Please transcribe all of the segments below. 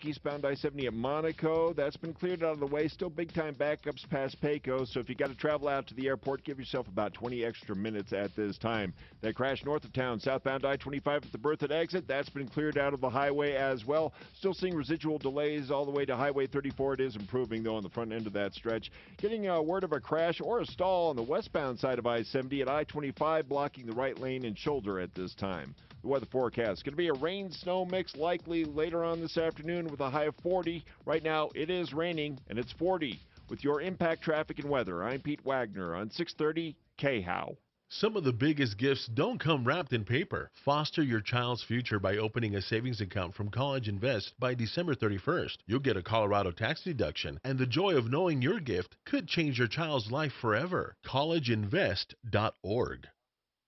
Eastbound I-70 at Monaco. That's been cleared out of the way. Still big-time backups past Pecos. So if you got to travel out to the airport, give yourself about 20 extra minutes at this time. That crash north of town, southbound I-25 at the Berthoud exit. That's been cleared out of the highway as well. Still seeing residual delays all the way to Highway 34. It is improving, though, on the front end of that stretch. Getting a word of a crash or a stall on the westbound side of I-70 at I-25, blocking the right lane and shoulder at this time. The weather forecast. Going to be a rain-snow mix likely later on this afternoon with a high of 40. Right now, it is raining, and it's 40. With your impact traffic and weather, I'm Pete Wagner on 630 KHOW. Some of the biggest gifts don't come wrapped in paper. Foster your child's future by opening a savings account from College Invest by December 31st. You'll get a Colorado tax deduction, and the joy of knowing your gift could change your child's life forever. collegeinvest.org.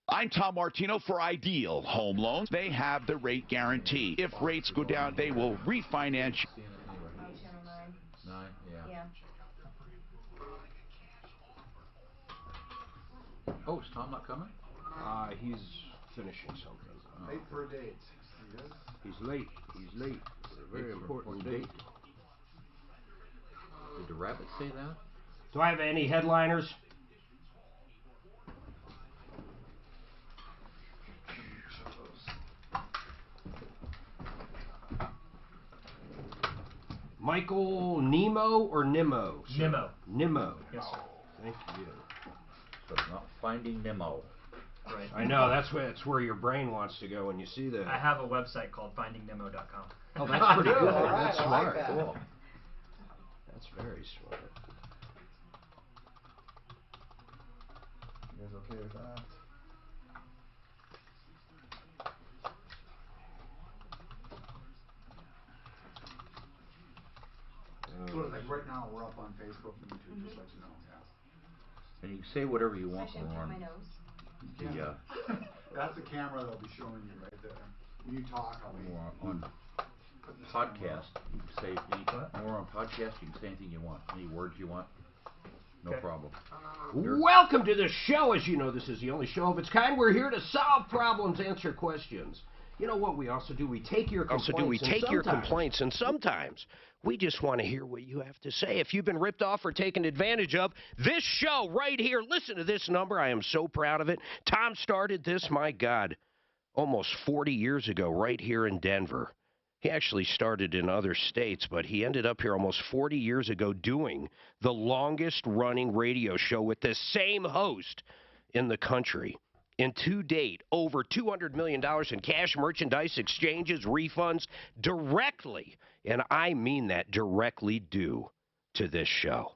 I'm Tom Martino for Ideal Home Loans. They have the rate guarantee. If rates go down, they will refinance. Channel 9. Yeah. Oh, is Tom not coming? He's finishing something. Late for a date. He's late. He's late. It's a very important date. Did the rabbit say that? Do I have any headliners? Michael Nemo or Nimmo? Sir? Nimmo. Nimmo. Yes, sir. Thank you. So it's not Finding Nemo. Right. I know, that's where your brain wants to go when you see that. I have a website called findingnemo.com. Oh, that's pretty good. Right, That's I smart. like that. Cool. That's very smart. You guys okay with that? So, like right now, we're up on Facebook and YouTube, just let you know, yeah. And you can say whatever you want I when we're my on nose. the, That's the camera they'll be showing you right there. When you talk, I'll be on putting this podcast. You can say any, What? when we're on podcast, you can say anything you want. Any words you want. No Okay. problem. Welcome to the show. As you know, this is the only show of its kind. We're here to solve problems, answer questions. You know what we also do? We take your complaints, and sometimes we just want to hear what you have to say. If you've been ripped off or taken advantage of, this show right here, listen to this number. I am so proud of it. Tom started this, my God, almost 40 years ago right here in Denver. He actually started in other states, but he ended up here almost 40 years ago doing the longest running radio show with the same host in the country. And to date, over $200 million in cash, merchandise, exchanges, refunds directly, and I mean that directly, due to this show.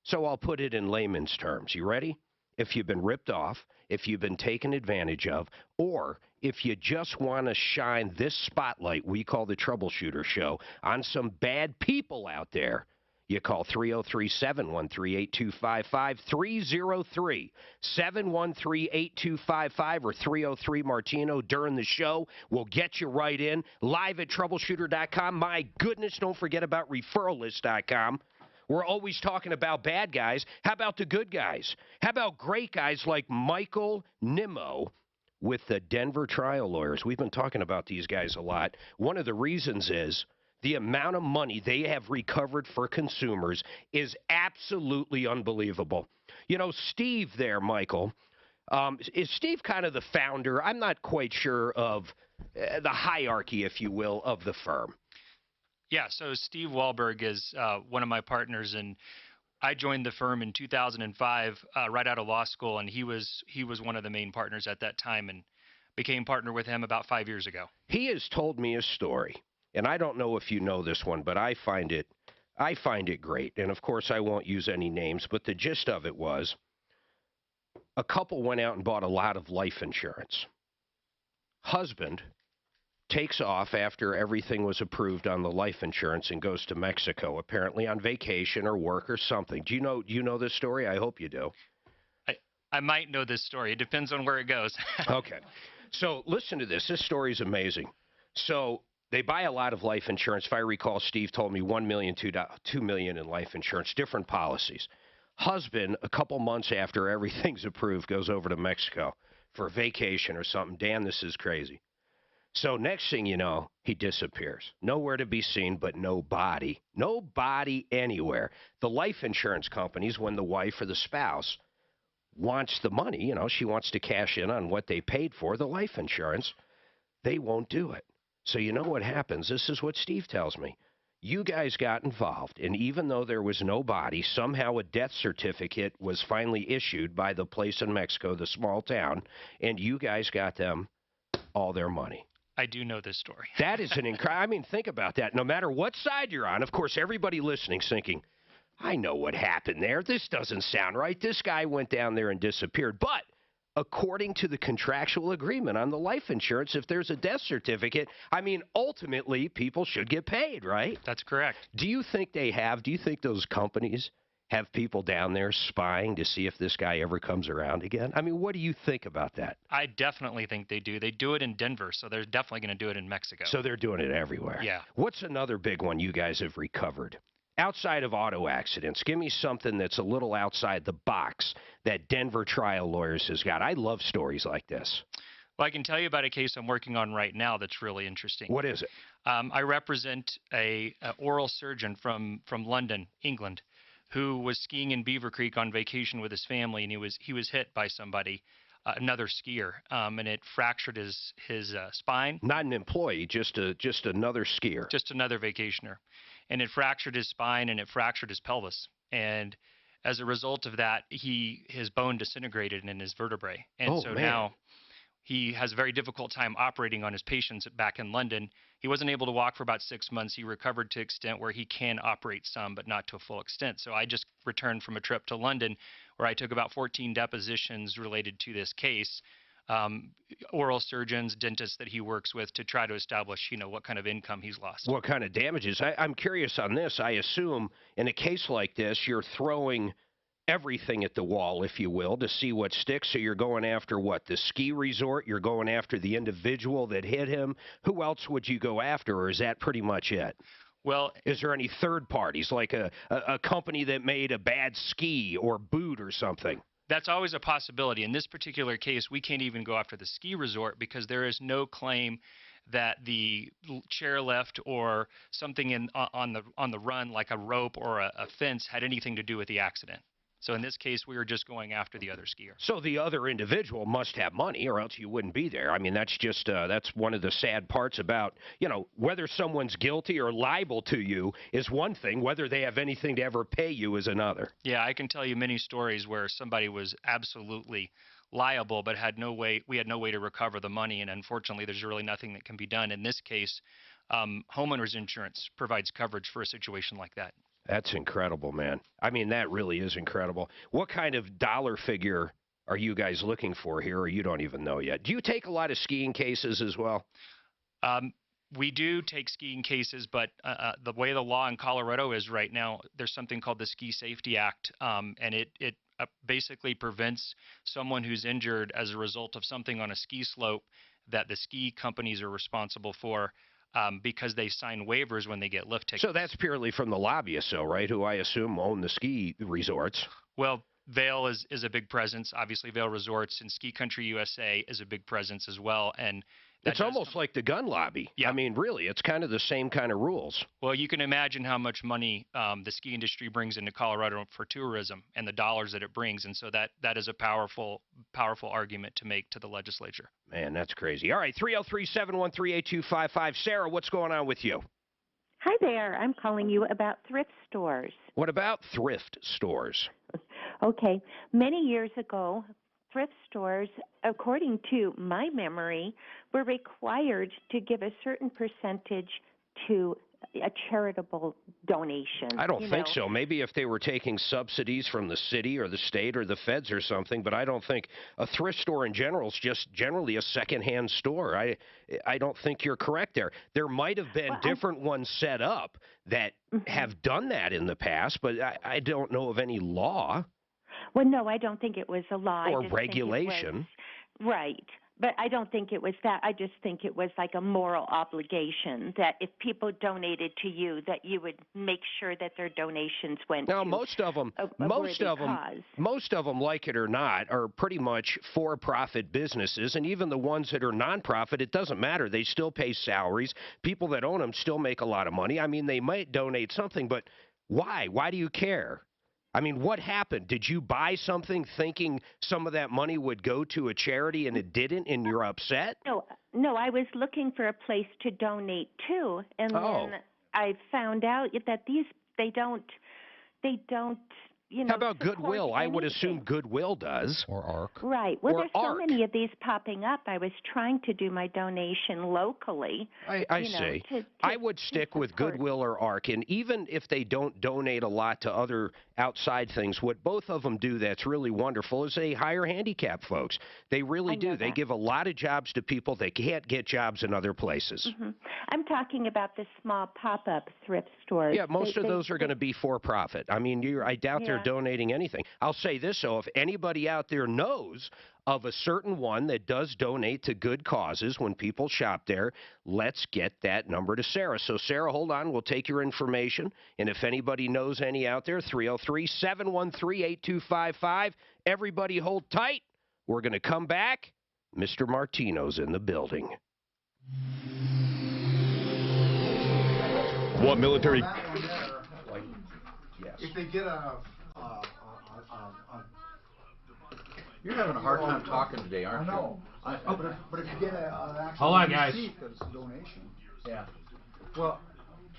So I'll put it in layman's terms. You ready? If you've been ripped off, if you've been taken advantage of, or if you just want to shine this spotlight we call the Troubleshooter Show on some bad people out there, you call 303-713-8255, 303-713-8255, or 303-MARTINO during the show. We'll get you right in. Live at troubleshooter.com. My goodness, don't forget about referralist.com. We're always talking about bad guys. How about the good guys? How about great guys like Michael Nimmo with the Denver Trial Lawyers? We've been talking about these guys a lot. One of the reasons is the amount of money they have recovered for consumers is absolutely unbelievable. You know, Steve there, Michael, is Steve kind of the founder? I'm not quite sure of the hierarchy, if you will, of the firm. Yeah, so Steve Wahlberg is one of my partners, and I joined the firm in 2005, right out of law school, and he was one of the main partners at that time, and became partner with him about 5 years ago. He has told me a story, and I don't know if you know this one, but I find it great. And of course, I won't use any names, but the gist of it was a couple went out and bought a lot of life insurance. Husband takes off after everything was approved on the life insurance and goes to Mexico, apparently on vacation or work or something. Do you know this story? I hope you do. I might know this story. It depends on where it goes. Okay. So listen to this. This story is amazing. So they buy a lot of life insurance. If I recall, Steve told me $1 million, $2 million in life insurance, different policies. Husband, a couple months after everything's approved, goes over to Mexico for a vacation or something. Dan, this is crazy. So next thing you know, he disappears. Nowhere to be seen, but no body. No body anywhere. The life insurance companies, when the wife or the spouse wants the money, she wants to cash in on what they paid for, the life insurance, they won't do it. So you know what happens? This is what Steve tells me. You guys got involved, and even though there was no body, somehow a death certificate was finally issued by the place in Mexico, the small town, and you guys got them all their money. I do know this story. That is an incredible. I mean, think about that. No matter what side you're on, of course, everybody listening's thinking, I know what happened there. This doesn't sound right. This guy went down there and disappeared. But according to the contractual agreement on the life insurance, if there's a death certificate, I mean, ultimately, people should get paid, right? That's correct. Do you think those companies have people down there spying to see if this guy ever comes around again? I mean, what do you think about that? I definitely think they do. They do it in Denver, so they're definitely going to do it in Mexico. So they're doing it everywhere. Yeah. What's another big one you guys have recovered? Outside of auto accidents, give me something that's a little outside the box that Denver trial lawyers has got. I love stories like this. Well, I can tell you about a case I'm working on right now that's really interesting. What is it? I represent a oral surgeon from London, England, who was skiing in Beaver Creek on vacation with his family, and he was hit by somebody, another skier, and it fractured his spine. Not an employee, just another skier. Just another vacationer, and it fractured his spine and it fractured his pelvis, and as a result of that, his bone disintegrated in his vertebrae, and now he has a very difficult time operating on his patients back in London. He wasn't able to walk for about 6 months. He recovered to an extent where he can operate some, but not to a full extent. So I just returned from a trip to London where I took about 14 depositions related to this case, oral surgeons, dentists that he works with, to try to establish, what kind of income he's lost. What kind of damages? I'm curious on this. I assume in a case like this, you're throwing everything at the wall, if you will, to see what sticks. So you're going after what? The ski resort? You're going after the individual that hit him? Who else would you go after, or is that pretty much it? Well, is there any third parties, like a company that made a bad ski or boot or something? That's always a possibility. In this particular case, we can't even go after the ski resort because there is no claim that the chairlift or something on the run, like a rope or a fence, had anything to do with the accident. So in this case, we were just going after the other skier. So the other individual must have money, or else you wouldn't be there. I mean, that's just that's one of the sad parts about, whether someone's guilty or liable to you is one thing. Whether they have anything to ever pay you is another. Yeah, I can tell you many stories where somebody was absolutely liable but we had no way to recover the money, and unfortunately, there's really nothing that can be done. In this case, homeowners insurance provides coverage for a situation like that. That's incredible, man. I mean, that really is incredible. What kind of dollar figure are you guys looking for here, or you don't even know yet? Do you take a lot of skiing cases as well? We do take skiing cases, but the way the law in Colorado is right now, there's something called the Ski Safety Act, and it basically prevents someone who's injured as a result of something on a ski slope that the ski companies are responsible for, because they sign waivers when they get lift tickets. So that's purely from the lobbyists, though, right, who I assume own the ski resorts? Well, Vail is a big presence. Obviously, Vail Resorts and Ski Country USA is a big presence as well. And it's almost like the gun lobby. Yeah. I mean, really, it's kind of the same kind of rules. Well, you can imagine how much money the ski industry brings into Colorado for tourism and the dollars that it brings. And so that is a powerful argument to make to the legislature. Man, that's crazy. All right, 303-713-8255. Sarah, what's going on with you? Hi there. I'm calling you about thrift stores. What about thrift stores? Okay. Many years ago, thrift stores, according to my memory, were required to give a certain percentage to a charitable donation. I don't think so. Maybe if they were taking subsidies from the city or the state or the feds or something, but I don't think a thrift store in general is just generally a secondhand store. I don't think you're correct there. There might have been different ones set up that have done that in the past, but I don't know of any law. Well, no, I don't think it was a law. Or regulation. Right. But I don't think it was that. I just think it was like a moral obligation that if people donated to you, that you would make sure that their donations went Now, to most of them, cause. most of them, like it or not, are pretty much for-profit businesses, and even the ones that are nonprofit, it doesn't matter. They still pay salaries. People that own them still make a lot of money. I mean, they might donate something, but why? Why do you care? I mean, what happened? Did you buy something thinking some of that money would go to a charity and it didn't, and you're upset? No, I was looking for a place to donate to, and then I found out that they don't, How about Goodwill? anything. I would assume Goodwill does. Or ARC. Right. Well, or there's so ARC. many of these popping up. I was trying to do my donation locally. I see. I would stick with Goodwill or ARC, and even if they don't donate a lot to other outside things, what both of them do that's really wonderful is they hire handicapped folks. They really do. They give a lot of jobs to people that can't get jobs in other places. Mm-hmm. I'm talking about the small pop-up thrift stores. Yeah, most of those are going to be for profit. I mean, I doubt they're donating anything. I'll say this, though, if anybody out there knows of a certain one that does donate to good causes when people shop there, let's get that number to Sarah. So, Sarah, hold on. We'll take your information. And if anybody knows any out there, 303-713-8255. Everybody hold tight. We're going to come back. Mr. Martino's in the building. What military? If they get You're having a hard time talking today, aren't you? I know. But if you get an actual Hold on, guys. receipt that's a donation. Yeah. Well,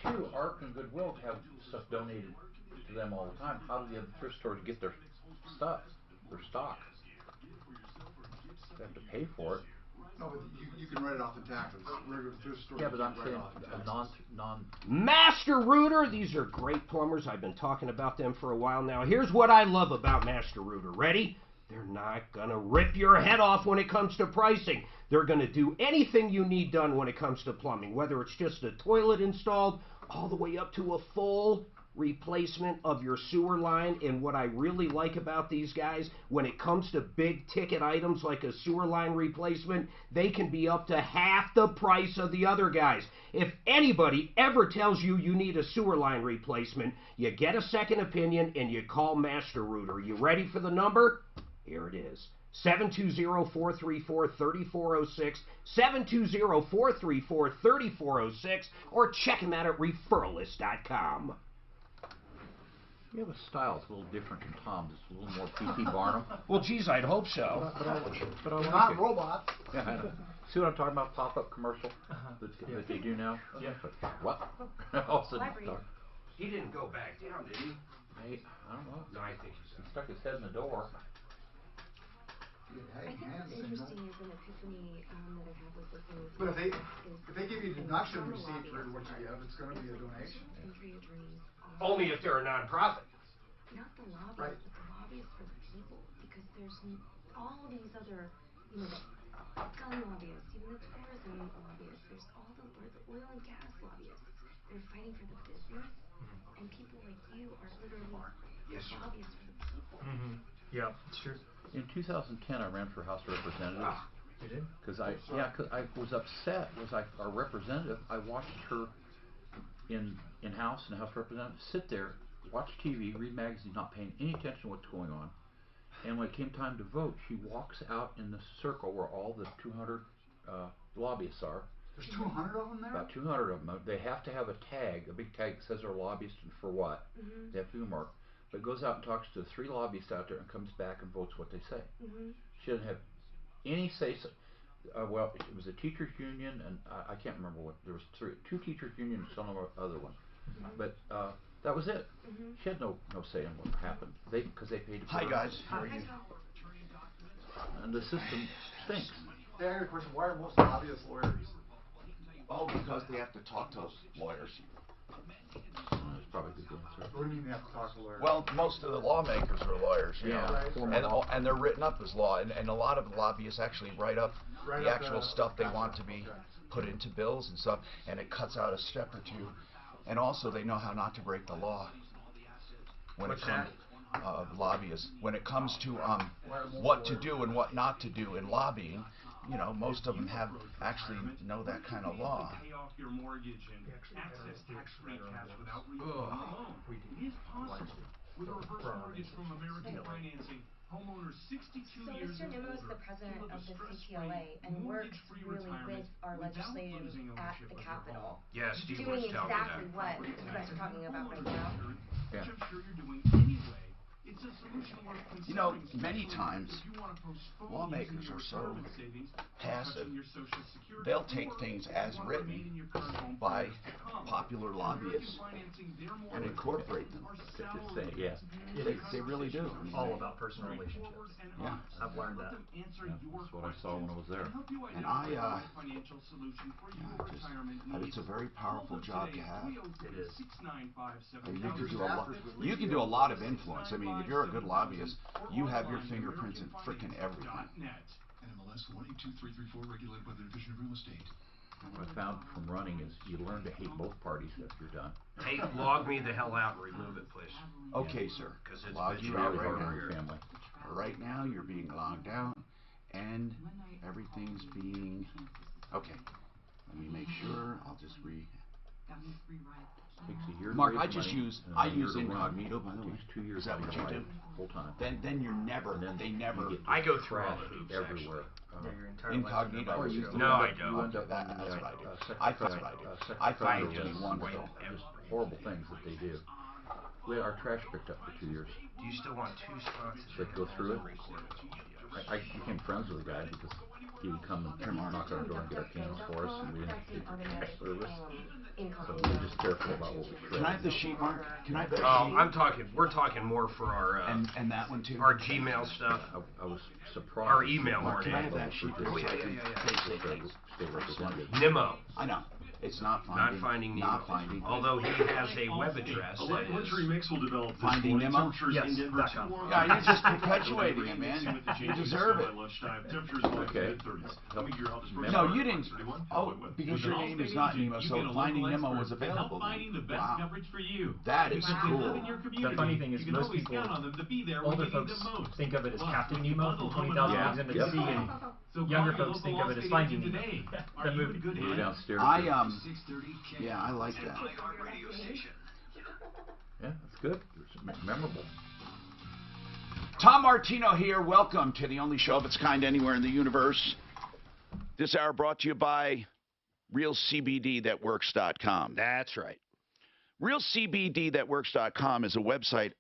too, ARC and Goodwill have stuff donated to them all the time. How do the other thrift stores get their stuff, their stock? They have to pay for it. No, but you can write it off in taxes. Regular thrift stores. Yeah, but I'm write saying it off in a taxes. Master Rooter, these are great plumbers. I've been talking about them for a while now. Here's what I love about Master Rooter. Ready? They're not going to rip your head off when it comes to pricing. They're going to do anything you need done when it comes to plumbing, whether it's just a toilet installed all the way up to a full replacement of your sewer line. And what I really like about these guys, when it comes to big ticket items like a sewer line replacement, they can be up to half the price of the other guys. If anybody ever tells you you need a sewer line replacement, you get a second opinion and you call Master Rooter. You ready for the number? Here it is. 720-434-3406, 720-434-3406, or check them out at referralist.com. You have a style that's a little different than Tom's. It's a little more P.T. Barnum. Well, geez, I'd hope so. But I like Not it. robots. Yeah, I know. See what I'm talking about? Pop-up commercial that they do now? Yeah. What? All of a sudden, He didn't go back down, did he? hey, I don't know. No, I think He stuck his head in the door. I think what's interesting is an epiphany that I've had with this thing. But if they give you a deduction receipt for what you give, it's going to be a donation. Only if they're a nonprofit. Not the lobbyists, but the lobbyists for the people, because there's all these other, the gun lobbyists, even the tourism lobbyists. There's all the oil and gas lobbyists. They're fighting for the business, and people like you are literally lobbyists for the people. Yeah, sure. In 2010, I ran for House of Representatives. You did? Cause I was upset. Our representative? I watched her in House and House Representative sit there, watch TV, read magazines, not paying any attention to what's going on. And when it came time to vote, she walks out in the circle where all the 200 lobbyists are. There's 200 of them there? About 200 of them. They have to have a tag, a big tag that says they're lobbyists and for what. They have to be marked. But goes out and talks to the 3 lobbyists out there and comes back and votes what they say. She doesn't have any say. Well, it was a teachers union, and I can't remember what. There was 2 teachers union and some other one. But that was it. She had no say in what happened. Because they paid. Hi guys. How are you? And the system stinks. Hey, I got a question. Why are most lobbyists lawyers? Oh, because they have to talk to lawyers. That's probably a good answer. What do you mean they have to talk to lawyers? Well, most of the lawmakers are lawyers, you know, Right. and they're written up as law, and a lot of lobbyists actually write up the actual stuff they want to be put into bills and stuff, and it cuts out a step or two. And also, they know how not to break the law. When it comes lobbyists, when it comes to what to do and what not to do in lobbying, you know, most of them have actually know that kind of law. Pay off your mortgage and access tax-free cash without repaying the loan. It is possible. With a reverse mortgage from American Financing, homeowners 62 years Mr. and Nimmo is older the president will live of a the stress-free, CPLA and works mortgage-free really retirement with our without legislative losing at ownership the of your Capitol. home. Yeah, Steve Doing was telling me exactly that. what you guys are talking about right now. Which I'm sure you're doing anyway. It's a solution worth considering. You know, many times, if you want to postpone lawmakers using your are so retirement savings, passive. touching your Social Security, They'll take or things if you as want to written remain in your current home for by years to come. popular lobbyists and incorporate them. They really do. All about personal relationships. Yeah. I've learned that. That's what I saw when I was there. And it's a very powerful job to have. It is. You can do a lot of influence. I mean, if you're a good lobbyist, you have your fingerprints in frickin' everything. NMLS 182334, regulated by the Division of Real Estate. What I found from running is you learn to hate both parties after you're done. Hey, log me the hell out and remove it, please. Okay, sir. Because it's Log you out right now. Family. Right now, you're being logged out, and everything's being... Okay. Let me make sure. I'll just Takes a year to Mark, raise I just money, use and I a year use to run. incognito, by the way. Takes 2 years Is that what of you your do? life, full time. Then you're never. They never. I go through all Trash the hoops, everywhere. Your entire Incognito. life is You about No, I end don't. up- You end up that's on what I do. the, That's what I do. I find it to be wonderful. Just horrible things that they do. We had our trash picked up for 2 years. Do you still want 2 spots? They go through it. I became friends with a guy because he would come and knock on our door and get our cans for us, and we didn't take trash service. So we were just careful about what we shred. Can I have the sheet, Mark? Can I have that sheet? We're talking more for our, and that one too? our Gmail stuff. I was surprised. Our email, Mark, can I have Mark. that sheet? Oh, yeah, so I yeah, can yeah, take Stay things? represented. Nimmo. I know. It's not finding. Not finding Nemo. Not finding. Although he has a web address. A light luxury mix will develop this Finding morning. Nemo? Temperatures Yes, in Denver .com. Yeah, you're just perpetuating it, man. You deserve it. Temperatures in the Okay. mid-30s. Let me hear how this No, you didn't. Oh, because your name is not Nemo, so Finding Nemo was available. Finding the best Wow. coverage for you. That is cool. The funny thing is, most people, older folks, think of it as Captain Nemo from 20,000 Leagues Under the Sea, and younger folks think of it as Finding Nemo. The movie. You're downstairs. Yeah, I like that. Yeah, that's good. It's memorable. Tom Martino here. Welcome to the only show of its kind anywhere in the universe. This hour brought to you by RealCBDThatWorks.com. That's right. RealCBDThatWorks.com is a website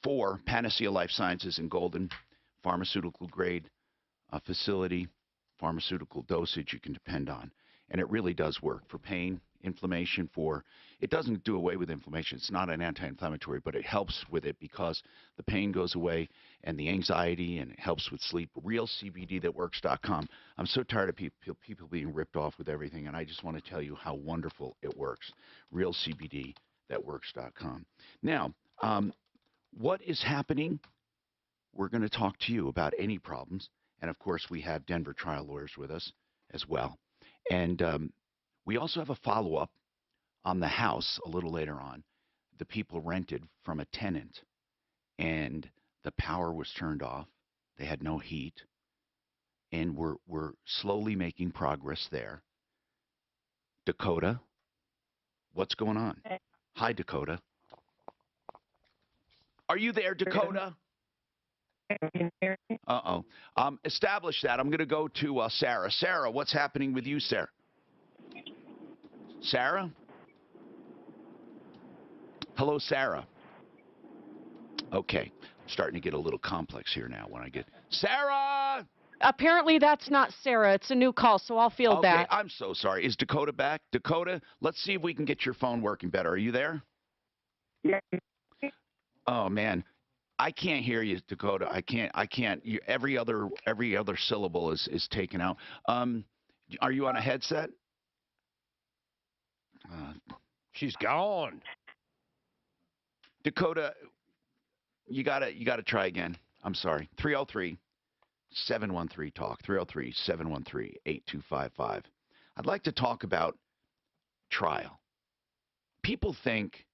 for Panacea Life Sciences in Golden, pharmaceutical grade facility, pharmaceutical dosage you can depend on. And it really does work for pain, inflammation, it doesn't do away with inflammation. It's not an anti-inflammatory, but it helps with it because the pain goes away and the anxiety, and it helps with sleep. RealCBDThatWorks.com. I'm so tired of people being ripped off with everything, and I just want to tell you how wonderful it works. RealCBDThatWorks.com. Now, what is happening? We're going to talk to you about any problems. And, of course, we have Denver trial lawyers with us as well. And we also have a follow-up on the house a little later on. The people rented from a tenant, and the power was turned off. They had no heat. And we're slowly making progress there. Dakota, what's going on? Hi, Dakota. Are you there, Dakota? Uh-oh. Establish that. I'm going to go to Sarah. Sarah, what's happening with you, Sarah? Sarah? Hello, Sarah. Okay. I'm starting to get a little complex here now when I get... Sarah! Apparently that's not Sarah. It's a new call, so I'll field that. Okay, I'm so sorry. Is Dakota back? Dakota, let's see if we can get your phone working better. Are you there? Yeah. Oh, man. I can't hear you, Dakota. I can't. Every other syllable is taken out. Are you on a headset? She's gone. Dakota, you gotta try again. I'm sorry. 303-713-TALK. 303-713-8255. I'd like to talk about trial. People think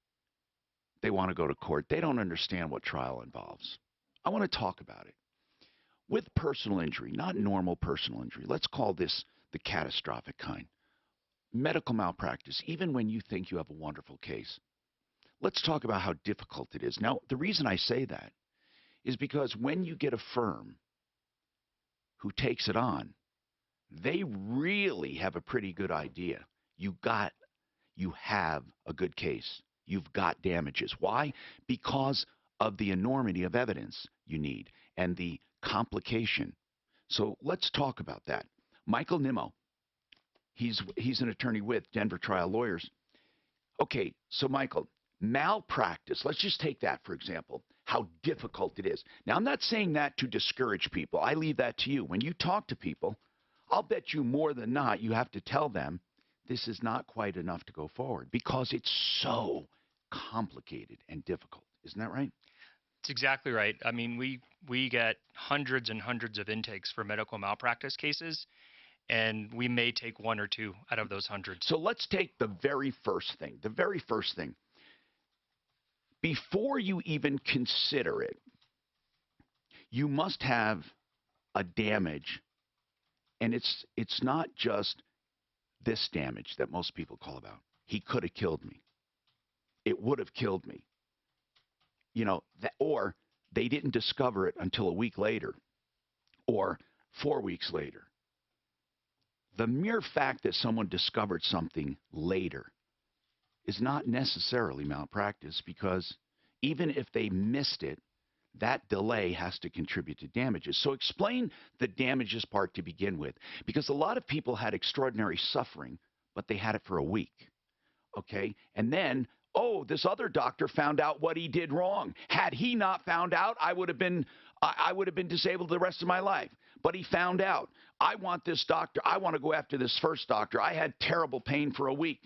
they want to go to court. They don't understand what trial involves. I want to talk about it. with personal injury, not normal personal injury, let's call this the catastrophic kind, medical malpractice, even when you think you have a wonderful case, let's talk about how difficult it is. Now, the reason I say that is because when you get a firm who takes it on, they really have a pretty good idea. You have a good case. You've got damages. Why? Because of the enormity of evidence you need and the complication. So let's talk about that. Michael Nimmo, he's an attorney with Denver Trial Lawyers. Okay, so Michael, malpractice, let's just take that for example, how difficult it is. Now, I'm not saying that to discourage people. I leave that to you. When you talk to people, I'll bet you more than not you have to tell them this is not quite enough to go forward because it's so complicated and difficult. Isn't that right? That's exactly right. I mean, we get hundreds and hundreds of intakes for medical malpractice cases, and we may take one or two out of those hundreds. So let's take the very first thing. The very first thing. Before you even consider it, you must have a damage, and it's not just this damage that most people call about. He could have killed me. It would have killed me. You know, or they didn't discover it until a week later or 4 weeks later. The mere fact that someone discovered something later is not necessarily malpractice because even if they missed it, that delay has to contribute to damages. So explain the damages part to begin with, because a lot of people had extraordinary suffering, but they had it for a week. Okay? And then, oh, this other doctor found out what he did wrong. Had he not found out, I would have been disabled the rest of my life. But he found out. I want this doctor. I want to go after this first doctor. I had terrible pain for a week.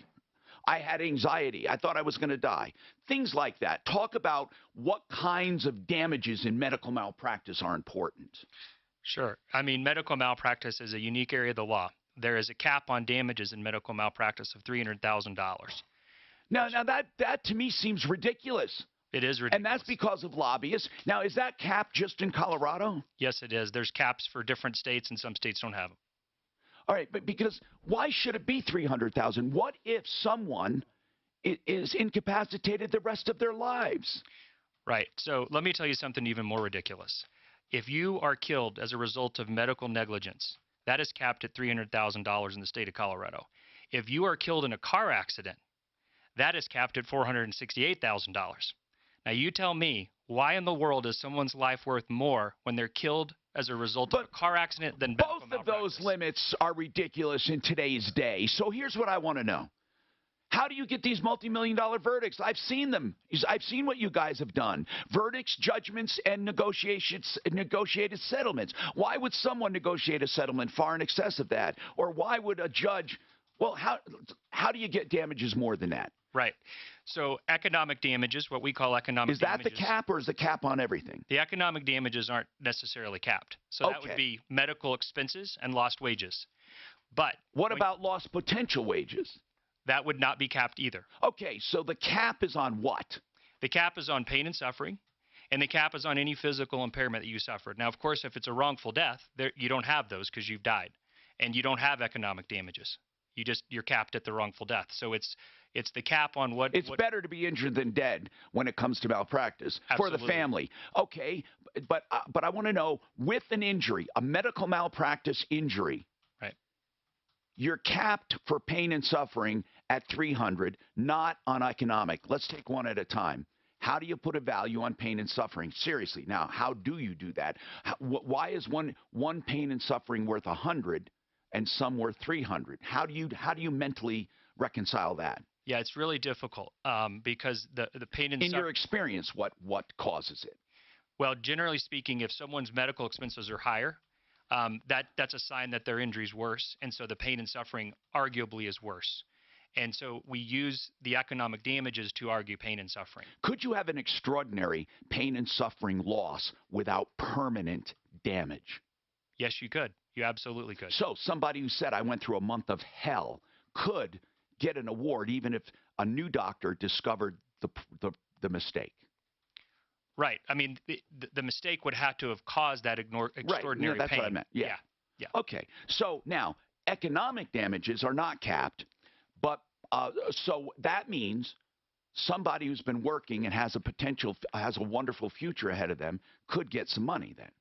I had anxiety. I thought I was going to die. Things like that. Talk about what kinds of damages in medical malpractice are important. Sure. I mean, medical malpractice is a unique area of the law. There is a cap on damages in medical malpractice of $300,000. Now that to me seems ridiculous. It is ridiculous. And that's because of lobbyists. Now, is that cap just in Colorado? Yes, it is. There's caps for different states, and some states don't have them. All right, but because why should it be $300,000? What if someone is incapacitated the rest of their lives? Right. So let me tell you something even more ridiculous. If you are killed as a result of medical negligence, that is capped at $300,000 in the state of Colorado. If you are killed in a car accident, that is capped at $468,000. Now you tell me, why in the world is someone's life worth more when they're killed as a result of a car accident than medical malpractice? Both of those limits are ridiculous in today's day. So here's what I want to know. How do you get these multi-million-dollar verdicts? I've seen them. I've seen what you guys have done. Verdicts, judgments, and negotiated settlements. Why would someone negotiate a settlement far in excess of that? Or why would a judge, well, how do you get damages more than that? Right. So economic damages, what we call economic damages. Is that the cap, or is the cap on everything? The economic damages aren't necessarily capped. So that would be medical expenses and lost wages. But what about lost potential wages? That would not be capped either. Okay, so the cap is on what? The cap is on pain and suffering, and the cap is on any physical impairment that you suffered. Now, of course, if it's a wrongful death, you don't have those because you've died, and you don't have economic damages. You're capped at the wrongful death. So it's the cap on what. It's better to be injured than dead when it comes to malpractice. Absolutely. For the family. Okay, but I want to know, with an injury, a medical malpractice injury, right? You're capped for pain and suffering at $300, not on economic. Let's take one at a time. How do you put a value on pain and suffering? Seriously, now, how do you do that? Why is one pain and suffering worth $100 and some worth $300? How do you mentally reconcile that? Yeah, it's really difficult because the pain and suffering. In your experience, what causes it? Well, generally speaking, if someone's medical expenses are higher, that's a sign that their injury is worse, and so the pain and suffering arguably is worse. And so we use the economic damages to argue pain and suffering. Could you have an extraordinary pain and suffering loss without permanent damage? Yes, you could. You absolutely could. So somebody who said, I went through a month of hell, could get an award even if a new doctor discovered the mistake. Right. I mean, the mistake would have to have caused that extraordinary that's pain. what I meant. Yeah. Okay. So now, economic damages are not capped, but so that means somebody who's been working and has a wonderful future ahead of them could get some money then.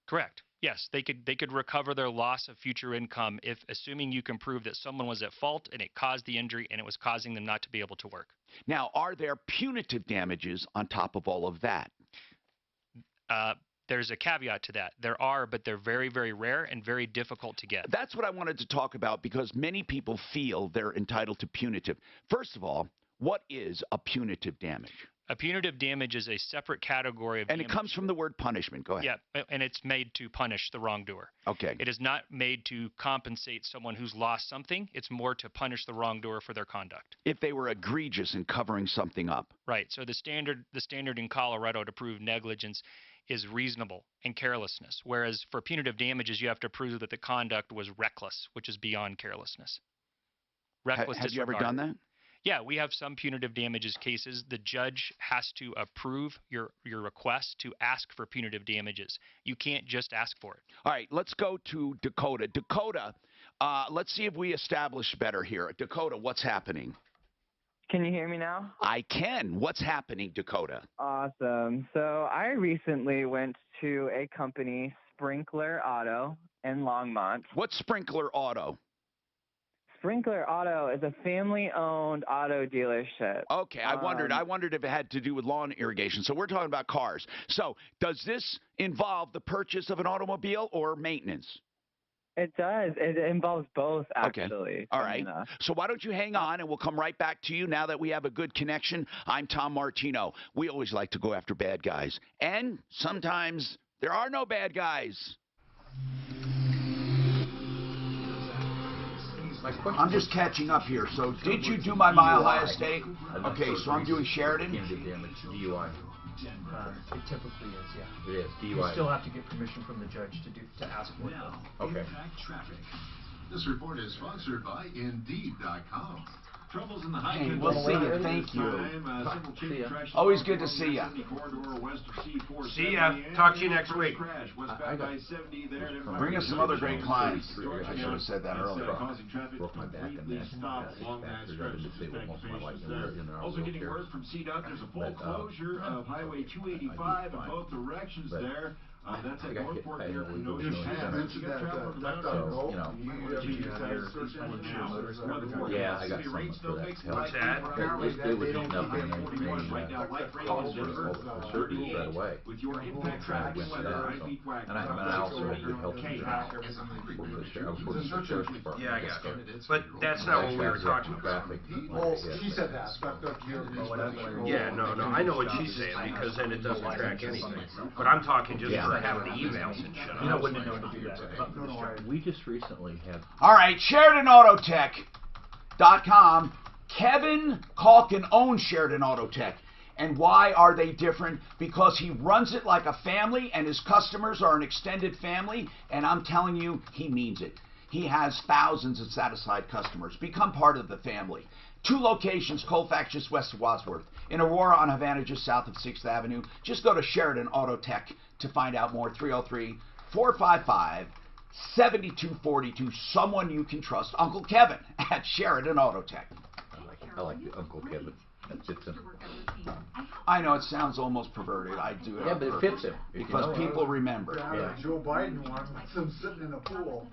Correct. Yes, they could recover their loss of future income if, assuming you can prove that someone was at fault and it caused the injury and it was causing them not to be able to work. Now, are there punitive damages on top of all of that? There's a caveat to that. There are, but they're very, very rare and very difficult to get. That's what I wanted to talk about because many people feel they're entitled to punitive. First of all, what is a punitive damage? A punitive damage is a separate category of damage. And it comes from the word punishment. Go ahead. Yeah, and it's made to punish the wrongdoer. Okay. It is not made to compensate someone who's lost something. It's more to punish the wrongdoer for their conduct. If they were egregious in covering something up. Right. So the standard in Colorado to prove negligence is reasonable and carelessness, whereas for punitive damages you have to prove that the conduct was reckless, which is beyond carelessness. Reckless Have you ever done that? Yeah, we have some punitive damages cases. The judge has to approve your request to ask for punitive damages. You can't just ask for it. All right, let's go to Dakota. Dakota, let's see if we establish better here. Dakota, what's happening? Can you hear me now? I can. What's happening, Dakota? Awesome. So I recently went to a company, Sprinkler Auto, in Longmont. What's Sprinkler Auto? Sprinkler Auto is a family-owned auto dealership. Okay, I wondered if it had to do with lawn irrigation. So we're talking about cars. So does this involve the purchase of an automobile or maintenance? It does. It involves both, actually. Okay. All right. So why don't you hang on, and we'll come right back to you now that we have a good connection. I'm Tom Martino. We always like to go after bad guys. And sometimes there are no bad guys. I'm just catching up here. So did you do my Mile High Estate? Okay, so I'm doing Sheridan. DUI. It typically is, yeah. It is DUI. You still have to get permission from the judge to ask for it. Okay. This report is sponsored by Indeed.com. Troubles in the Hey, we'll see you. Thank you. Always good to see you. See ya. Talk to you next week. Bring us some other great clients. I should have said that earlier. Broke my back and Also getting word from CDOT, there's a full closure of Highway 285 in both directions there. That's at Northport here in Notion. Yeah, I got something for that. What's that? They would do nothing right away. With your impact traffic weather, and I also had good help. Yeah, I got you. But that's not what we were talking about. Well, she said that. Yeah, no, I know what she's saying because then it doesn't track anything. But I'm talking just for having the emails and shit. You know, wouldn't know to do that. We just recently had. All right, SheridanAutotech.com. Kevin Calkin owns Sheridan Autotech. And why are they different? Because he runs it like a family and his customers are an extended family. And I'm telling you, he means it. He has thousands of satisfied customers. Become part of the family. 2 locations, Colfax just west of Wadsworth. In Aurora on Havana just south of 6th Avenue. Just go to Sheridan Autotech to find out more. 303-455-7242. Someone you can trust. Uncle Kevin at Sheridan Autotech. I like the Uncle Kevin. That fits him. I know it sounds almost perverted. I do it. Yeah, but it fits him. Because people remember. Yeah. Joe Biden one. Him sitting in a pool.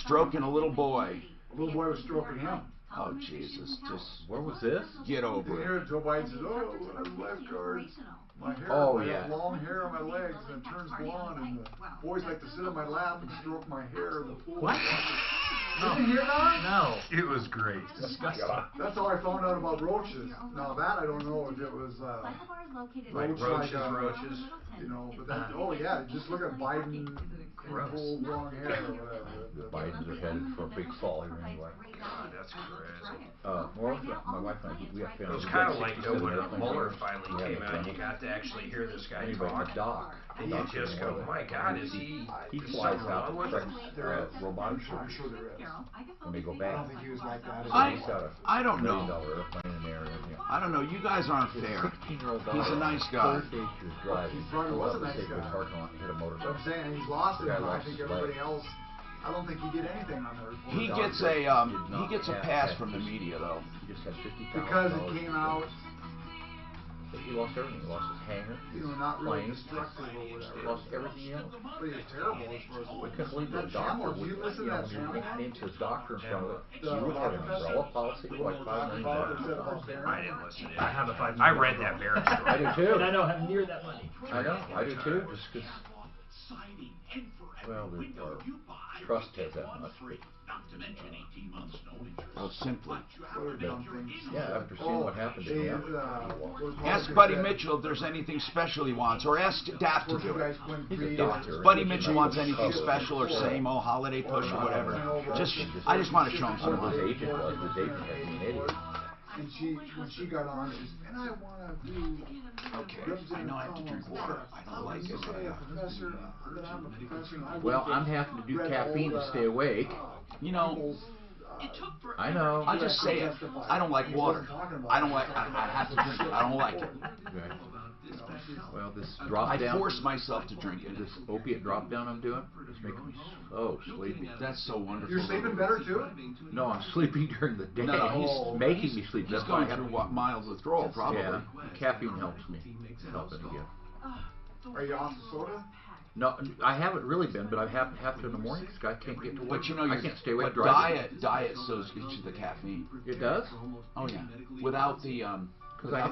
Stroking a little boy. A little boy was stroking him. Oh, Jesus. Just where was this? Get over it. Joe Biden says, oh, lifeguard. My hair, I have long hair on my legs and it turns blonde and the boys like to sit on my lap and stroke my hair in the pool. What? No. Did you hear that? No. It was great. Disgusting. That's how I found out about roaches. Now that I don't know if it was roaches. You know, but that, oh yeah, just look at Biden full long hair or whatever. Biden's are headed for a big fall here anyway. God, that's crazy. My wife and I, we have it was kind of like when Mueller finally came out and you got to actually hear this guy talk. And you just go, my God, is he? He flies out with robotic surgery. When they go back. I don't think he was like that. I don't know. Airplane in there and everything. I don't know. You guys aren't fair. 16-year-old He's a nice guy. He was a nice guy. Hit a motorcycle. I'm saying he's lost it. I think everybody else. I don't think he did anything on the report. He gets a pass from the media though. He just had 50,000. Because it came out. He lost everything. He lost his hangar, Not really planes, destructive or whatever. he lost everything else. But it's terrible as far as We couldn't believe the doctor. Do you listen to that channel? Named his doctor and stuff. You would have an umbrella policy like $5 million. I didn't listen to it. I have a $5 million. I read that Barrett story. I do too. And I don't have near that money. I know. I do too. Just because. Well, our trust has that much. Oh, simply. Yeah, after seeing what happened to him. Ask Buddy Mitchell if there's anything special he wants, or ask Daft to do it. He's a doctor. If Buddy Mitchell wants anything special or same old holiday push or whatever, I just want to show him some of his agent was. His agent had been an idiot. And when she got on, she said, and I want to do. Okay, I know I have to drink water. I don't like it. Well, I'm having to do caffeine to stay awake. You know, I know. I'll just say it. I don't like water. I have to drink it. I don't like it. Okay. Well, this drop down. I force myself to drink it. This opiate drop down I'm doing is making me so sleepy. That's so wonderful. You're sleeping better too? No, I'm sleeping during the day. No, he's making me sleep. He's going through mild withdrawal, probably. Yeah, caffeine helps me. Help it again. Are you off the soda? No, I haven't really been, but I have to in the morning. I can't get to work. But you know, I can't stay awake. But diet sows gets you the caffeine. It does? Oh yeah. Without the because I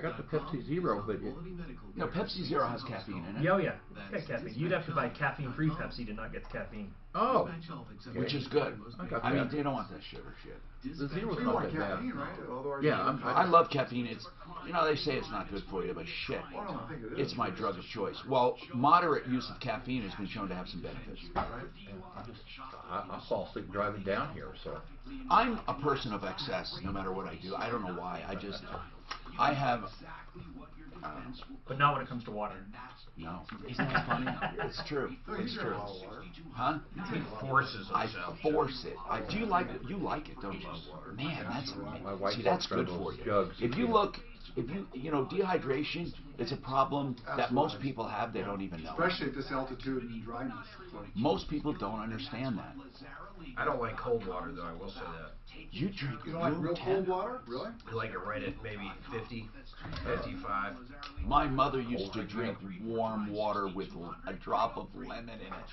got the Pepsi Zero, but Pepsi Zero has caffeine in it. Oh yeah, it's got caffeine. You'd have to buy caffeine-free Pepsi to not get the caffeine. Oh, which is good. I mean, they don't want that sugar shit. The Zero's not that bad. Right? Yeah, I love caffeine. It's they say it's not good for you, but shit, it's my drug of choice. Well, moderate use of caffeine has been shown to have some benefits. I fall asleep driving down here, so. I'm a person of excess, no matter what I do. I don't know why. I have. But not when it comes to water. No. Isn't that funny? It's true. It's true. Huh? He forces himself. I force it. Do you like it? You like it, don't you? Man, that's good for you. If you dehydration is a problem that most people have. They don't even know. Especially at this altitude and dryness. Most people don't understand that. I don't like cold water, though. I will say that. You drink You don't like real cold water? Really? I like it right at maybe 50, 55. My mother used to drink warm water with a drop of lemon in it.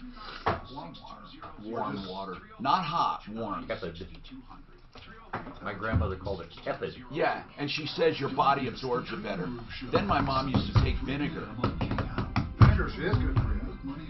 Warm water. Not hot, warm. My grandmother called it tepid. Yeah, and she says your body absorbs it better. Then my mom used to take vinegar. Vinegar is good for you.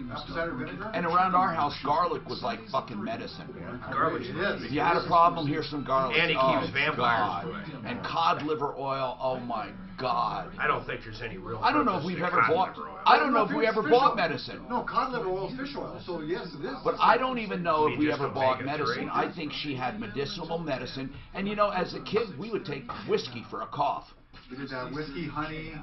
Apple cider vinegar? And around our house, garlic was like fucking medicine. Garlic If you had a problem, here's some garlic. And it keeps vampires away. And cod liver oil, oh my God. I don't think there's any real. I don't know if we've ever bought. I don't know if we ever bought medicine. No, cod liver oil is fish oil, so yes, it is. But I don't even know if we ever bought medicine. I think she had medicinal medicine. And as a kid, we would take whiskey for a cough. We did whiskey, honey.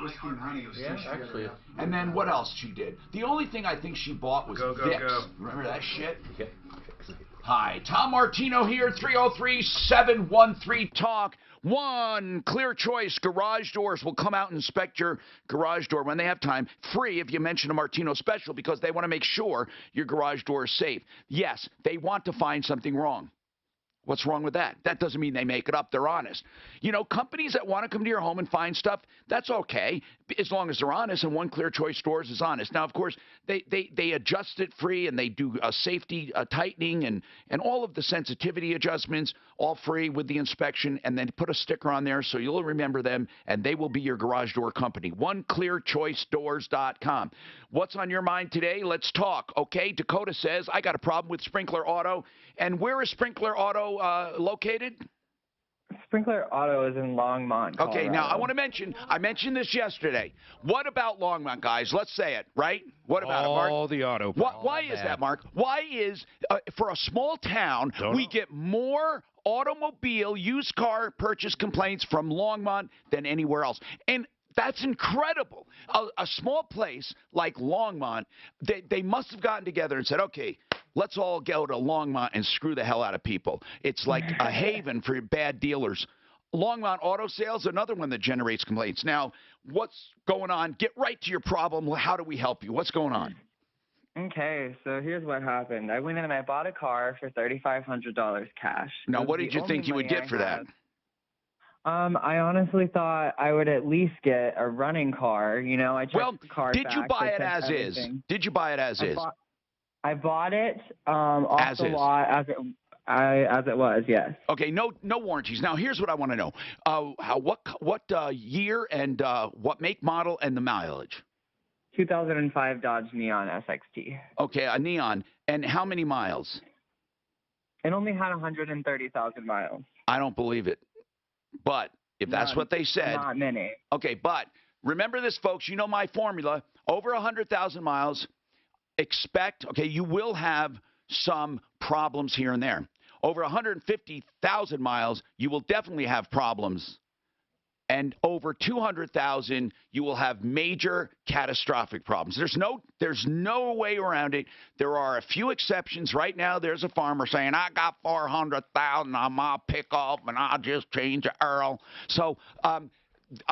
Whiskey and honey. Yeah, actually. And then what else she did? The only thing I think she bought was Vicks. Remember that shit? Yeah. Hi, Tom Martino here, 303-713-TALK. One Clear Choice Garage Doors will come out and inspect your garage door when they have time, free if you mention a Martino special, because they want to make sure your garage door is safe. Yes, they want to find something wrong. What's wrong with that? That doesn't mean they make it up. They're honest. Companies that want to come to your home and find stuff, that's okay, as long as they're honest, and One Clear Choice Stores is honest. Now, of course, they adjust it free, and they do a safety tightening and all of the sensitivity adjustments, all free with the inspection, and then put a sticker on there so you'll remember them, and they will be your garage door company. OneClearChoiceDoors.com. What's on your mind today? Let's talk. Okay, Dakota says, I got a problem with Sprinkler Auto. And where is Sprinkler Auto located? Sprinkler Auto is in Longmont, Colorado. Okay, now I want to mention, I mentioned this yesterday. What about Longmont, guys? Let's say it, right? What about it, Mark? All the auto. Why is that, Mark? Why is, for a small town, we get more automobile used car purchase complaints from Longmont than anywhere else? And That's incredible. A small place like Longmont, they must have gotten together and said, okay, let's all go to Longmont and screw the hell out of people. It's like a haven for bad dealers. Longmont Auto Sales, another one that generates complaints. Now, what's going on? Get right to your problem. How do we help you? What's going on? Okay, so here's what happened. I went in and I bought a car for $3,500 cash. Now, what did you think you would get for that? I honestly thought I would at least get a running car. You know, I checked the car. Did you buy it as is? Did you buy it as is? I bought it off the lot as it was. Yes. Okay. No warranties. Now, here's what I want to know: what year and what make, model, and the mileage? 2005 Dodge Neon SXT. Okay, a Neon. And how many miles? It only had 130,000 miles. I don't believe it. But if that's what they said. Not many. Okay, but remember this, folks. You know my formula. Over 100,000 miles, expect, okay, you will have some problems here and there. Over 150,000 miles, you will definitely have problems. And over 200,000, you will have major catastrophic problems. There's no way around it. There are a few exceptions. Right now, there's a farmer saying, I got 400,000 on my pickup, and I'll just change the oil. So I'm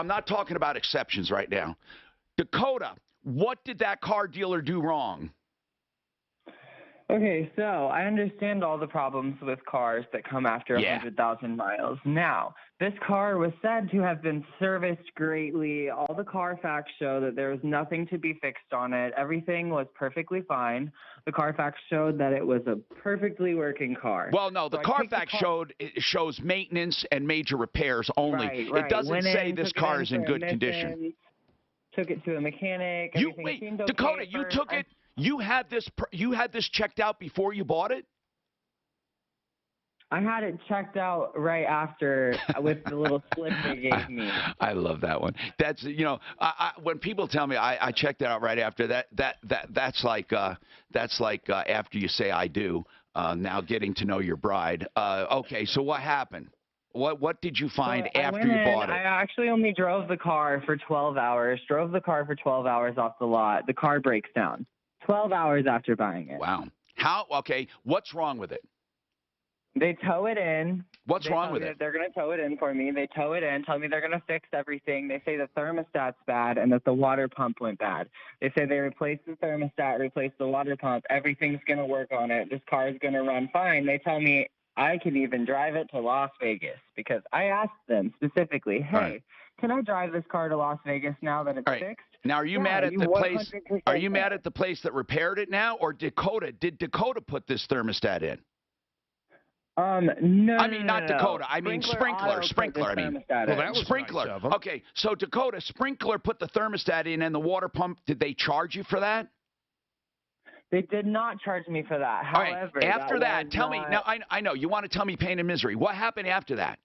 not talking about exceptions right now. Dakota, what did that car dealer do wrong? Okay, so I understand all the problems with cars that come after 100,000 miles. Now, this car was said to have been serviced greatly. All the Carfax show that there was nothing to be fixed on it. Everything was perfectly fine. The Carfax showed that it was a perfectly working car. Well, no, the Carfax shows maintenance and major repairs only. Right. It doesn't say this car is in good condition. Took it to a mechanic. Dakota, you took it. You had this checked out before you bought it? I had it checked out right after with the little slip they gave me. I love that one. That's, you know, when people tell me I checked it out right after that's like after you say I do. Now getting to know your bride. Okay, so what happened? What did you find after you bought it? I actually only drove the car for 12 hours. Drove the car for 12 hours off the lot. The car breaks down. 12 hours after buying it. Wow. Okay, what's wrong with it? They tow it in. What's wrong with it? They're going to tow it in for me. They tow it in, tell me they're going to fix everything. They say the thermostat's bad and that the water pump went bad. They say they replaced the thermostat, replaced the water pump. Everything's going to work on it. This car is going to run fine. They tell me I can even drive it to Las Vegas because I asked them specifically, hey, can I drive this car to Las Vegas now that it's fixed? Now, are you mad at the place? Are you mad at the place that repaired it now, or Dakota? Did Dakota put this thermostat in? No. I mean, not Dakota. I mean, Sprinkler. I mean, well, that was Sprinkler. Nice of them. Okay, so Dakota, Sprinkler put the thermostat in, and the water pump. Did they charge you for that? They did not charge me for that. However, all right. After that, tell me. Now, I know you want to tell me pain and misery. What happened after that?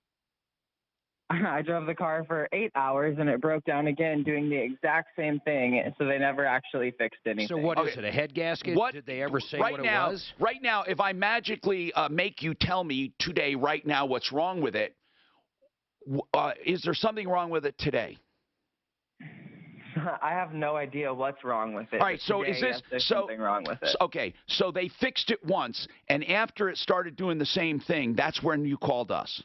I drove the car for 8 hours, and it broke down again doing the exact same thing, so they never actually fixed anything. So what is it, a head gasket? Did they ever say what it was? Right now, if I magically make you tell me today, right now, what's wrong with it, is there something wrong with it today? I have no idea what's wrong with it. All right, so today, is this there's something wrong with it? Okay, so they fixed it once, and after it started doing the same thing, that's when you called us.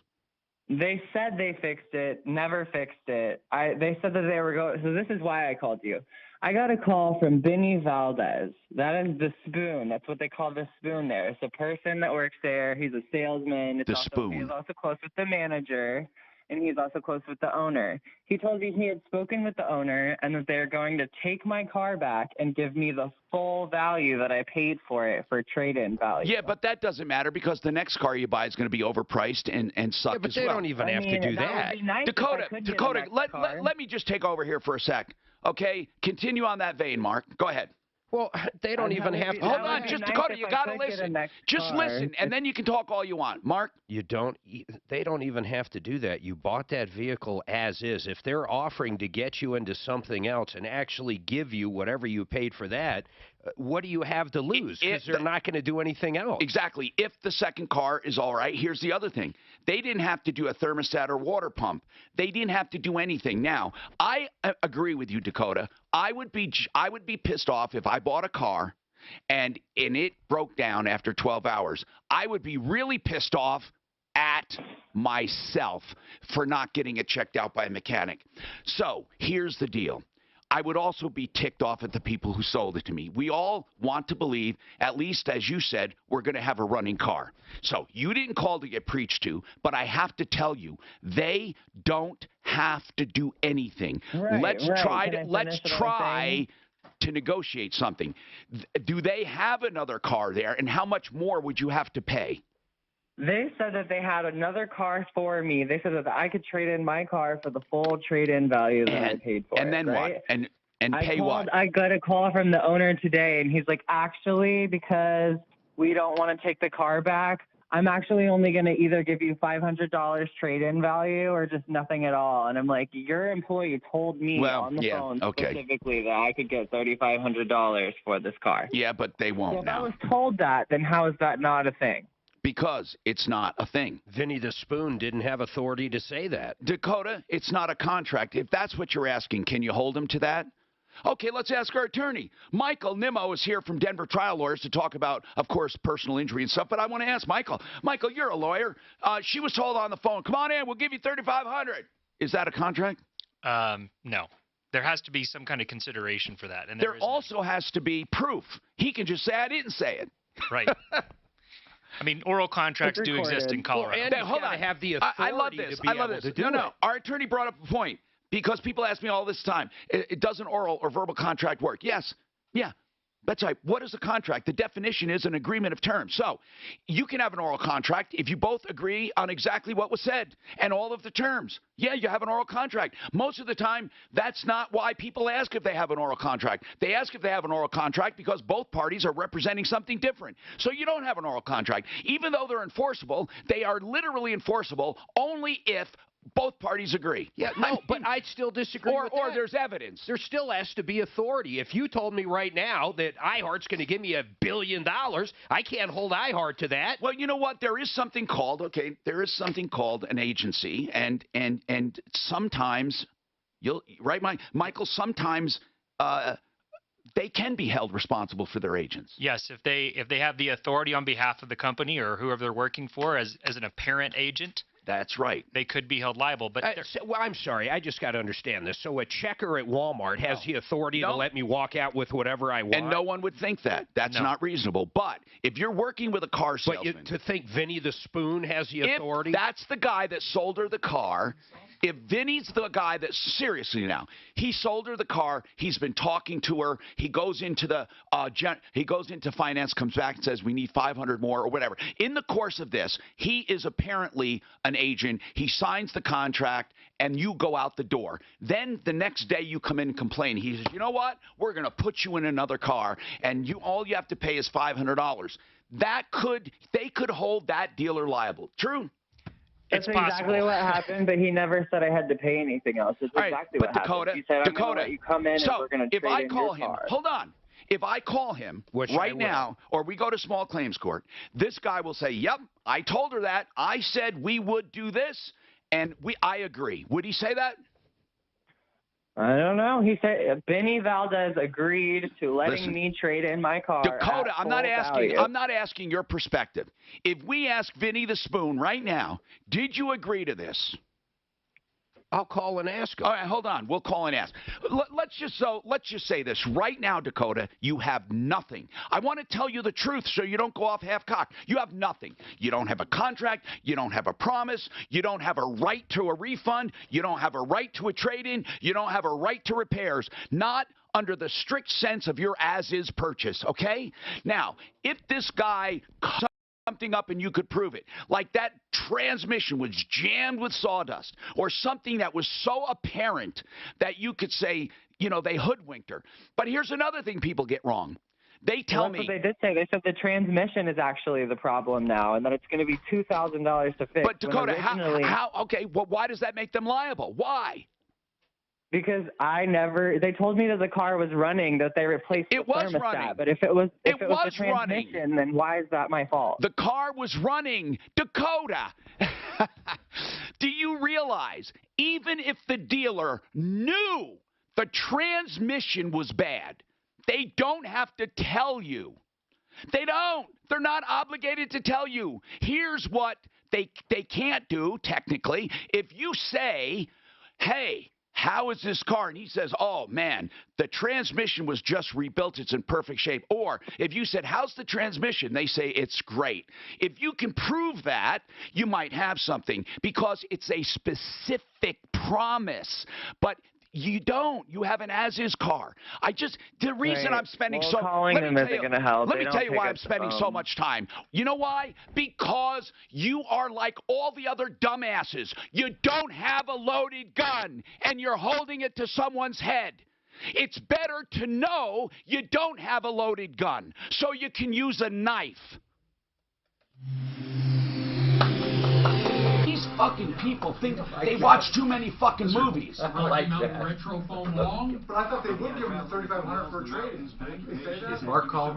They said they fixed it, never fixed it. They said that they were going. So this is why I called you. I got a call from Benny Valdez. That is the spoon. That's what they call the spoon there. It's a person that works there. He's a salesman. Spoon. He's also close with the manager, and he's also close with the owner. He told me he had spoken with the owner and that they're going to take my car back and give me the full value that I paid for it for trade-in value. Yeah, but that doesn't matter because the next car you buy is going to be overpriced and suck yeah, but as they well. don't even have to do that. Would be nice Dakota, let me just take over here for a sec. Okay, continue on that vein, Mark. Go ahead. Well, they don't even have to. Hold on, just Dakota, you got to listen. Just listen, and then you can talk all you want. Mark? They don't even have to do that. You bought that vehicle as is. If they're offering to get you into something else and actually give you whatever you paid for that, what do you have to lose? Because they're not going to do anything else. Exactly. If the second car is all right, here's the other thing. They didn't have to do a thermostat or water pump. They didn't have to do anything. Now, I agree with you, Dakota. I would be pissed off if I bought a car and it broke down after 12 hours. I would be really pissed off at myself for not getting it checked out by a mechanic. So here's the deal. I would also be ticked off at the people who sold it to me. We all want to believe, at least as you said, we're going to have a running car. So you didn't call to get preached to, but I have to tell you, they don't have to do anything. Let's try to negotiate something. Do they have another car there, and how much more would you have to pay? They said that they had another car for me. They said that I could trade in my car for the full trade-in value that I paid for. And then right? what? And pay what? I got a call from the owner today, and he's like, actually, because we don't want to take the car back, I'm actually only going to either give you $500 trade-in value or just nothing at all. And I'm like, your employee told me on the phone specifically that I could get $3,500 for this car. Yeah, but they won't so if now. I was told that, then how is that not a thing? Because it's not a thing. Vinny the Spoon didn't have authority to say that. Dakota, it's not a contract. If that's what you're asking, can you hold him to that? Okay, let's ask our attorney. Michael Nimmo is here from Denver Trial Lawyers to talk about, of course, personal injury and stuff, but I want to ask Michael. Michael, you're a lawyer. She was told on the phone, come on in, we'll give you $3,500. Is that a contract? No. There has to be some kind of consideration for that. And there also has to be proof. He can just say, I didn't say it. Right. I mean, oral contracts do exist in Colorado. Well, and hold on. Have the authority I love this. To be able to do it. Our attorney brought up a point because people ask me all this time, it doesn't oral or verbal contract work? Yes. Yeah. That's right. What is a contract? The definition is an agreement of terms. So you can have an oral contract if you both agree on exactly what was said and all of the terms. Yeah, you have an oral contract. Most of the time, that's not why people ask if they have an oral contract. They ask if they have an oral contract because both parties are representing something different. So you don't have an oral contract. Even though they're enforceable, they are literally enforceable only if both parties agree. Yeah, no, but I still disagree with that. Or there's evidence. There still has to be authority. If you told me right now that iHeart's going to give me $1 billion, I can't hold iHeart to that. Well, you know what? There is something called, an agency, and sometimes, Michael, sometimes they can be held responsible for their agents. Yes, if they have the authority on behalf of the company or whoever they're working for as an apparent agent. That's right. They could be held liable. But well, I'm sorry. I just got to understand this. So a checker at Walmart has the authority to let me walk out with whatever I want? And no one would think that. That's not reasonable. But if you're working with a car salesman. But to think Vinny the Spoon has the authority? If that's the guy that sold her the car. If Vinny's the guy that, seriously now, he sold her the car, he's been talking to her, he goes into finance, comes back and says, we need 500 more or whatever. In the course of this, he is apparently an agent. He signs the contract and you go out the door. Then the next day you come in and complain. He says, you know what? We're going to put you in another car and all you have to pay is $500. They could hold that dealer liable. True? That's exactly what happened, but he never said I had to pay anything else. It's exactly what happened. He said, I'm going to let you come in and we're going to trade in your car. Hold on. If I call him right now, or we go to small claims court, this guy will say, yep, I told her that. I said we would do this, and I agree. Would he say that? I don't know. He said Benny Valdez agreed to letting me trade in my car. Dakota, I'm not asking your perspective. If we ask Vinny the Spoon right now, did you agree to this? I'll call and ask him. All right, hold on. We'll call and ask. Let's just say this right now, Dakota. You have nothing. I want to tell you the truth so you don't go off half-cocked. You have nothing. You don't have a contract. You don't have a promise. You don't have a right to a refund. You don't have a right to a trade-in. You don't have a right to repairs. Not under the strict sense of your as-is purchase, okay? Now, if this guy something up and you could prove it, like that transmission was jammed with sawdust or something that was so apparent that you could say, they hoodwinked her. But here's another thing people get wrong. They tell me. That's what they did say. They said the transmission is actually the problem now and that it's going to be $2,000 to fix. But Dakota, why does that make them liable? Why? Because they told me that the car was running, that they replaced the thermostat. Running. But if it was the transmission, then why is that my fault? The car was running, Dakota. Do you realize even if the dealer knew the transmission was bad, they don't have to tell you. They don't. They're not obligated to tell you. Here's what they can't do, technically. If you say, hey, how is this car? And he says, oh, man, the transmission was just rebuilt. It's in perfect shape. Or if you said, how's the transmission? They say, it's great. If you can prove that, you might have something because it's a specific promise. But you don't. You have an as-is car. The reason I'm spending well, calling them isn't going to help. Let me tell you why I'm spending so much time. You know why? Because you are like all the other dumbasses. You don't have a loaded gun, and you're holding it to someone's head. It's better to know you don't have a loaded gun, so you can use a knife. Fucking people think they watch too many fucking movies. I like that. Retro foam long? But I thought they would give them the $3,500 for a trade-in. They say that? Is Mark calling?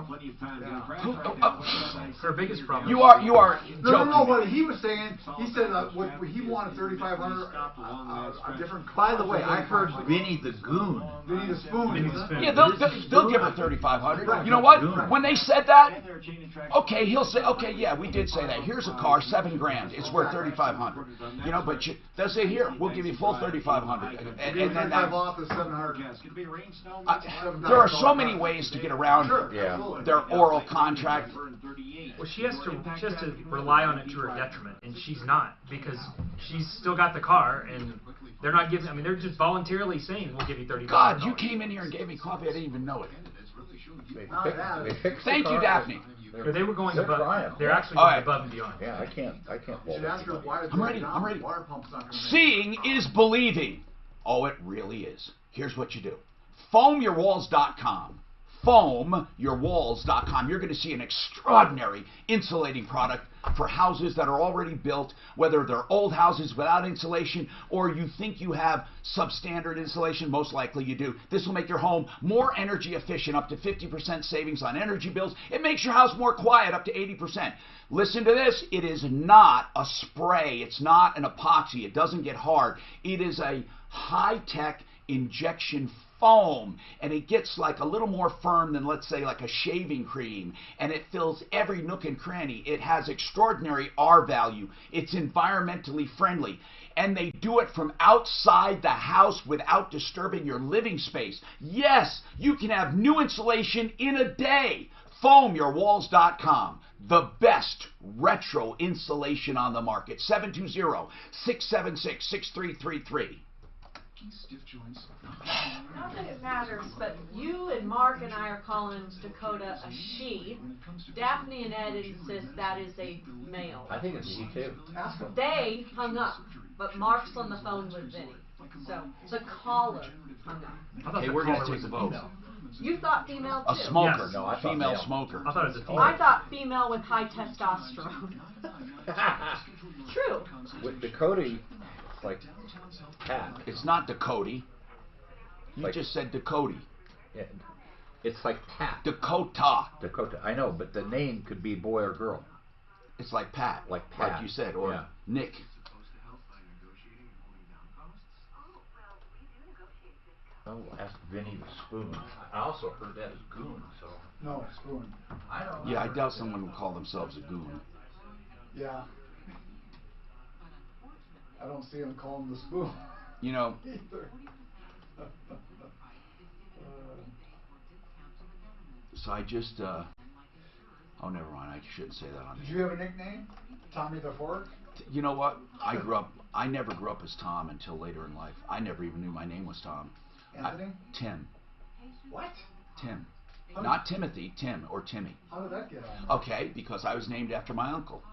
Her biggest problem. You are No, but he was saying, he said what he wanted $3,500, a different car. By the way, I heard Vinny the Goon. Vinny the Spoon. Yeah, they'll give her $3,500. You know what? When they said that, okay, he'll say, okay, yeah, we did say that. Here's a car, $7,000. It's worth $3,500. You know, but they'll say, here, we'll give you full $3,500. And then off is $700. There are so many ways to get around their oral contract. Well, she has to rely on it to her detriment, and she's not, because she's still got the car, and they're not giving. I mean, they're just voluntarily saying we'll give you $3,500. God, you came in here and gave me coffee. I didn't even know it. Thank you, Daphne. But they were going above. They're actually going above and beyond. Yeah, I can't. I'm ready. Seeing is believing. Oh, it really is. Here's what you do. Foamyourwalls.com. Foamyourwalls.com. You're going to see an extraordinary insulating product for houses that are already built, whether they're old houses without insulation or you think you have substandard insulation. Most likely you do. This will make your home more energy efficient, up to 50% savings on energy bills. It makes your house more quiet, up to 80%. Listen to this. It is not a spray. It's not an epoxy. It doesn't get hard. It is a high-tech injection foam, and it gets like a little more firm than, let's say, like a shaving cream, and it fills every nook and cranny. It has extraordinary R value. It's environmentally friendly, and they do it from outside the house without disturbing your living space. Yes, you can have new insulation in a day. Foamyourwalls.com. The best retro insulation on the market. 720-676-6333. Not that it matters, but you and Mark and I are calling Dakota a she. Daphne and Ed insist that is a male. I think it's she too. They hung up, but Mark's on the phone with Vinny. So the caller hung up. Okay, we're going to take the vote. You thought female too? A smoker. Yes. No, I thought female male. Smoker. I thought it was a female. I thought female with high testosterone. True. With Dakota, it's like Pat. It's not Dakota. You just said Dakota. Yeah, it's like Pat. Dakota. Dakota. I know, but the name could be boy or girl. It's like Pat. Like you said, or Nick. Oh, ask Vinny the Spoon. I also heard that as goon, so. No, Spoon. I don't know. Yeah, I doubt someone would call themselves a goon. Yeah. I don't see him call him the Spoon. You know. Either. So I just, oh, never mind. I shouldn't say that on Did you have a nickname? Tommy the Fork? You know what? I never grew up as Tom until later in life. I never even knew my name was Tom. Anthony? Tim. What? Tim. Not Timothy, Tim, or Timmy. How did that get on? Okay, because I was named after my uncle.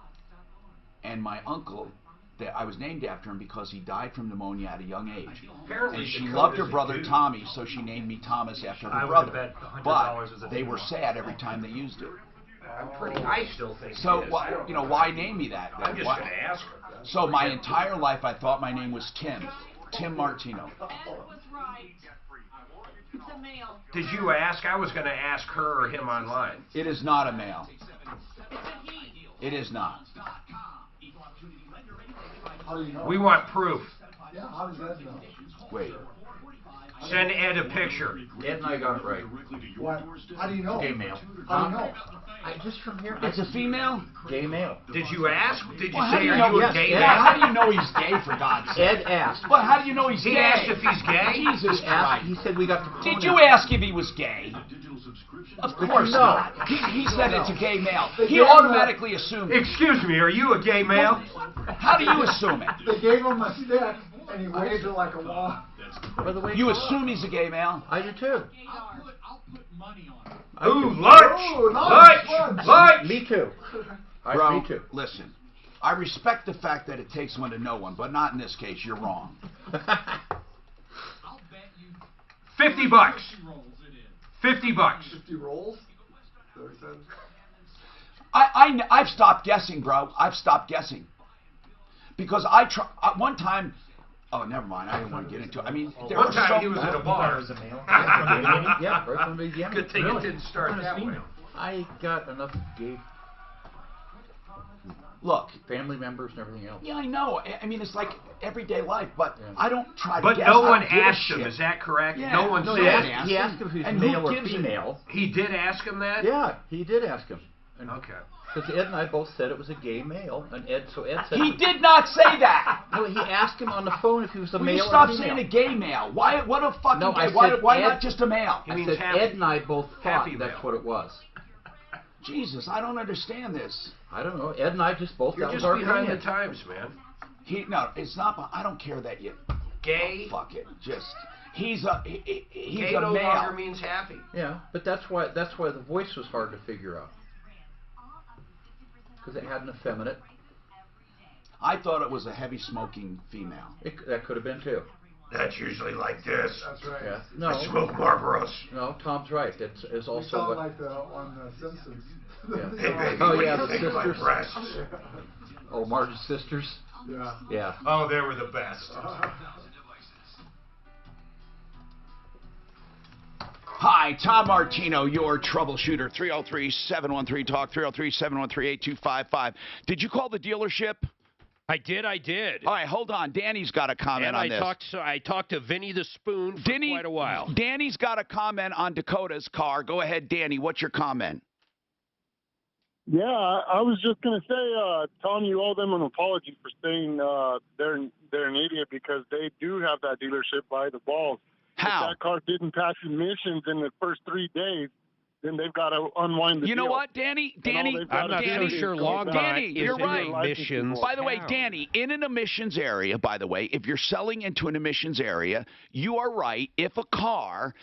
And my uncle, I was named after him because he died from pneumonia at a young age. And she loved her brother Tommy, so she named me Thomas after her brother. But they were sad every time they used it. I still think so. You know, why name me that? I'm just going to ask her. So my entire life, I thought my name was Tim Martino. Ed was right. It's a male. Did you ask? I was going to ask her or him online. It is not a male. It's a he. It is not. How do you know? We want proof. Yeah, how does that know? Wait. Send Ed a picture. Ed and I got it right. What? How do you know? Gay male. How do you know? Just from here. It's a female? Gay male. Did you ask? Did you Well, say, are you a gay Ed, man? how do you know he's gay, for God's sake? Ed asked. But how do you know he's He gay? asked if he's gay? Jesus Christ. He said we got the Did you ask if he was gay? Of course No. not. He said it's a gay male. They He gave him automatically assumed it. Excuse me, are you a gay male? How do you assume it? They gave him a stick, and he waved it like a wall. By the way, You assume he's a gay male? I do too. Ooh, lunch! Ooh, Lunch! Me too. Bro, Me too. listen. I respect the fact that it takes one to know one, but not in this case. You're wrong. $50. $50. 50 rolls? Is that what he said? I've stopped guessing, bro. I've stopped guessing. Because one time. Oh, never mind. I didn't want to get into it. I mean, there One were time so he was at a bar. Yeah, right from the beginning. Good thing it didn't start that way. I got enough gay family members and everything else. Yeah, I know. I mean, it's like everyday life, but I don't try to But guess. no I one don't give a asked him, shit. is that correct? Yeah. No one No, said He asked if he was And who male or gives a- female. He did ask him that? Yeah, he did ask him. And Okay. Because Ed and I both said it was a gay male, and Ed said He did not say that. No, he asked him on the phone if he was a Will male you or stop female. saying a gay male? Why? What a fucking No, I gay? Why said why Ed- not just a male? I means said happy. Ed and I both thought Happy that's male. what it was. Jesus, I don't understand this. I don't know. Ed and I just both. You're that just was our behind the opinion. times, man. No, it's not. I don't care that you. Gay. Oh, fuck it. Just he's a Gay a no male. longer means happy. Yeah, but that's why the voice was hard to figure out. Because it had an effeminate. I thought it was a heavy smoking female. That could have been too. That's usually like this. That's right. Yeah. No. I smoke Marlboros. No, Tom's right. It's We also sound what. like on The Simpsons. Yeah. Hey, baby, Oh, what yeah, do you the think of my sisters. breasts? Oh, Marge's sisters. Yeah. Yeah. Oh, they were the best. Hi, Tom Martino, your troubleshooter. 303-713-TALK, 303-713-8255. Did you call the dealership? I did. All right, hold on. Danny's got a comment And on this. I talked to Vinny the Spoon for quite a while. Danny's got a comment on Dakota's car. Go ahead, Danny. What's your comment? Yeah, I was just going to say, Tom, you owe them an apology for saying they're an idiot because they do have that dealership by the balls. How? If that car didn't pass emissions in the first 3 days, then they've got to unwind the You know deal. what, Danny? I'm not so sure Longmont Danny, is you're in right. emissions. By the way, Danny, in an emissions area, by the way, if you're selling into an emissions area, you are right. If a car,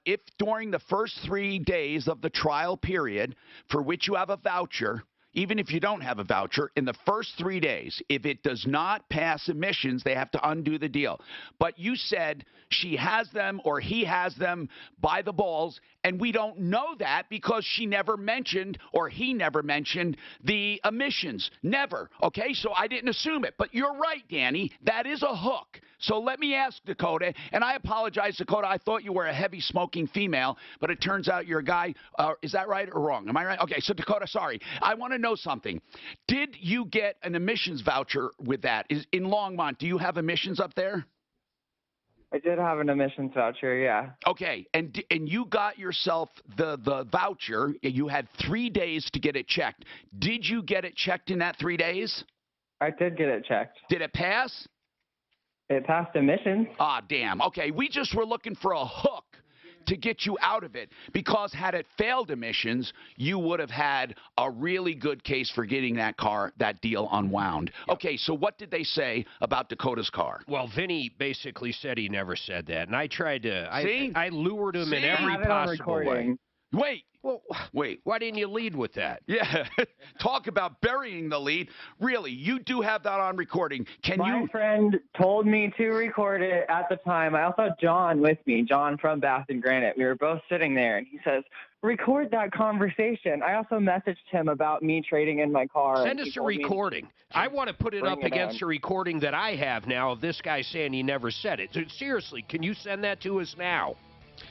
if during the first 3 days of the trial period for which you have a voucher, even if you don't have a voucher, in the first 3 days, if it does not pass emissions, they have to undo the deal. But you said she has them or he has them by the balls, and we don't know that because she never mentioned or he never mentioned the emissions. Never. Okay, so I didn't assume it. But you're right, Danny. That is a hook. So let me ask Dakota, and I apologize, Dakota. I thought you were a heavy smoking female, but it turns out you're a guy. Is that right or wrong? Am I right? Okay, so Dakota, sorry. I want to know something. Did you get an emissions voucher with that? In Longmont, do you have emissions up there? I did have an emissions voucher, yeah. Okay, and you got yourself the voucher. You had 3 days to get it checked. Did you get it checked in that 3 days? I did get it checked. Did it pass? It passed emissions. Ah, damn. Okay, we just were looking for a hook to get you out of it because had it failed emissions, you would have had a really good case for getting that deal unwound. Yep. Okay, so what did they say about Dakota's car? Well, Vinny basically said he never said that, and I tried to. See? I lured him in I every have it on possible way. recording. Wait. Why didn't you lead with that? Yeah, talk about burying the lead. Really, you do have that on recording. My friend told me to record it at the time. I also had John with me, John from Bath and Granite. We were both sitting there, and he says, record that conversation. I also messaged him about me trading in my car. Send us a recording. I want to put it up against a recording that I have now of this guy saying he never said it. So, seriously, can you send that to us now?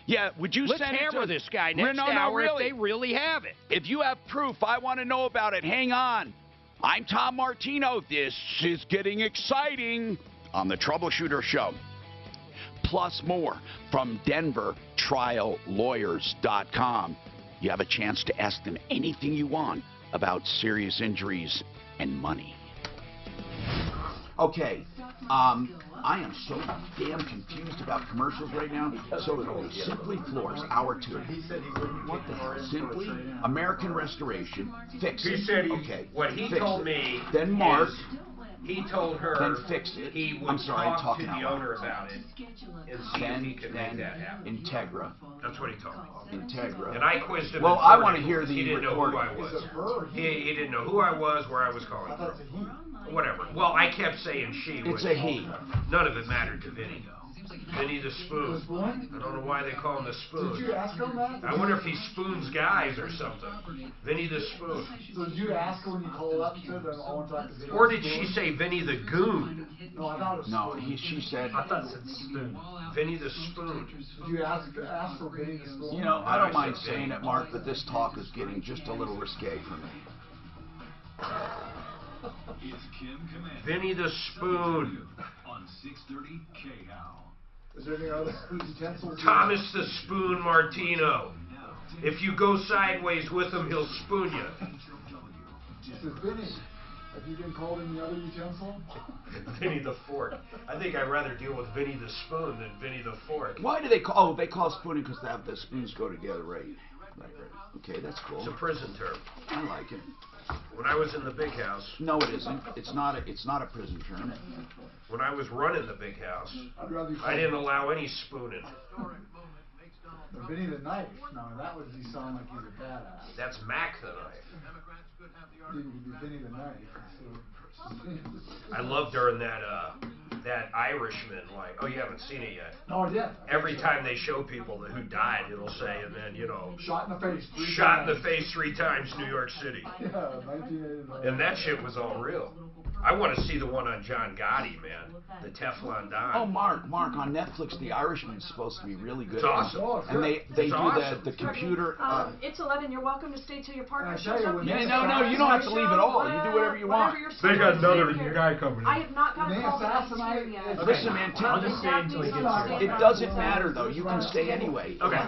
Yeah, would you Let's send it hammer to this guy next hour if they really have it. If you have proof, I want to know about it. Hang on. I'm Tom Martino. This is getting exciting on the Troubleshooter Show. Plus more from DenverTrialLawyers.com. You have a chance to ask them anything you want about serious injuries and money. Okay, I am so damn confused about commercials right now. So Simply Floors, hour 2. What the hell? Simply American Restoration. Fix it. He said what he told me. Then Mark. He told her then fix it. He would talk to the owner about it and see if he could make that happen. Integra. That's what he told me. Integra. And I quizzed him. Well, I want to hear the He didn't know who I was. He didn't know who I was, where I was calling from. Whatever. Well, I kept saying she. It's a he. None of it mattered to Vinny. Vinny the Spoon. I don't know why they call him the Spoon. Did you ask him that? I wonder if he spoons guys or something. Vinny the Spoon. So did you ask her when you called up and said that I want to talk to Vinny? Or did she say Vinny the Goon? No, I thought it was Spoon. She said. I thought it said Spoon. Vinny the Spoon. Did you ask for Vinny the Spoon? You know, I don't mind saying it, Mark, but this talk is getting just a little risque for me. Vinny the Spoon. On 630 KHOW. Is there any other utensils? Thomas the Spoon Martino. If you go sideways with him, he'll spoon you. This is Vinny. Have you been called any other utensil? Vinny the Fork. I think I'd rather deal with Vinny the Spoon than Vinny the Fork. Why do they call? Oh, they call spooning because the spoons go together, right? Right. Okay, that's cool. It's a prison term. I like it. When I was in the big house. No, it isn't. It's not a prison term. When I was running the big house, I didn't allow any spooning. Vinny the Knife. Now that would sound like he's a badass. That's Mac the Knife. Vinny the Knife. I love during that Irishman, like, oh, you haven't seen it yet. No, I did. Every time they show people who died, it'll say, and then, shot in the face 3 times. Shot in the face 3 times, New York City. Yeah, 1989. And that shit was all real. I want to see the one on John Gotti, man. The Teflon Don. Oh, Mark, on Netflix, The Irishman's supposed to be really good. It's awesome. And they do awesome. the computer. It's 11. You're welcome to stay till your partner shows up. No, you don't have to leave at all. You do whatever you want. They got another guy coming in. I have not got a call from yet. Listen, man, I'll just stay until he gets here. It doesn't matter, though. You can stay anyway. Okay.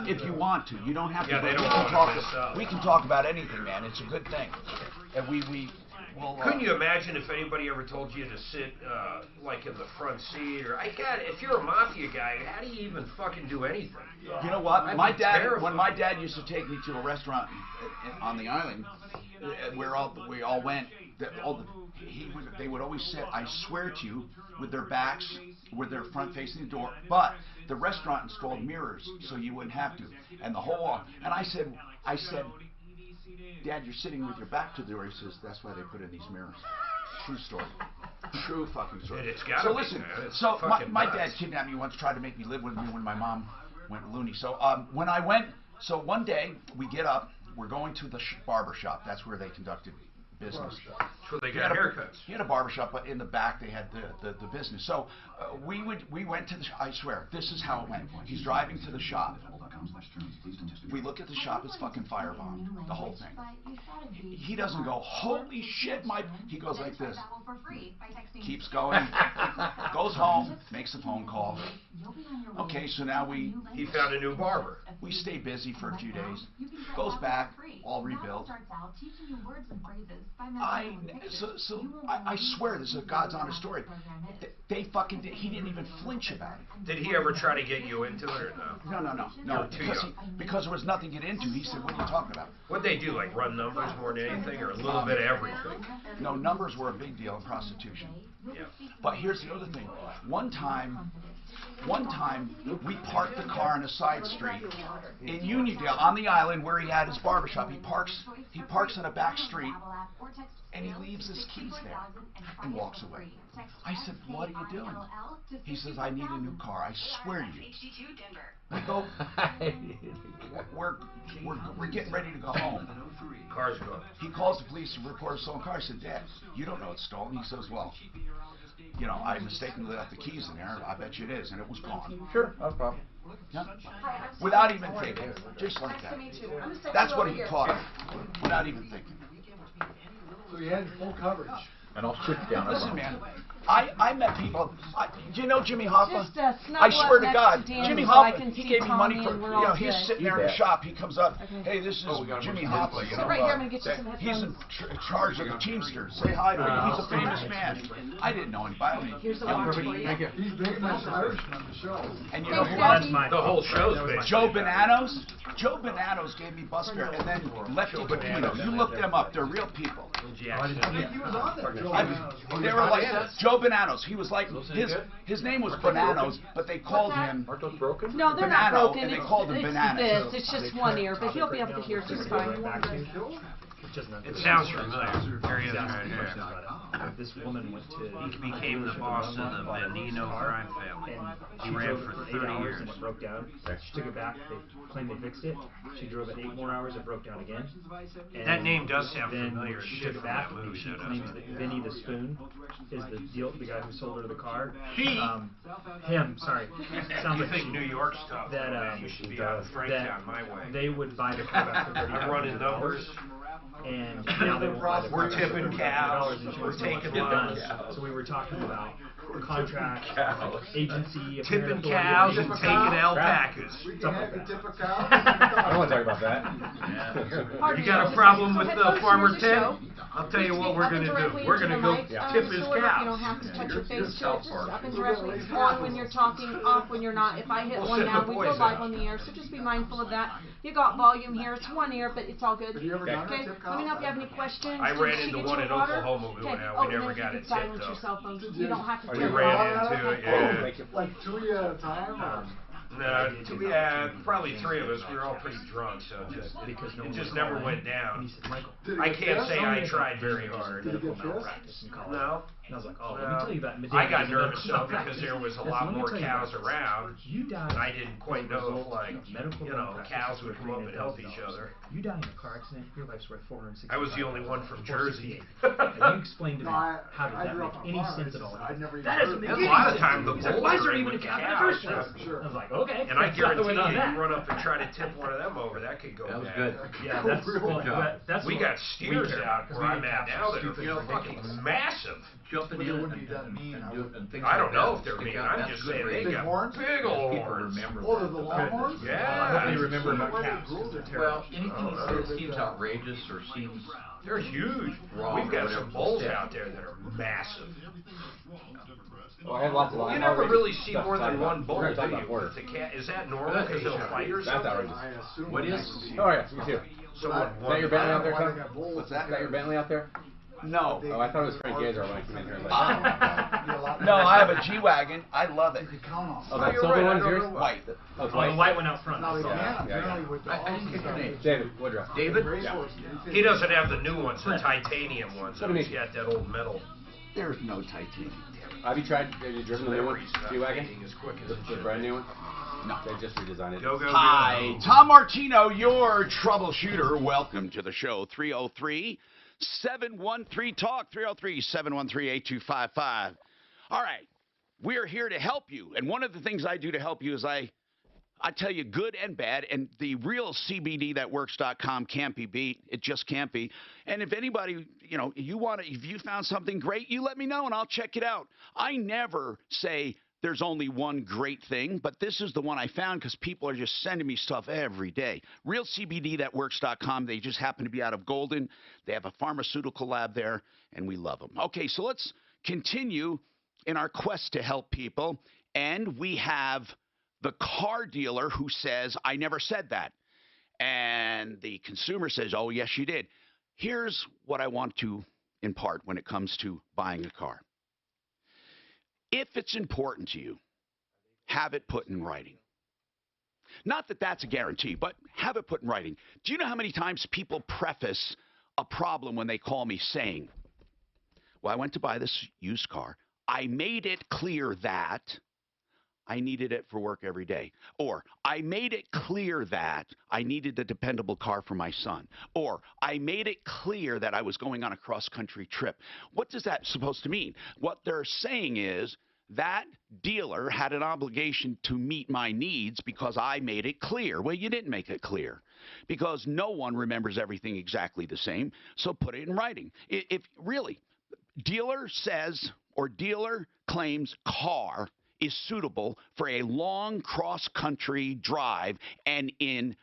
If you want to. You don't have to. Yeah, they don't we can talk about anything, man. It's a good thing. And couldn't you imagine if anybody ever told you to sit like in the front seat, or if you're a mafia guy, how do you even fucking do anything? You know what? That'd My be dad, terrifying. when my dad used to take me to a restaurant on the island, where we all went, they would always sit, I swear to you, with their front facing the door, but the restaurant installed mirrors so you wouldn't have to, and I said, Dad, you're sitting with your back to the door. He says, that's why they put in these mirrors. True story. True fucking story. It's gotta so be, listen, man. It's so my nuts. dad kidnapped me once, tried to make me live with me when my mom went loony. So when I went, one day we get up, we're going to the barber shop. That's where they conducted business. That's where they got haircuts. He had a barber shop, but in the back they had the business. So we went to I swear, this is how it went. He's driving to the shop. We look at the shop, it's fucking firebombed, the whole thing. He doesn't go, holy shit, he goes like this. Keeps going, goes home, makes a phone call. Okay, so now he found a new barber. We stay busy for a few days. Goes back, all rebuilt. I swear this is a God's honest story. He didn't even flinch about it. Did he ever try to get you into it or no? No. Because there was nothing to get into. He said, what are you talking about? What'd they do, like run numbers more than anything, or a little bit of everything? No, numbers were a big deal in prostitution. Yeah. But here's the other thing. One time, we parked the car on a side street in Uniondale on the island where he had his barbershop. He parks on a back street, and he leaves his keys there and walks away. I said, what are you doing? He says, I need a new car. I swear to you. We go, we're getting ready to go home. Car's gone. He calls the police to report a stolen car. I said, Dad, you don't know it's stolen. He says, well, I mistakenly left the keys in there. I bet you it is. And it was gone. Sure, no problem. Yeah. Without even thinking. Just like that. That's what he taught me. Without even thinking. So he had full coverage. And I'll switch down. Listen, man, I met people. Do you know Jimmy Hoffa? Just, I snuggle swear up to next God, to Danny Jimmy so I Hoffa, can he see gave me money Tommy for, and we're you know, all he's good. sitting there in the shop. He comes up, Okay. hey, this is Jimmy Hoffa, you know. Right here, I'm gonna get you some He's in headphones. charge of the Teamsters. Say hi to him. He's a famous man. I didn't know anybody. Here's the one for you. He's big enough Irishman on the show. And you know who Thanks, else? Daddy. The whole show's based. Joe Bananos. Joe Bananos gave me bus fare, and then Lefty Capino. You look them up. They're real people. I think he was on there. They were like Joe Bananos. He was like his name was Bananos, but they called him. Aren't those broken? No, they're not Banano, broken. and they It's, called them it's bananas. this. It's just one ear, but he'll be able to hear just fine. It sounds familiar. There he is right here. This woman went to. He became the boss of the Bandino crime family. He ran for 30 years. And it broke down. She took it back. They claimed they fixed it. She drove it 8 more hours. It broke down again. And That name does sound then familiar. She Shit took it from back. that movie. She claims that Vinny the Spoon is the guy who sold her the car. He. Him. Sorry. Sounds You like think New York stuff? that You should be out of Franktown my way. they would buy the car back for I'm running numbers. and now they won't buy the We're car tipping for cows. $100 We're taking lunch. So we were talking about contract, agency, Tipping apparent cows and authority. taking alpacas. We can have you tip a cow. I don't want to talk about that. You got a problem with Farmer Ted? I'll tell you what we're going to do. We're going to go tip his You don't cows. have to touch your face to it. Just up and directly. On when you're talking, off when you're not. If I hit one now, we go live on the air, so just be mindful of that. You got volume here. It's one ear, but it's all good. Okay. Let me know if you have any questions. I ran into one in Oklahoma. We never got it tipped silence though. your cell phones. You don't have to. We ran into it, yeah. Like 2 at a time? No, probably 3 of us. We were all pretty drunk, so it just never went down. I can't say I tried very hard. Medical malpractice in college. No. And I was like, oh, let me tell you about I got medical nervous though because malpractice. there was a Yes, lot let me more tell you cows about this. around, You died and I didn't quite as a know if, result like, of medical malpractice cows would for come up and help each $300,000. other. You die in a car accident, your life's worth $460,000. I was the only one from Jersey. And you explained to me how did that make any sense at all? That doesn't make A any lot of sense. times the bulls Why is are there in even a with cow in the cows. first place? I was like, okay. And I that's not the way guarantee you, on that. you run up and try to tip one of them over, that could go That was bad. good. Yeah, that's well, that's We what got steers out where I'm at now that are stupid, fucking ridiculous. massive. Jumping But in they wouldn't be that mean. and things I like don't know that. if they're Stick mean. out, I'm that's just good saying radio. they got horns? big old People horns. remember Oh, the longhorns? Yeah. What do you remember about Why they cows? grow their Well, tails? anything he says seems outrageous or seems They're huge. wrong We've got or some whatever. bulls out there that are massive. Oh, I have lots of You never really see stuff more to talk than about. one bull, We're do gonna talk about you? border. It's a cat. Is that normal because they'll fight or That's something? outrageous. I assume What when is- I see Oh yeah, me too. So But Is that your Bentley out there, why they Tom? got bulls. What's that? Is that your Bentley out there? No. Oh, I thought it was Frank Gazer when I came in here. No, I have a G-Wagon. I love it. You could count on. Oh, No, that you're silver right, I one's don't yours? know. White. Oh, it's Oh, the white. white one out front. Now they I saw can, that. apparently, with the I didn't get your name. David Woodruff. David? racehorse, He doesn't have the new ones, the titanium ones. What do you He's mean? got that old metal. There's no titanium. Have you tried? Have you driven the new one? G-Wagon? As quick as The brand new one? No. They just redesigned it. Go, go, Hi, go. Tom Martino, your troubleshooter. Welcome to the show. 303-713-TALK, 303-713-8255. All right, we're here to help you. And one of the things I do to help you is I tell you good and bad, and the real CBDthatworks.com can't be beat. It just can't be. And if anybody, if you found something great, you let me know and I'll check it out. I never say there's only one great thing, but this is the one I found because people are just sending me stuff every day. RealCBDthatworks.com. They just happen to be out of Golden. They have a pharmaceutical lab there, and we love them. Okay, so let's continue in our quest to help people. And we have the car dealer who says, I never said that. And the consumer says, oh, yes, you did. Here's what I want to impart when it comes to buying a car. If it's important to you, have it put in writing. Not that that's a guarantee, but have it put in writing. Do you know how many times people preface a problem when they call me saying, well, I went to buy this used car. I made it clear that I needed it for work every day. Or I made it clear that I needed a dependable car for my son. Or I made it clear that I was going on a cross-country trip. What does that supposed to mean? What they're saying is that dealer had an obligation to meet my needs because I made it clear. Well, you didn't make it clear because no one remembers everything exactly the same. So put it in writing. If really, dealer says or dealer claims car is suitable for a long cross-country drive and in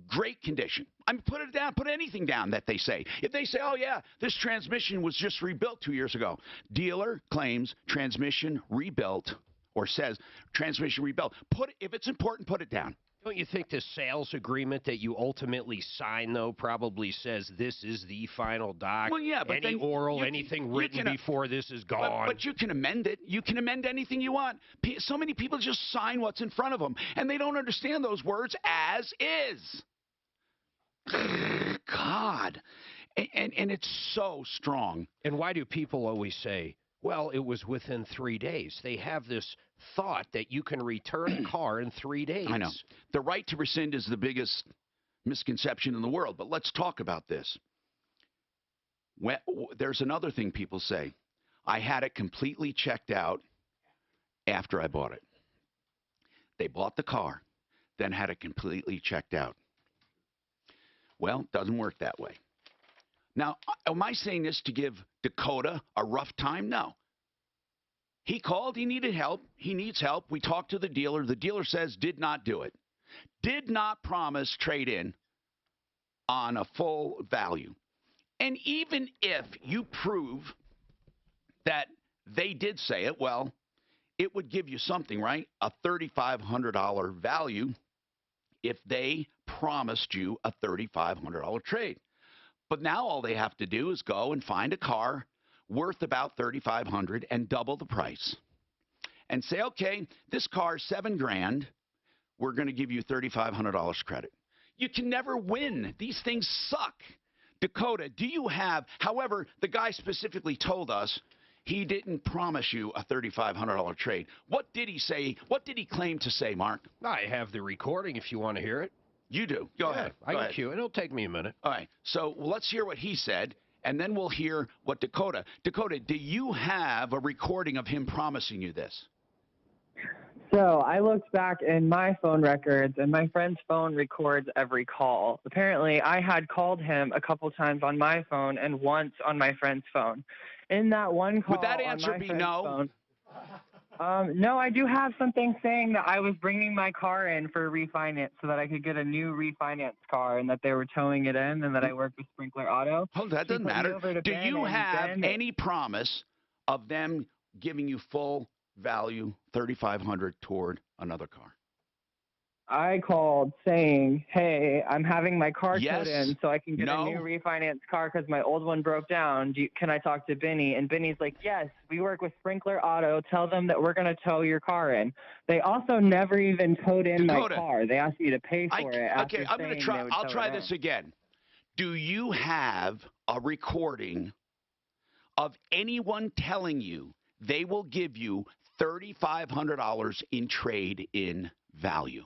great condition. I mean, put it down, put anything down that they say. If they say, oh, yeah, this transmission was just rebuilt 2 years ago. Dealer claims transmission rebuilt or says transmission rebuilt. If it's important, put it down. Don't you think the sales agreement that you ultimately sign, though, probably says this is the final doc? Well, yeah, but any oral, anything written before this is gone. But you can amend it. You can amend anything you want. So many people just sign what's in front of them, and they don't understand those words as is. God. And it's so strong. And why do people always say, well, it was within 3 days? They have this thought that you can return a car in 3 days. I know. The right to rescind is the biggest misconception in the world, but let's talk about this. There's another thing people say. I had it completely checked out after I bought it. They bought the car, then had it completely checked out. Well, it doesn't work that way. Now, am I saying this to give Dakota a rough time? No. He called. He needed help. He needs help. We talked to the dealer. The dealer says did not do it. Did not promise trade-in on a full value. And even if you prove that they did say it, well, it would give you something, right? A $3,500 value if they promised you a $3,500 trade. But now all they have to do is go and find a car worth about $3,500 and double the price and say, okay, this car's $7,000. We're going to give you $3,500 credit. You can never win. These things suck. Dakota, do you have, however, the guy specifically told us he didn't promise you a $3,500 trade. What did he say? What did he claim to say, Mark? I have the recording if you want to hear it. You do. Go ahead. I can cue it. It'll take me a minute. All right. So let's hear what he said, and then we'll hear what Dakota. Dakota, do you have a recording of him promising you this? So I looked back in my phone records, and my friend's phone records every call. Apparently, I had called him a couple times on my phone and once on my friend's phone. In that one call, would that answer be no? No, I do have something saying that I was bringing my car in for refinance so that I could get a new refinance car, and that they were towing it in, and that I work with Sprinkler Auto. Oh, that doesn't matter. Do you have any promise of them giving you full value, $3,500 toward another car? I called saying, hey, I'm having my car towed in so I can get a new refinance car because my old one broke down. Can I talk to Benny? And Benny's like, yes, we work with Sprinkler Auto. Tell them that we're going to tow your car in. They also never even towed in my car. They asked me to pay for it. Okay, I'm going to try. I'll try this again. Do you have a recording of anyone telling you they will give you $3,500 in trade-in value?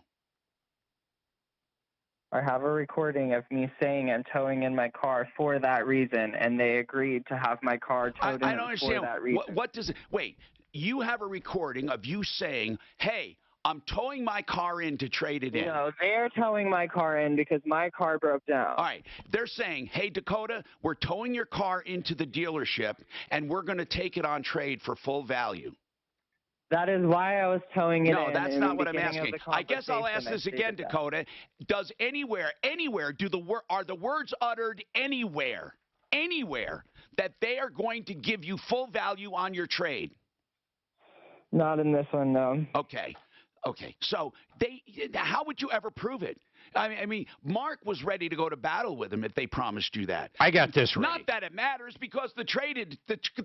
I have a recording of me saying I'm towing in my car for that reason, and they agreed to have my car towed in for that reason. What does it? Wait, you have a recording of you saying, "Hey, I'm towing my car in to trade it in." No, they're towing my car in because my car broke down. All right, they're saying, "Hey, Dakota, we're towing your car into the dealership, and we're going to take it on trade for full value." That is why I was towing it in. No, that's not what I'm asking. I guess I'll ask this again, Dakota. Does anywhere, are the words uttered anywhere that they are going to give you full value on your trade? Not in this one, no. Okay. So how would you ever prove it? I mean, Mark was ready to go to battle with him if they promised you that. I got this right. Not that it matters, because the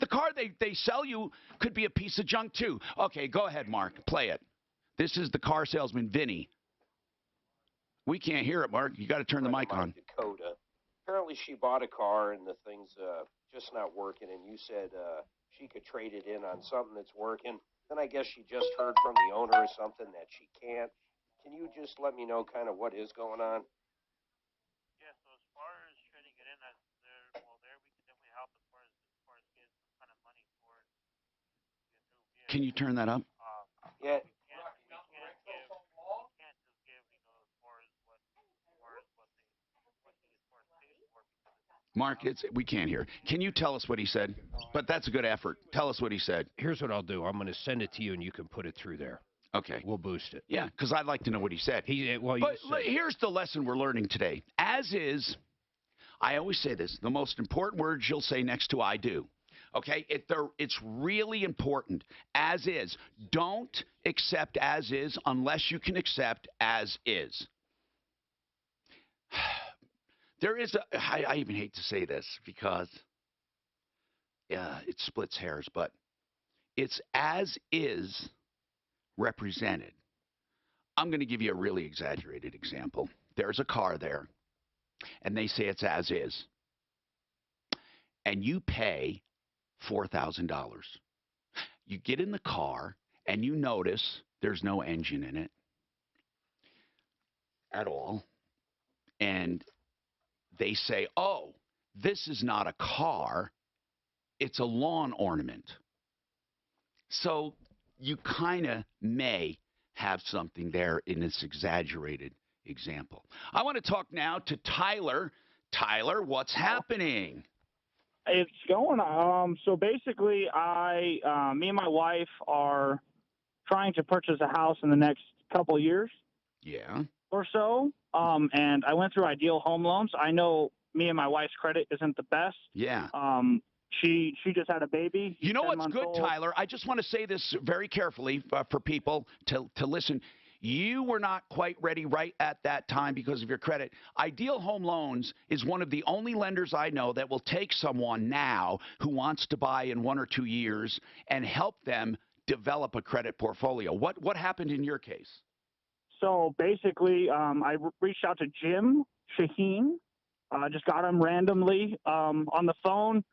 car they sell you could be a piece of junk too. Okay, go ahead, Mark. Play it. This is the car salesman, Vinny. We can't hear it, Mark. You got to turn the mic on. Dakota. Apparently she bought a car and the thing's just not working, and you said she could trade it in on something that's working. Then I guess she just heard from the owner or something that she can't. Can you just let me know kind of what is going on? Yeah, so as far as trading it in, there we can definitely help as far as getting some kind of money for it, get a new Can you turn that up? Yeah. Mark, we can't hear. Can you tell us what he said? But that's a good effort. Tell us what he said. Here's what I'll do. I'm going to send it to you, and you can put it through there. Okay. We'll boost it. Yeah, because I'd like to know what he said. But here's the lesson we're learning today. As is, I always say this, the most important words you'll say next to I do. Okay? It's really important. As is. Don't accept as is unless you can accept as is. There is I even hate to say this because it splits hairs, but it's as is represented. I'm going to give you a really exaggerated example. There's a car there, and they say it's as is. And you pay $4,000. You get in the car, and you notice there's no engine in it at all. And they say, oh, this is not a car, it's a lawn ornament. So you kind of may have something there in this exaggerated example. I want to talk now to Tyler. Tyler, what's happening? It's going on. So basically, me and my wife are trying to purchase a house in the next couple of years. Yeah. Or so. And I went through Ideal Home Loans. I know me and my wife's credit isn't the best. Yeah. She just had a baby. You know what's good, Tyler? I just want to say this very carefully for people to listen. You were not quite ready right at that time because of your credit. Ideal Home Loans is one of the only lenders I know that will take someone now who wants to buy in 1 or 2 years and help them develop a credit portfolio. What happened in your case? So basically, I reached out to Jim Shaheen. Just got him randomly on the phone,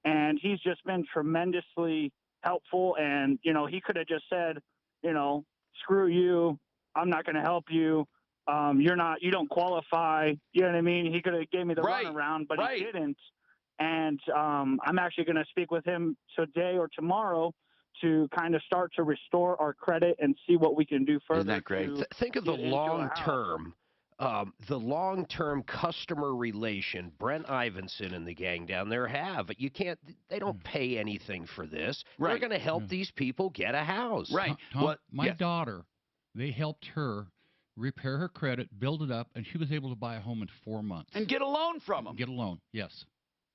and he's just been tremendously helpful. And, you know, he could have just said, you know, screw you. I'm not going to help you. You don't qualify. You know what I mean? He could have gave me the runaround, but he didn't. And I'm actually going to speak with him today or tomorrow to kind of start to restore our credit and see what we can do further. Isn't that great? Think of the long-term customer relation Brent Ivinson and the gang down there have. They don't pay anything for this. Right. They're going to help these people get a house. Right. Tom, my daughter, they helped her repair her credit, build it up, and she was able to buy a home in 4 months. And get a loan from them. Get a loan, yes.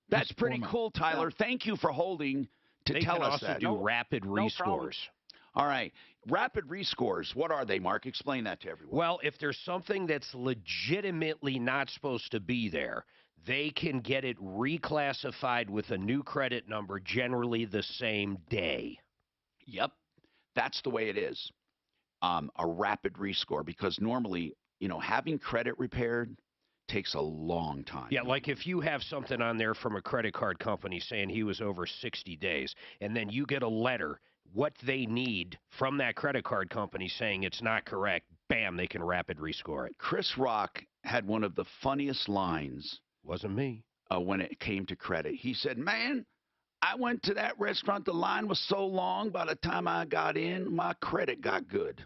That's Just pretty 4 months. cool, Tyler. Yeah. Thank you for holding to tell us that. They can also do rapid rescores. All right. Rapid rescores. What are they, Mark? Explain that to everyone. Well, if there's something that's legitimately not supposed to be there, they can get it reclassified with a new credit number generally the same day. Yep. That's the way it is. A rapid rescore, because normally, you know, having credit repaired takes a long time. Yeah, like if you have something on there from a credit card company saying he was over 60 days, and then you get a letter, what they need from that credit card company saying it's not correct, bam, they can rapid rescore it. Chris Rock had one of the funniest lines. Wasn't me. When it came to credit. He said, man, I went to that restaurant, the line was so long, by the time I got in, my credit got good.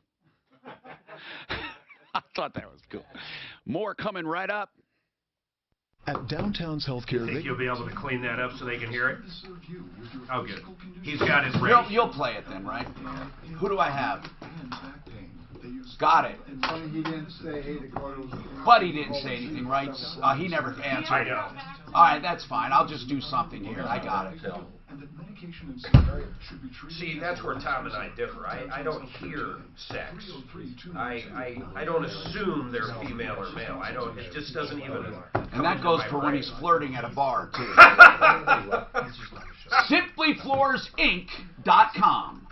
I thought that was cool. More coming right up. At Downtown's Healthcare, you think you'll be able to clean that up so they can hear it? Oh, good. He's got his ready. You'll play it then, right? Who do I have? Got it. It's funny he didn't say, hey, the card was... But he didn't say anything, right? He never answered. I know. All right, that's fine. I'll just do something here. I got it. See, that's where Tom and I differ. I don't hear sex. I don't assume they're female or male. It just doesn't even... And that goes for when he's flirting at a bar, too. SimplyFloorsInc.com.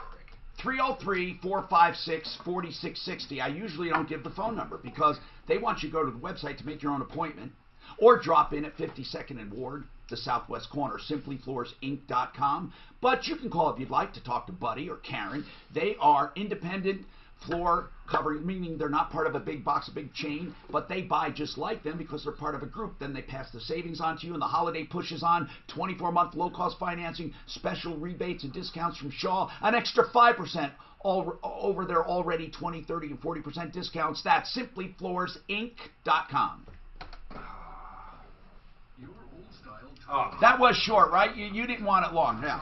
303-456-4660. I usually don't give the phone number because they want you to go to the website to make your own appointment or drop in at 52nd and Ward, the southwest corner, SimplyFloorsInc.com. But you can call if you'd like to talk to Buddy or Karen. They are independent floor covering, meaning they're not part of a big box, a big chain, but they buy just like them because they're part of a group. Then they pass the savings on to you, and the holiday pushes on. 24-month low-cost financing, special rebates and discounts from Shaw, an extra 5% over their already 20, 30, and 40% discounts. That's simplyfloorsinc.com. That was short, right? You didn't want it long. Yeah.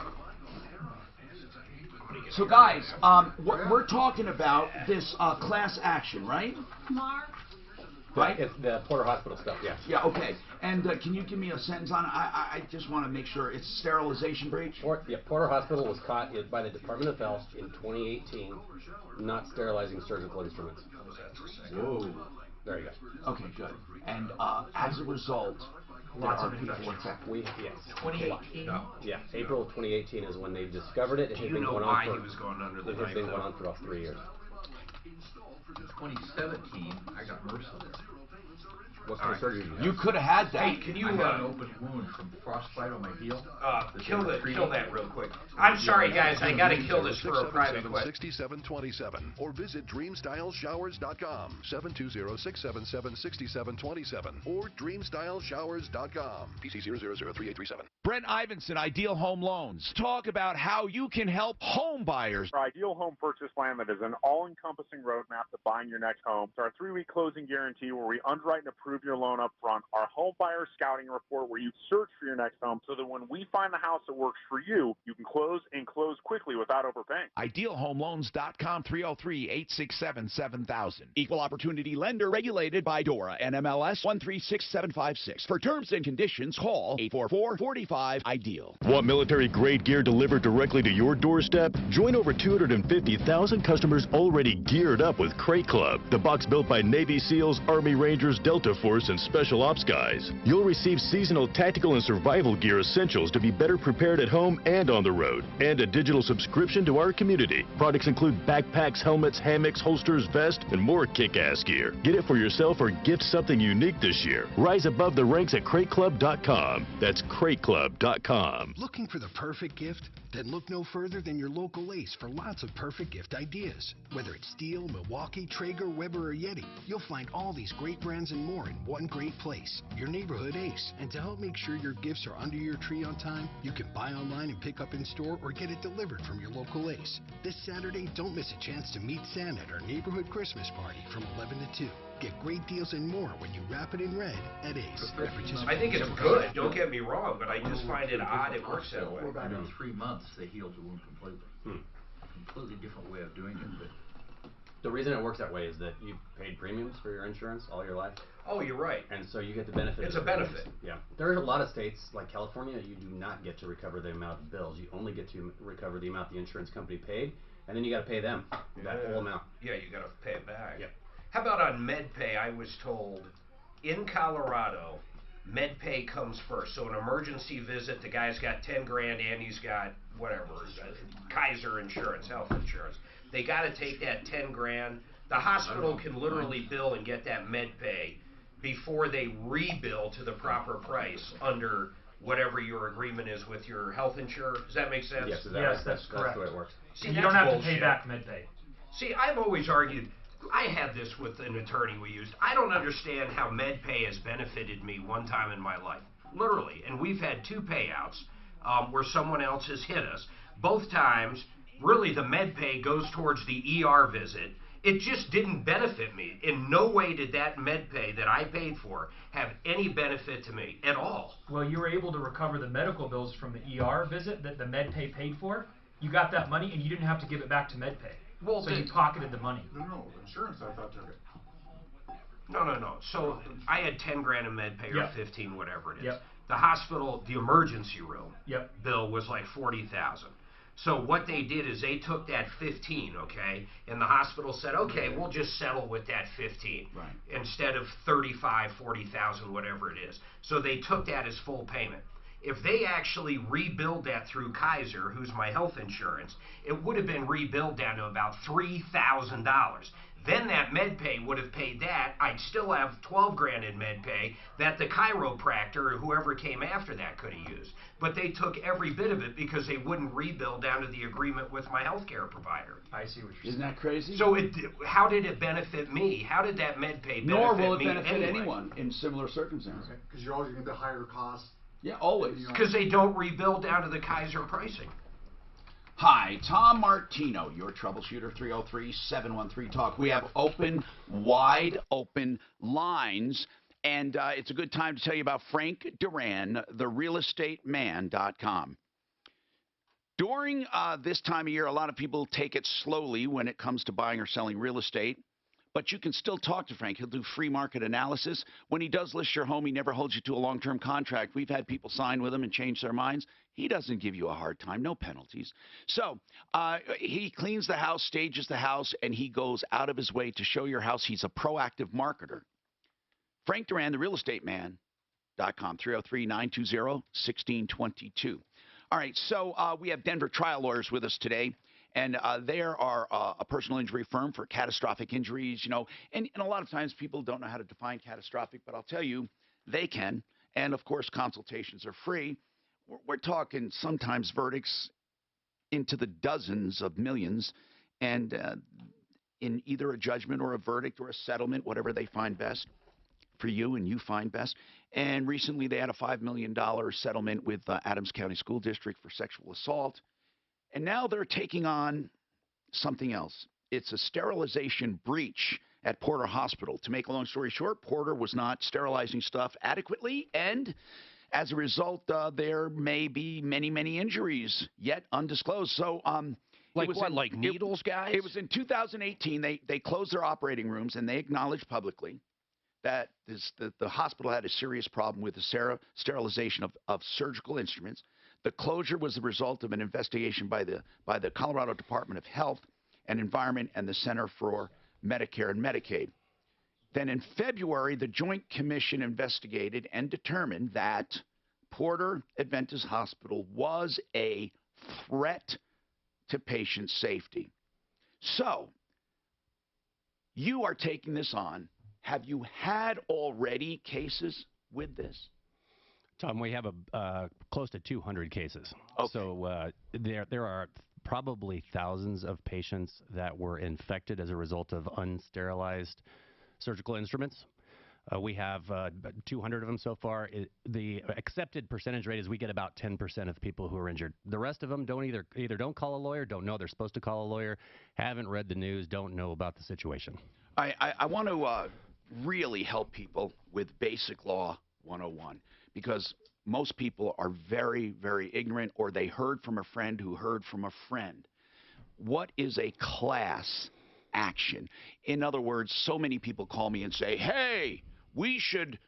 So guys, we're talking about this class action, right? Mark. Right? It's the Porter Hospital stuff, yeah. Yeah, okay. And can you give me a sentence on it? I just want to make sure it's sterilization breach. Porter Hospital was caught by the Department of Health in 2018 not sterilizing surgical instruments. Whoa. There you go. Okay, good. And as a result, lots of people infected. Yes. 2018? Yeah, April of 2018 is when they discovered it. It had been going on for about 3 years. 2017, I got MRSA. What kind of surgery did you have? You could have had that. Hey, can you I got an open wound from frostbite on my heel. Kill that real quick. I'm sorry, guys. I got to kill this for a private question. 6727 or visit DreamStyleShowers.com 720-677-6727 or DreamStyleShowers.com PC 0003837. Brent Ivinson, Ideal Home Loans. Talk about how you can help home buyers. Our Ideal Home Purchase Plan that is an all-encompassing roadmap to buying your next home. It's our 3-week closing guarantee where we underwrite and approve your loan up front. Our home buyer scouting report where you search for your next home so that when we find the house that works for you, you can close and close quickly without overpaying. IdealHomeLoans.com 303-867-7000. Equal Opportunity Lender regulated by DORA NMLS 136756. For terms and conditions, call 844-45-IDEAL. Want military-grade gear delivered directly to your doorstep? Join over 250,000 customers already geared up with Crate Club, the box built by Navy SEALs, Army Rangers, Delta Force, and Special Ops guys. You'll receive seasonal tactical and survival gear essentials to be better prepared at home and on the road, and a digital subscription to our community. Products include backpacks, helmets, hammocks, holsters, vests, and more kick-ass gear. Get it for yourself or gift something unique this year. Rise above the ranks at CrateClub.com. That's CrateClub.com. Looking for the perfect gift? Then look no further than your local Ace for lots of perfect gift ideas. Whether it's Steel, Milwaukee, Traeger, Weber, or Yeti, you'll find all these great brands and more in one great place, your neighborhood Ace. And to help make sure your gifts are under your tree on time, you can buy online and pick up in store or get it delivered from your local Ace. This Saturday, don't miss a chance to meet Santa at our neighborhood Christmas party from 11 to 2. Get great deals and more when you wrap it in red at Ace. I think it's good, don't get me wrong, but I just find it odd it works that way. About in 3 months, they healed the wound completely. Completely different way of doing it, but the reason it works that way is that you've paid premiums for your insurance all your life. Oh, you're right. And so you get the benefit. It's a benefit. Yeah. There are a lot of states, like California, you do not get to recover the amount of bills. You only get to recover the amount the insurance company paid, and then you got to pay them that whole amount. Yeah, you got to pay it back. Yep. How about on MedPay? I was told in Colorado, MedPay comes first. So an emergency visit, the guy's got 10 grand and he's got whatever, Kaiser insurance, health insurance. They got to take that 10 grand. The hospital can literally bill and get that MedPay before they rebill to the proper price under whatever your agreement is with your health insurer. Does that make sense? Yes, that's correct. That's the way it works. See, you don't have to pay back MedPay. See, I've always argued, I had this with an attorney we used. I don't understand how MedPay has benefited me one time in my life, literally. And we've had 2 payouts where someone else has hit us. Both times, really the MedPay goes towards the ER visit. It just didn't benefit me. In no way did that MedPay that I paid for have any benefit to me at all. Well, you were able to recover the medical bills from the ER visit that the MedPay paid for. You got that money and you didn't have to give it back to MedPay. Well, so you pocketed the money. No, insurance I thought took it. No. So I had 10 grand in MedPay or 15, whatever it is. Yep. The hospital, the emergency room bill was like 40,000. So what they did is they took that 15, okay, and the hospital said, okay, we'll just settle with that 15 instead of 35, 40,000, whatever it is. So they took that as full payment. If they actually rebuild that through Kaiser, who's my health insurance, it would have been rebuilt down to about $3,000. Then that MedPay would have paid that. I'd still have 12 grand in MedPay that the chiropractor or whoever came after that could have used. But they took every bit of it because they wouldn't rebuild down to the agreement with my healthcare provider. I see what you're saying. Isn't that crazy? So how did it benefit me? How did that MedPay benefit me? Nor will it benefit anyway? anyone in similar circumstances. Because you're always going to get the higher costs. Yeah, always. Because they don't rebuild down to the Kaiser pricing. Hi, Tom Martino, your troubleshooter, 303-713-TALK. We have wide open lines, and it's a good time to tell you about Frank Duran, therealestateman.com. During this time of year, a lot of people take it slowly when it comes to buying or selling real estate, but you can still talk to Frank. He'll do free market analysis. When he does list your home, he never holds you to a long-term contract. We've had people sign with him and change their minds. He doesn't give you a hard time, no penalties. So he cleans the house, stages the house, and he goes out of his way to show your house. He's a proactive marketer. Frank Duran, therealestateman.com, 303-920-1622. All right, so we have Denver trial lawyers with us today. And they are a personal injury firm for catastrophic injuries, you know. And a lot of times people don't know how to define catastrophic, but I'll tell you, they can. And, of course, consultations are free. We're talking sometimes verdicts into the dozens of millions. And in either a judgment or a verdict or a settlement, whatever they find best for you and you find best. And recently they had a $5 million settlement with Adams County School District for sexual assault. And now they're taking on something else. It's a sterilization breach at Porter Hospital. To make a long story short, Porter was not sterilizing stuff adequately, and as a result, there may be many, many injuries yet undisclosed. So, like needles, guys? It was in 2018. They closed their operating rooms, and they acknowledged publicly that the hospital had a serious problem with the sterilization of surgical instruments. The closure was the result of an investigation by the Colorado Department of Health and Environment and the Center for Medicare and Medicaid. Then in February, the Joint Commission investigated and determined that Porter Adventist Hospital was a threat to patient safety. So, you are taking this on. Have you had already cases with this? Tom, we have close to 200 cases. Okay. So there are probably thousands of patients that were infected as a result of unsterilized surgical instruments. We have 200 of them so far. The accepted percentage rate is we get about 10% of people who are injured. The rest of them don't either don't call a lawyer, don't know they're supposed to call a lawyer, haven't read the news, don't know about the situation. I want to really help people with Basic Law 101. Because most people are very, very ignorant, or they heard from a friend who heard from a friend. What is a class action? In other words, so many people call me and say, hey, we should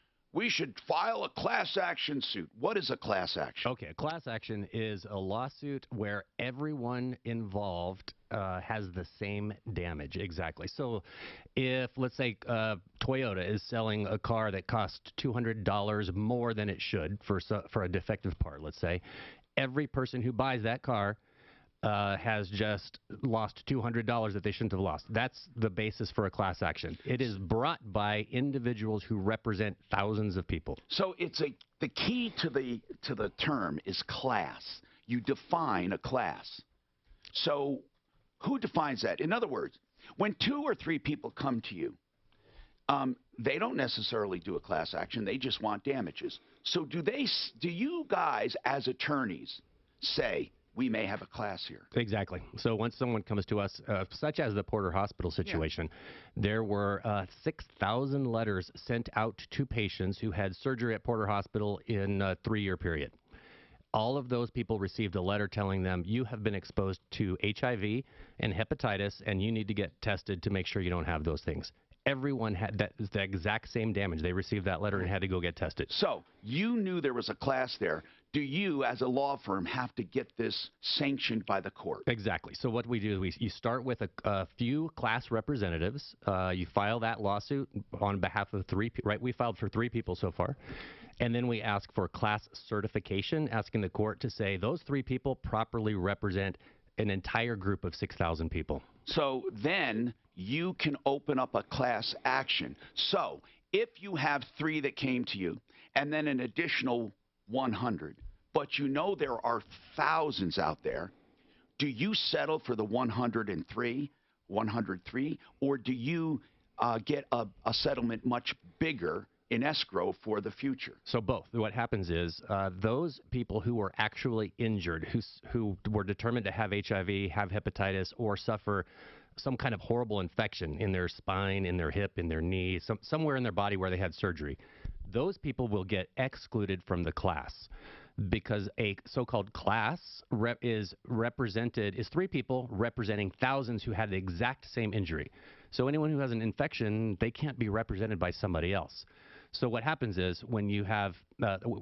file a class action suit. What is a class action? Okay, a class action is a lawsuit where everyone involved has the same damage. Exactly. So if, let's say, Toyota is selling a car that costs $200 more than it should for a defective part, let's say, every person who buys that car has just lost $200 that they shouldn't have lost. That's the basis for a class action. It is brought by individuals who represent thousands of people. So it's the key to the term is class. You define a class. So who defines that? In other words, when 2 or 3 people come to you, they don't necessarily do a class action. They just want damages. So do you guys as attorneys say, we may have a class here? Exactly. So once someone comes to us, such as the Porter Hospital situation, there were 6,000 letters sent out to patients who had surgery at Porter Hospital in a 3-year period. All of those people received a letter telling them, you have been exposed to HIV and hepatitis, and you need to get tested to make sure you don't have those things. Everyone had the exact same damage. They received that letter and had to go get tested. So you knew there was a class there. Do you, as a law firm, have to get this sanctioned by the court? Exactly. So what we do is you start with a few class representatives. You file that lawsuit on behalf of 3 people. Right? We filed for 3 people so far. And then we ask for class certification, asking the court to say those 3 people properly represent an entire group of 6,000 people. So then you can open up a class action. So if you have 3 that came to you and then an additional 100, but you know there are thousands out there, do you settle for the 103, or do you get a settlement much bigger in escrow for the future? So both. What happens is those people who were actually injured, who were determined to have HIV, have hepatitis, or suffer some kind of horrible infection in their spine, in their hip, in their knee, somewhere in their body where they had surgery, those people will get excluded from the class, because a so-called class is 3 people representing thousands who had the exact same injury. So anyone who has an infection, they can't be represented by somebody else. So what happens is when you have,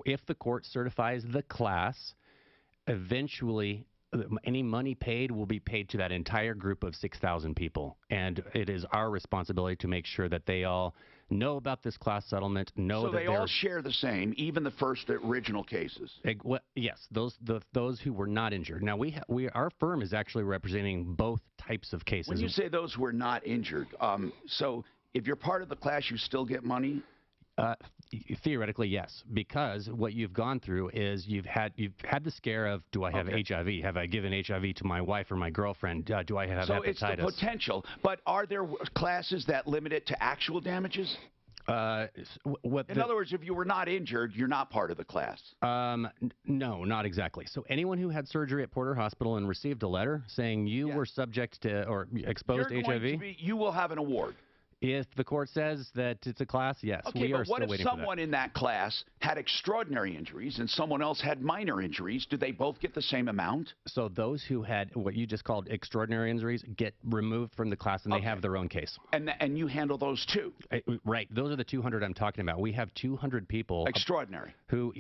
if the court certifies the class, eventually any money paid will be paid to that entire group of 6,000 people. And it is our responsibility to make sure that they all know about this class settlement, know that they all share the same, even the first original cases. Yes, those who were not injured. Now our firm is actually representing both types of cases. When you say those who were not injured, so if you're part of the class, you still get money? Theoretically, yes, because what you've gone through is you've had the scare of, do I have HIV? Have I given HIV to my wife or my girlfriend? Do I have hepatitis? So it's the potential. But are there classes that limit it to actual damages? In other words, if you were not injured, you're not part of the class. No, not exactly. So anyone who had surgery at Porter Hospital and received a letter saying you were subject to or exposed to HIV, you will have an award. If the court says that it's a class, yes, we are still waiting for that. Okay, but what if someone in that class had extraordinary injuries and someone else had minor injuries? Do they both get the same amount? So those who had what you just called extraordinary injuries get removed from the class, and they have their own case. And you handle those too? Right. Those are the 200 I'm talking about. We have 200 people. Extraordinary. Who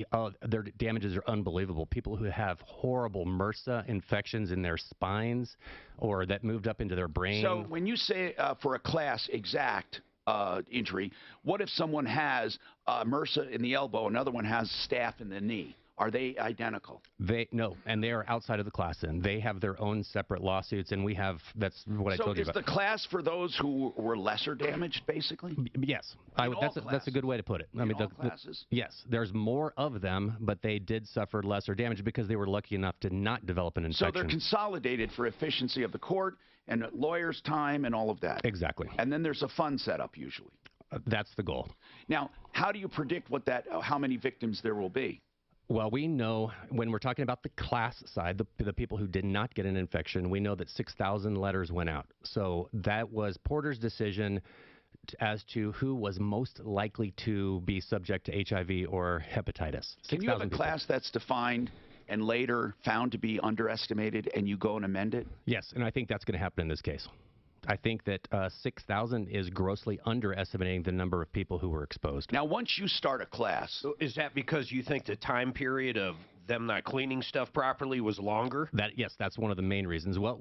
their damages are unbelievable. People who have horrible MRSA infections in their spines or that moved up into their brain. So when you say for a class exact injury, what if someone has MRSA in the elbow, another one has staph in the knee? Are they identical? No, and they are outside of the class then. They have their own separate lawsuits, and we have, that's what I told you about. So is the class for those who were lesser damaged, basically? Yes. That's a good way to put it. I mean, all classes? Yes. There's more of them, but they did suffer lesser damage because they were lucky enough to not develop an infection. So they're consolidated for efficiency of the court and lawyers' time and all of that. Exactly. And then there's a fund set up usually. That's the goal. Now, how do you predict how many victims there will be? Well, we know when we're talking about the class side, the people who did not get an infection, we know that 6,000 letters went out. So that was Porter's decision as to who was most likely to be subject to HIV or hepatitis. Can you have a class that's defined and later found to be underestimated and you go and amend it? Yes, and I think that's going to happen in this case. I think that 6,000 is grossly underestimating the number of people who were exposed. Now, once you start a class... So is that because you think the time period of them not cleaning stuff properly was longer? Yes, that's one of the main reasons. What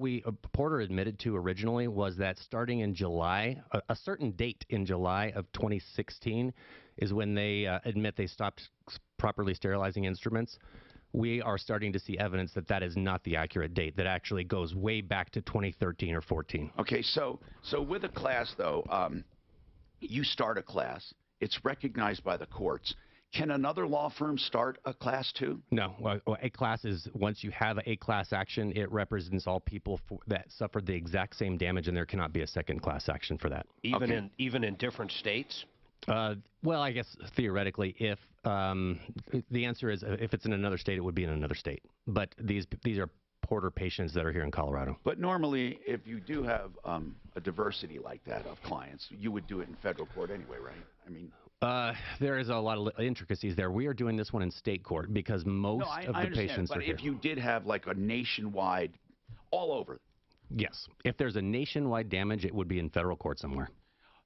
Porter admitted to originally was that starting in July, a certain date in July of 2016 is when they admit they stopped properly sterilizing instruments. We are starting to see evidence that that is not the accurate date, that actually goes way back to 2013 or 14. Okay, so with a class, though, you start a class. It's recognized by the courts. Can another law firm start a class too? No. A class is, once you have a class action, it represents all people that suffered the exact same damage, and there cannot be a second class action for that. Even in different states? Well, I guess theoretically, if the answer is if it's in another state, it would be in another state. But these are Porter patients that are here in Colorado. But normally, if you do have a diversity like that of clients, you would do it in federal court anyway, right? I mean, there is a lot of intricacies there. We are doing this one in state court because most of the patients are here. But if you did have like a nationwide, all over. Yes. If there's a nationwide damage, it would be in federal court somewhere.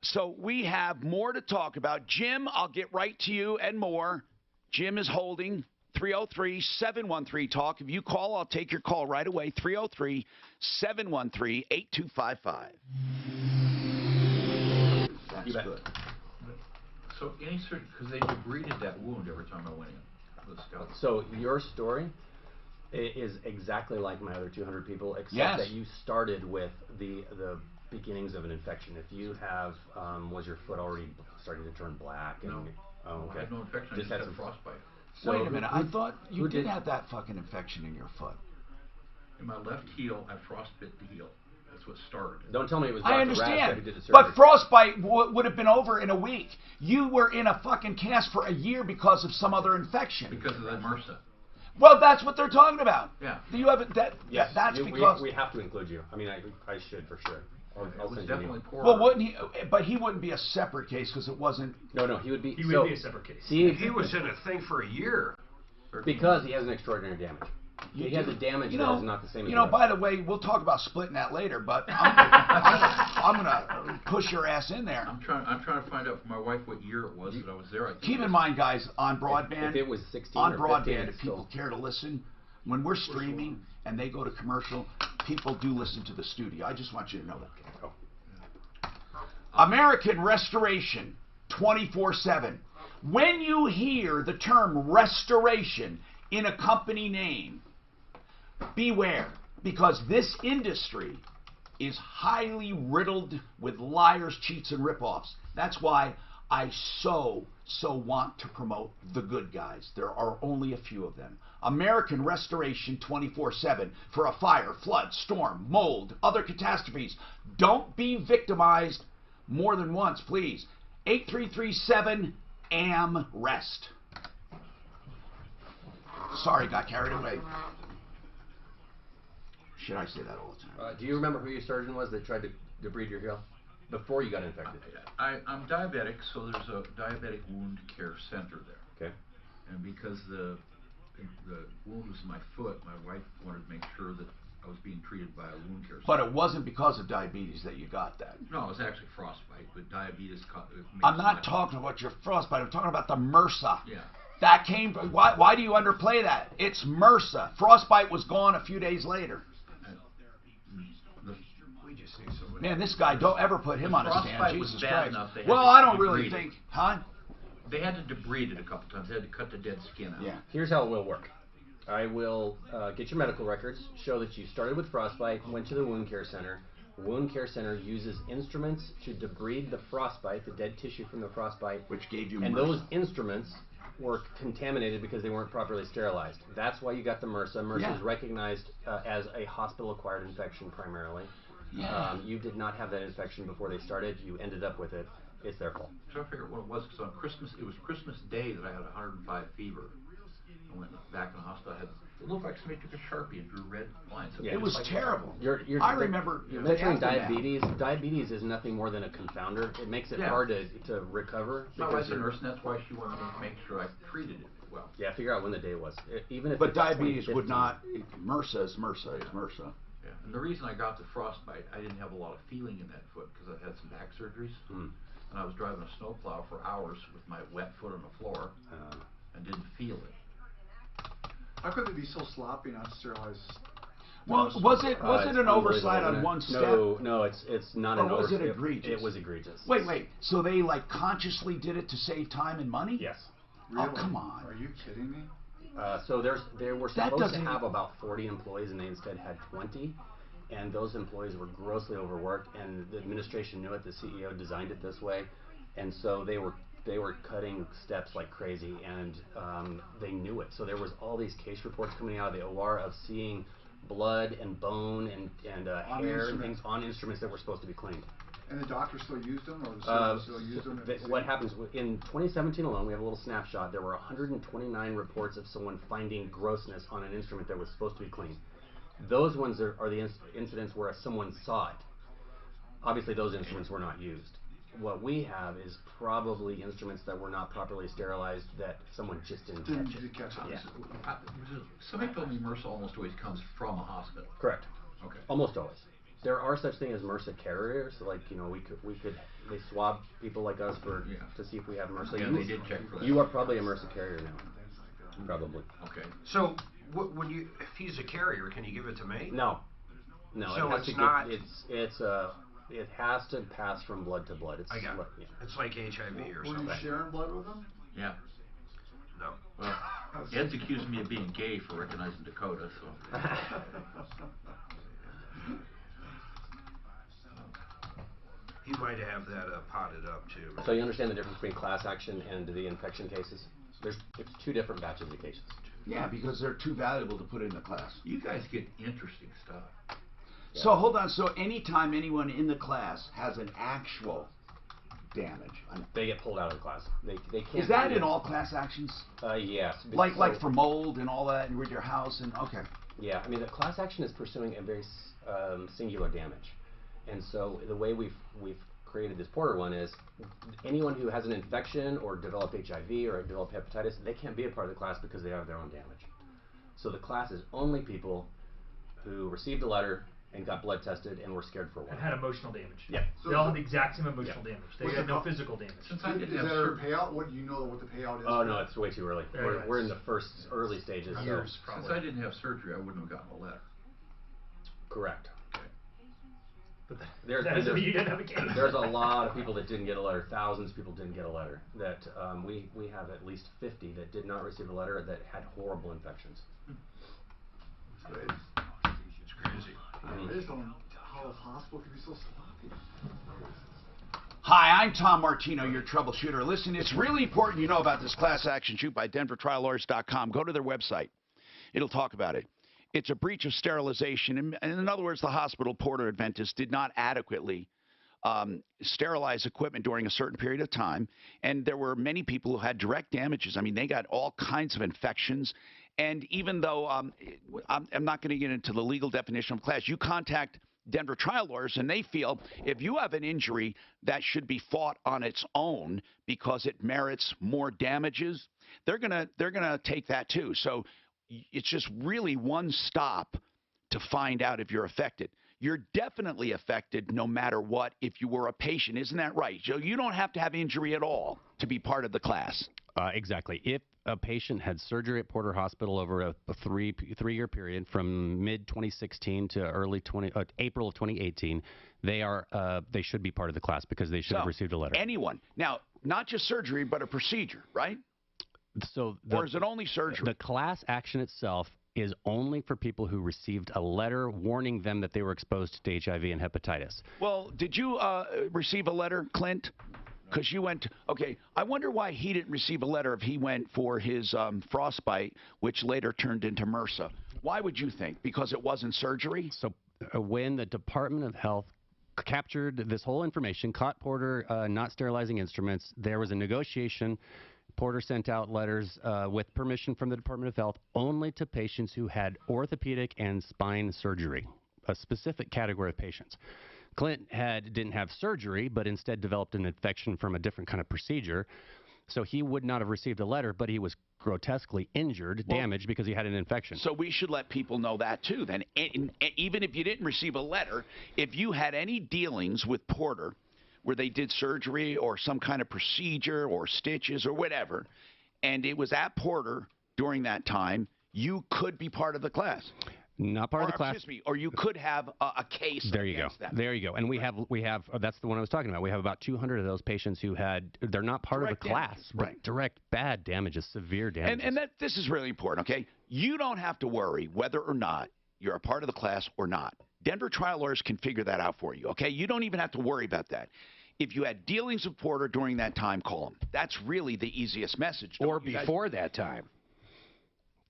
So we have more to talk about. Jim, I'll get right to you and more. Jim is holding 303-713-TALK. If you call, I'll take your call right away. 303-713-8255. That's good. So any because they debrided that wound every time I went in. So your story It is exactly like my other 200 people, except that you started with the beginnings of an infection. If you have, was your foot already starting to turn black? And, no. Oh, okay. I had no infection. I just had frostbite. So wait a minute. I thought you did have that fucking infection in your foot. In my left heel, I frostbit the heel. That's what started. Don't tell me it was I Dr. understand, who did the surgery. but frostbite would have been over in a week. You were in a fucking cast for a year because of some other infection. Because of that MRSA. Well, that's what they're talking about. Yeah. You have Yes, that's because we have to include you. I mean, I should for sure. I'll was send definitely you. poor. Well, wouldn't he? But he wouldn't be a separate case because it wasn't. No, he would be. He would be a separate case. See, he was in a thing for a year. Because he has an extraordinary damage. He has a damage that is not the same as yours. By the way, we'll talk about splitting that later, but I'm gonna push your ass in there. I'm trying to find out from my wife what year it was that I was there. Keep in mind, guys, on broadband, if it was 16 on or broadband, 15, if people care to listen, when we're streaming and they go to commercial, people do listen to the studio. I just want you to know that. American Restoration, 24/7. When you hear the term restoration in a company name, beware, because this industry is highly riddled with liars, cheats, and ripoffs. That's why I so want to promote the good guys. There are only a few of them. American Restoration 24/7 for a fire, flood, storm, mold, other catastrophes. Don't be victimized more than once, please. 8337-AM-REST. Sorry, got carried away. Should I say that all the time? Do you remember who your surgeon was that tried to debride your heel before you got infected? I'm diabetic, so there's a diabetic wound care center there. Okay. And because the wound was in my foot, my wife wanted to make sure that I was being treated by a wound care center. But it wasn't because of diabetes that you got that. No, it was actually frostbite, but diabetes. I'm not talking about your frostbite. I'm talking about the MRSA. Yeah. That came from, why do you underplay that? It's MRSA. Frostbite was gone a few days later. Man, this guy, don't ever put him on a stand. Jesus Christ. Well, I don't really think, huh? They had to debride it a couple times. They had to cut the dead skin out. Yeah. Here's how it will work. I will get your medical records, show that you started with frostbite, went to the wound care center. The wound care center uses instruments to debride the frostbite, the dead tissue from the frostbite. Which gave you And MRSA. those instruments were contaminated because they weren't properly sterilized. That's why you got the MRSA. MRSA is recognized as a hospital-acquired infection primarily. Yeah. You did not have that infection before they started. You ended up with it. It's their fault. So I figured what it was, because on Christmas, it was Christmas Day that I had 105 fever. I went back in the hospital. It looked like somebody took a Sharpie and drew red lines. Yeah, it was like terrible. I remember mentioning diabetes. Diabetes is nothing more than a confounder. It makes it hard to recover. My wife's a nurse, and that's why she wanted me to make sure I treated it well. Yeah, figure out when the day was. Even if but diabetes would not. MRSA is MRSA is MRSA. Yeah, and the reason I got the frostbite, I didn't have a lot of feeling in that foot because I've had some back surgeries, and I was driving a snowplow for hours with my wet foot on the floor and didn't feel it. How could they be so sloppy not to sterilize? Well, was it an oversight on one step? No, it's not an oversight. Or was it egregious? It was egregious. Wait. So they like consciously did it to save time and money? Yes. Really? Oh, come on. Are you kidding me? So they were supposed to have about 40 employees, and they instead had 20. And those employees were grossly overworked, and the administration knew it. The CEO designed it this way, and so they were cutting steps like crazy, and they knew it. So there was all these case reports coming out of the OR of seeing blood and bone and hair and things on instruments that were supposed to be cleaned. And the doctor still used them, or the surgeon still used them? What happens in 2017 alone? We have a little snapshot. There were 129 reports of someone finding grossness on an instrument that was supposed to be cleaned. Those ones are the incidents where someone saw it. Obviously, those instruments were not used. What we have is probably instruments that were not properly sterilized that someone just didn't catch it. Yeah. Somebody told me MRSA almost always comes from a hospital. Correct. Okay. Almost always. There are such things as MRSA carriers. Like they swab people like us to see if we have MRSA. Yeah, they did check for that. You are probably a MRSA carrier now. Probably. Okay. So if he's a carrier, can you give it to me? No. So it has to pass from blood to blood. I got it. Yeah. It's like HIV or something. Were you sharing blood with him? Yeah. No. Well, Ed's accusing me of being gay for recognizing Dakota, so. He might have that potted up too. So you understand the difference between class action and the infection cases? It's two different batches of cases. Yeah, because they're too valuable to put in the class. You guys get interesting stuff. Yeah. So hold on. So anytime anyone in the class has an actual damage, they get pulled out of the class. They can't. Is that in all class actions? Yes. Like for mold and all that, and with your house and okay. Yeah, I mean the class action is pursuing a very singular damage, and so the way we've created this Porter one is anyone who has an infection or developed HIV or developed hepatitis, they can't be a part of the class because they have their own damage. So the class is only people who received a letter and got blood tested and were scared for a while. And had emotional damage. Yeah. So they all have the exact same emotional damage. They had no physical damage. Is that a payout? What do you know what the payout is? Oh no, it's way too early. We're in the first early stages. Years, since I didn't have surgery, I wouldn't have gotten a letter. Correct. But there's a lot of people that didn't get a letter. Thousands of people didn't get a letter. That we have at least 50 that did not receive a letter that had horrible infections. It's crazy. Based on how a hospital can be so sloppy. Hi, I'm Tom Martino, your troubleshooter. Listen, it's really important you know about this class action suit by DenverTrialLawyers.com. Go to their website. It'll talk about it. It's a breach of sterilization. And in other words, the hospital Porter Adventist did not adequately sterilize equipment during a certain period of time. And there were many people who had direct damages. I mean, they got all kinds of infections. And even though I'm not going to get into the legal definition of class, you contact Denver trial lawyers and they feel if you have an injury that should be fought on its own because it merits more damages, they're gonna take that too. So it's just really one stop to find out if you're affected. You're definitely affected no matter what if you were a patient. Isn't that right? So you don't have to have injury at all to be part of the class. Exactly. If a patient had surgery at Porter Hospital over a three-year period from mid-2016 to April of 2018, they should be part of the class because they should have received a letter. Anyone. Now, not just surgery, but a procedure, right? So or is it only surgery? The class action itself is only for people who received a letter warning them that they were exposed to HIV and hepatitis. Well, did you receive a letter, Clint? Because you went, okay, I wonder why he didn't receive a letter if he went for his frostbite, which later turned into MRSA. Why would you think? Because it wasn't surgery? So when the Department of Health captured this whole information, caught Porter not sterilizing instruments, there was a negotiation. Porter sent out letters with permission from the Department of Health only to patients who had orthopedic and spine surgery, a specific category of patients. Clint didn't have surgery, but instead developed an infection from a different kind of procedure. So he would not have received a letter, but he was grotesquely injured, damaged, because he had an infection. So we should let people know that, too. Then, even if you didn't receive a letter, if you had any dealings with Porter where they did surgery or some kind of procedure or stitches or whatever, and it was at Porter during that time, you could be part of the class. Not part of the class. Excuse me, or you could have a case against them. There you go. And we have that's the one I was talking about. We have about 200 of those patients who they're not part of the class, but direct bad damages, severe damages. And this is really important, okay? You don't have to worry whether or not you're a part of the class or not. Denver trial lawyers can figure that out for you, okay? You don't even have to worry about that. If you had dealings with Porter during that time, call him. That's really the easiest message. Or before that time.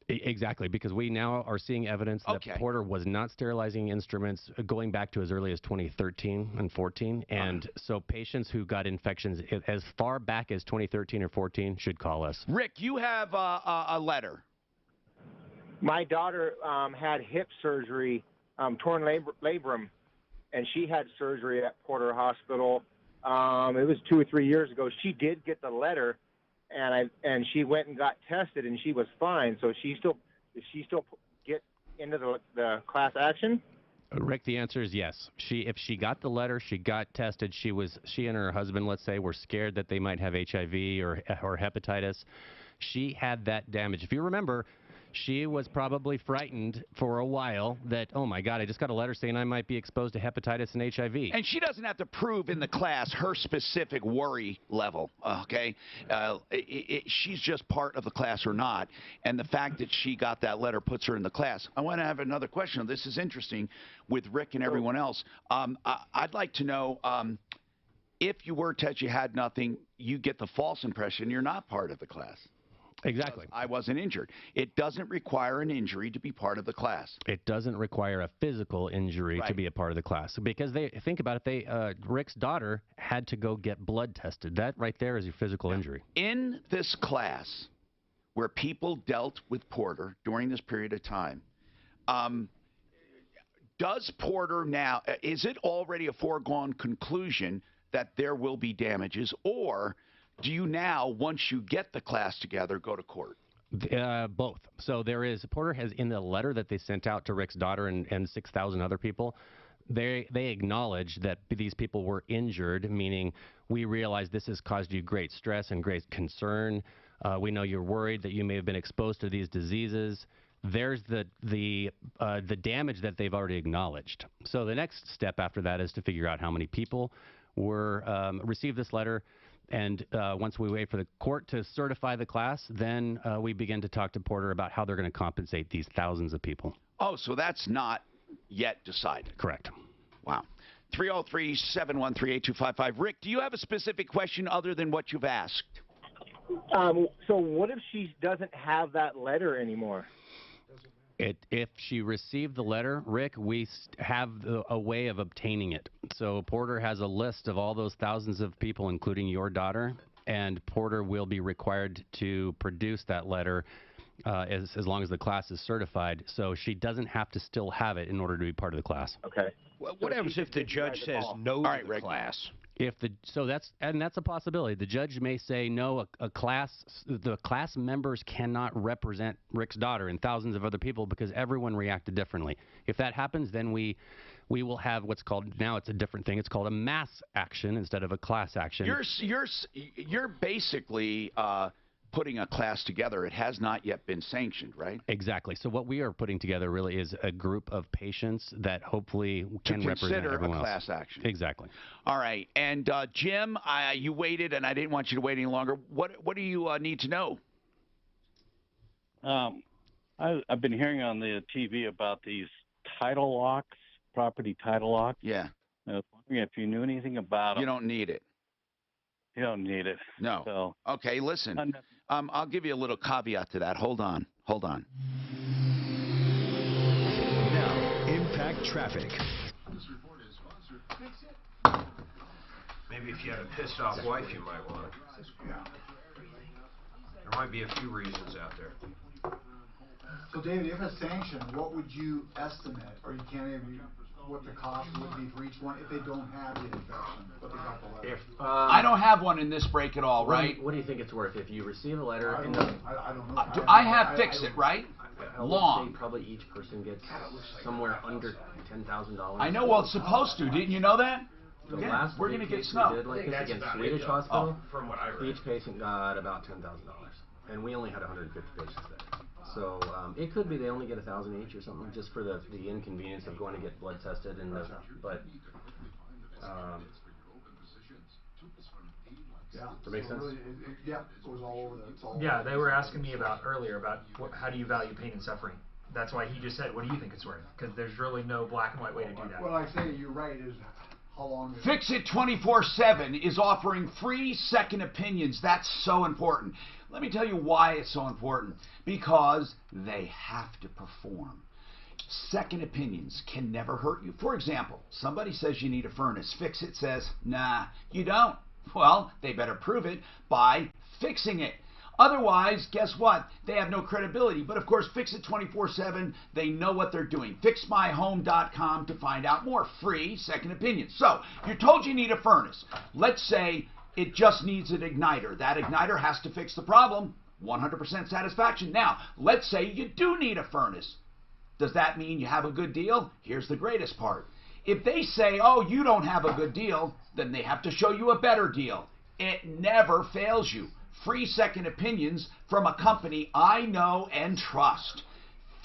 Exactly, because we now are seeing evidence that Porter was not sterilizing instruments going back to as early as 2013 and 14. And so patients who got infections as far back as 2013 or 14 should call us. Rick, you have a letter. My daughter had hip surgery, torn labrum, and she had surgery at Porter Hospital. It was 2 or 3 years ago. She did get the letter. And she went and got tested, and she was fine. So she still get into the class action? Rick, the answer is yes. If she got the letter, she got tested. She and her husband, let's say, were scared that they might have HIV or hepatitis. She had that damage. If you remember, she was probably frightened for a while that, oh my God, I just got a letter saying I might be exposed to hepatitis and HIV. And she doesn't have to prove in the class her specific worry level, okay? She's just part of the class or not. And the fact that she got that letter puts her in the class. I want to have another question. This is interesting with Rick and everyone else. I'd like to know, if you were tested, you had nothing, you get the false impression you're not part of the class. Exactly. I wasn't injured. It doesn't require an injury to be part of the class. It doesn't require a physical injury to be a part of the class. Because think about it, Rick's daughter had to go get blood tested. That right there is your physical injury. In this class, where people dealt with Porter during this period of time, does Porter now, is it already a foregone conclusion that there will be damages, or do you now, once you get the class together, go to court? Both. So Porter has, in the letter that they sent out to Rick's daughter and 6,000 other people, they acknowledge that these people were injured, meaning we realize this has caused you great stress and great concern. We know you're worried that you may have been exposed to these diseases. There's the damage that they've already acknowledged. So the next step after that is to figure out how many people received this letter. And once we wait for the court to certify the class, then we begin to talk to Porter about how they're going to compensate these thousands of people. Oh, so that's not yet decided. Correct. Wow. 303-713-8255. Rick, do you have a specific question other than what you've asked? So what if she doesn't have that letter anymore? If she received the letter, Rick, we have a way of obtaining it. So Porter has a list of all those thousands of people, including your daughter, and Porter will be required to produce that letter as long as the class is certified. So she doesn't have to still have it in order to be part of the class. Okay. What happens if the judge says no to the class? That's a possibility. The judge may say no. The class members cannot represent Rick's daughter and thousands of other people because everyone reacted differently. If that happens, then we will have what's called, now it's a different thing. It's called a mass action instead of a class action. You're basically putting a class together. It has not yet been sanctioned, right? Exactly. So what we are putting together really is a group of patients that hopefully can represent everyone else. Consider a class action. Exactly. All right. And Jim, you waited, and I didn't want you to wait any longer. What do you need to know? I've been hearing on the TV about these title locks, property title locks. Yeah. I was wondering if you knew anything about them. You don't need it. You don't need it. No. So, okay, listen. I'll give you a little caveat to that. Hold on. Now, impact traffic. Maybe if you had a pissed off wife, you might want it. There might be a few reasons out there. So, David, if it's sanctioned, what would you estimate, or you can't even, what the cost would be for each one if they don't have the infection, but they got the letter? I don't have one in this break at all, right? What do you think it's worth if you receive a letter? I don't know. I have Fix-It, right? I would Long. say probably each person gets somewhere under $10,000. I know. Well, it's supposed to. Didn't you know that? The Yeah, last we're going to big get case snow. we did like this against Swedish Hospital. From what I read, each patient got about $10,000, and we only had 150 patients there. So it could be they only get 1,000 each or something, just for the inconvenience of going to get blood tested and but. Yeah. Does that make sense? Yeah, it was all over the. Yeah, they were asking me earlier about how do you value pain and suffering. That's why he just said, what do you think it's worth? Because there's really no black and white way to do that. What I say, you're right, is how long. Fix-It 24/7 is offering free second opinions. That's so important. Let me tell you why it's so important. Because they have to perform. Second opinions can never hurt you. For example, somebody says you need a furnace. Fix-It says, nah, you don't. Well, they better prove it by fixing it. Otherwise, guess what? They have no credibility. But of course, Fix-It 24/7, they know what they're doing. FixMyHome.com to find out more. Free second opinions. So, you're told you need a furnace. Let's say it just needs an igniter. That igniter has to fix the problem. 100% satisfaction. Now, let's say you do need a furnace. Does that mean you have a good deal? Here's the greatest part. If they say, oh, you don't have a good deal, then they have to show you a better deal. It never fails you. free second opinions from a company I know and trust.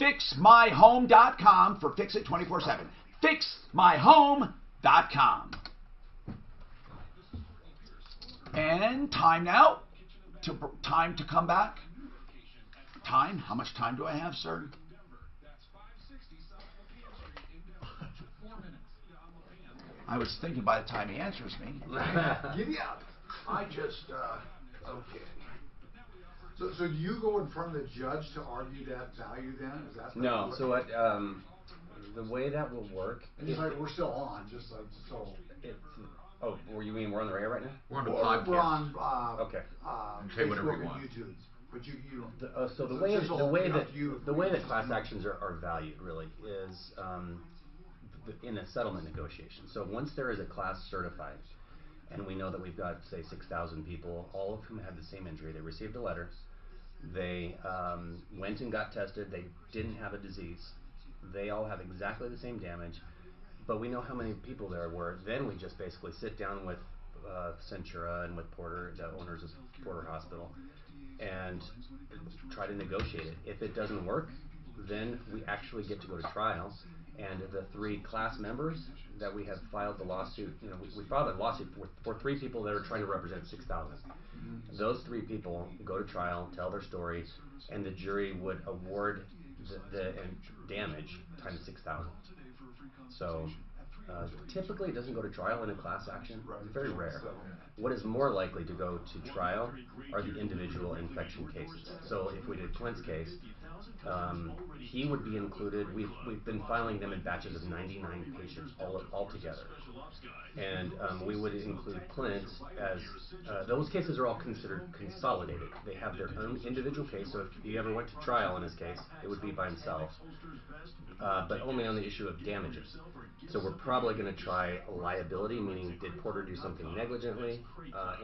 FixMyHome.com for Fix It 24/7. FixMyHome.com. And time now. Time to come back. Time? How much time do I have, sir? I was thinking by the time he answers me. Giddy up. I just, okay. So do you go in front of the judge to argue that value then? Is that no? So what? The way that will work. And he's like, we're still on, just like so. Oh, you mean we're on the air right now? We're on the podcast. We're on. Okay. Say whatever you want. YouTube. But you so the way that class actions are valued really is in a settlement negotiation. So once there is a class certified, and we know that we've got say 6,000 people, all of whom had the same injury, they received a letter, they went and got tested, they didn't have a disease, they all have exactly the same damage, but we know how many people there were. Then we just basically sit down with Centura and with Porter, the owners of Porter Hospital, and try to negotiate it. If it doesn't work, then we actually get to go to trial, and the 3 class members that we have filed the lawsuit, we filed a lawsuit for 3 people that are trying to represent 6,000. Those 3 people go to trial, tell their story, and the jury would award the damage times 6,000. So typically it doesn't go to trial in a class action. It's very rare. What is more likely to go to trial are the individual infection cases. So if we did Clint's case, he would be included. We've been filing them in batches of 99 patients all together. And we would include Clint as, those cases are all considered consolidated. They have their own individual case, so if he ever went to trial in his case, it would be by himself, but only on the issue of damages. So we're probably going to try liability, meaning did Porter do something negligently,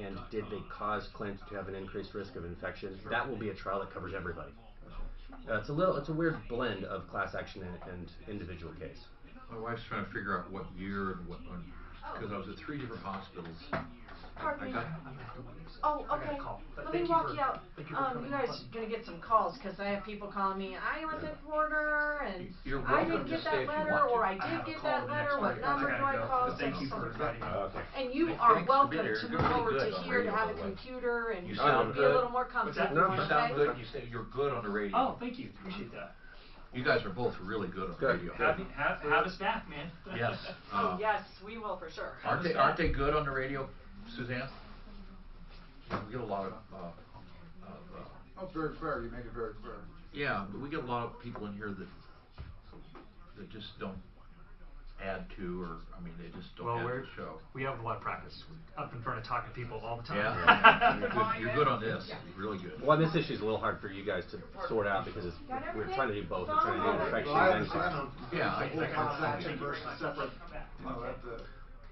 and did they cause Clint to have an increased risk of infection? That will be a trial that covers everybody. It's a weird blend of class action and individual case. My wife's trying to figure out what year and what, because I was at 3 different hospitals. Pardon me. Oh, okay. Let me walk you out. You guys are going to get some calls because I have people calling me, I was at Porter and I didn't get that letter, or I did get that letter. What number do I call? Thank you for inviting me. And you are welcome to move over to here to have a computer and be a little more comfortable. You sound good. You say you're good on the radio. Oh, thank you. Appreciate that. You guys are both really good on the radio. Have a staff, man. Yes. Oh, yes, we will for sure. Aren't they good on the radio, Suzanne? We get a lot of. Oh, very fair. You make it very fair. Yeah, but we get a lot of people in here that just don't add to, or I mean, they just don't add to the show. We have a lot of practice up in front of talking to people all the time. Yeah, you're good on this. You're really good. Well, this issue is a little hard for you guys to sort out because we're trying to do both. We're trying to do infections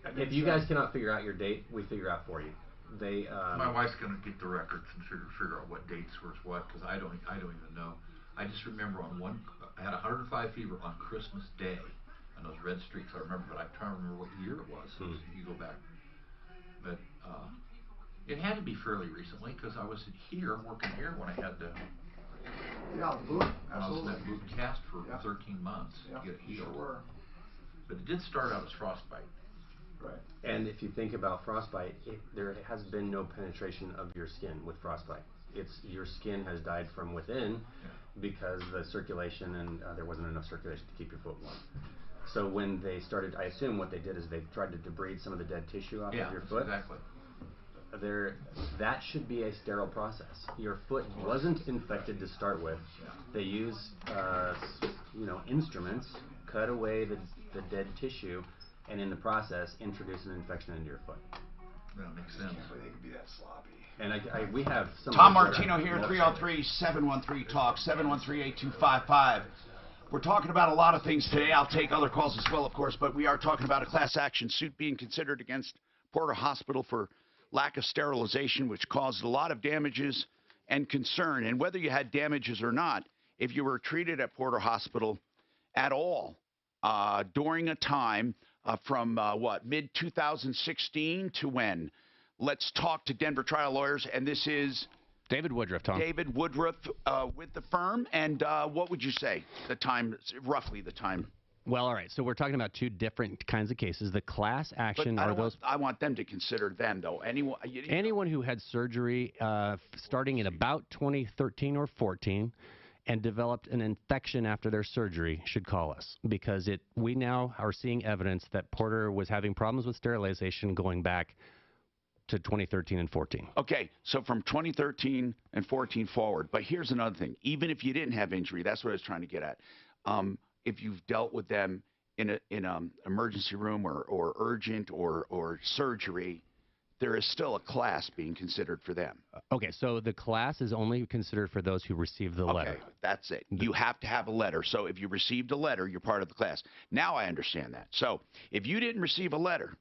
and if you guys cannot figure out your date, we figure out for you. My wife's gonna get the records and figure out what dates was what, because I don't even know. I just remember I had 105 fever on Christmas Day, and those red streaks I remember, but I'm trying to remember what year it was. So you go back, but it had to be fairly recently because I was working here when I had to. Yeah, boot. I was in that boot and cast for 13 months to get it healed. Sure. But it did start out as frostbite. Right. And if you think about frostbite, there has been no penetration of your skin with frostbite. Your skin has died from within because the circulation and there wasn't enough circulation to keep your foot warm. So when they started, I assume what they did is they tried to debride some of the dead tissue off of your foot. Exactly. That should be a sterile process. Your foot wasn't infected to start with. They used instruments, cut away the dead tissue, and in the process introduce an infection into your foot. That makes sense. They can be that sloppy. And we have some. Tom Martino here, 303-713-TALK, 713-8255. We're talking about a lot of things today. I'll take other calls as well, of course, but we are talking about a class action suit being considered against Porter Hospital for lack of sterilization, which caused a lot of damages and concern. And whether you had damages or not, if you were treated at Porter Hospital at all during a time from mid-2016 to when? Let's talk to Denver trial lawyers, and this is David Woodruff, Tom. David Woodruff with the firm. And what would you say, the time, roughly the time? Well, all right. So we're talking about two different kinds of cases. The class action are those. I want them to consider them, though. Anyone who had surgery starting in about 2013 or 14 and developed an infection after their surgery should call us, because we now are seeing evidence that Porter was having problems with sterilization going back to 2013 and 14. Okay, so from 2013 and 14 forward. But here's another thing. Even if you didn't have injury, that's what I was trying to get at. If you've dealt with them in an emergency room or urgent or surgery, there is still a class being considered for them. Okay, so the class is only considered for those who received the letter. Okay, that's it. You have to have a letter. So if you received a letter, you're part of the class. Now I understand that. So if you didn't receive a letter,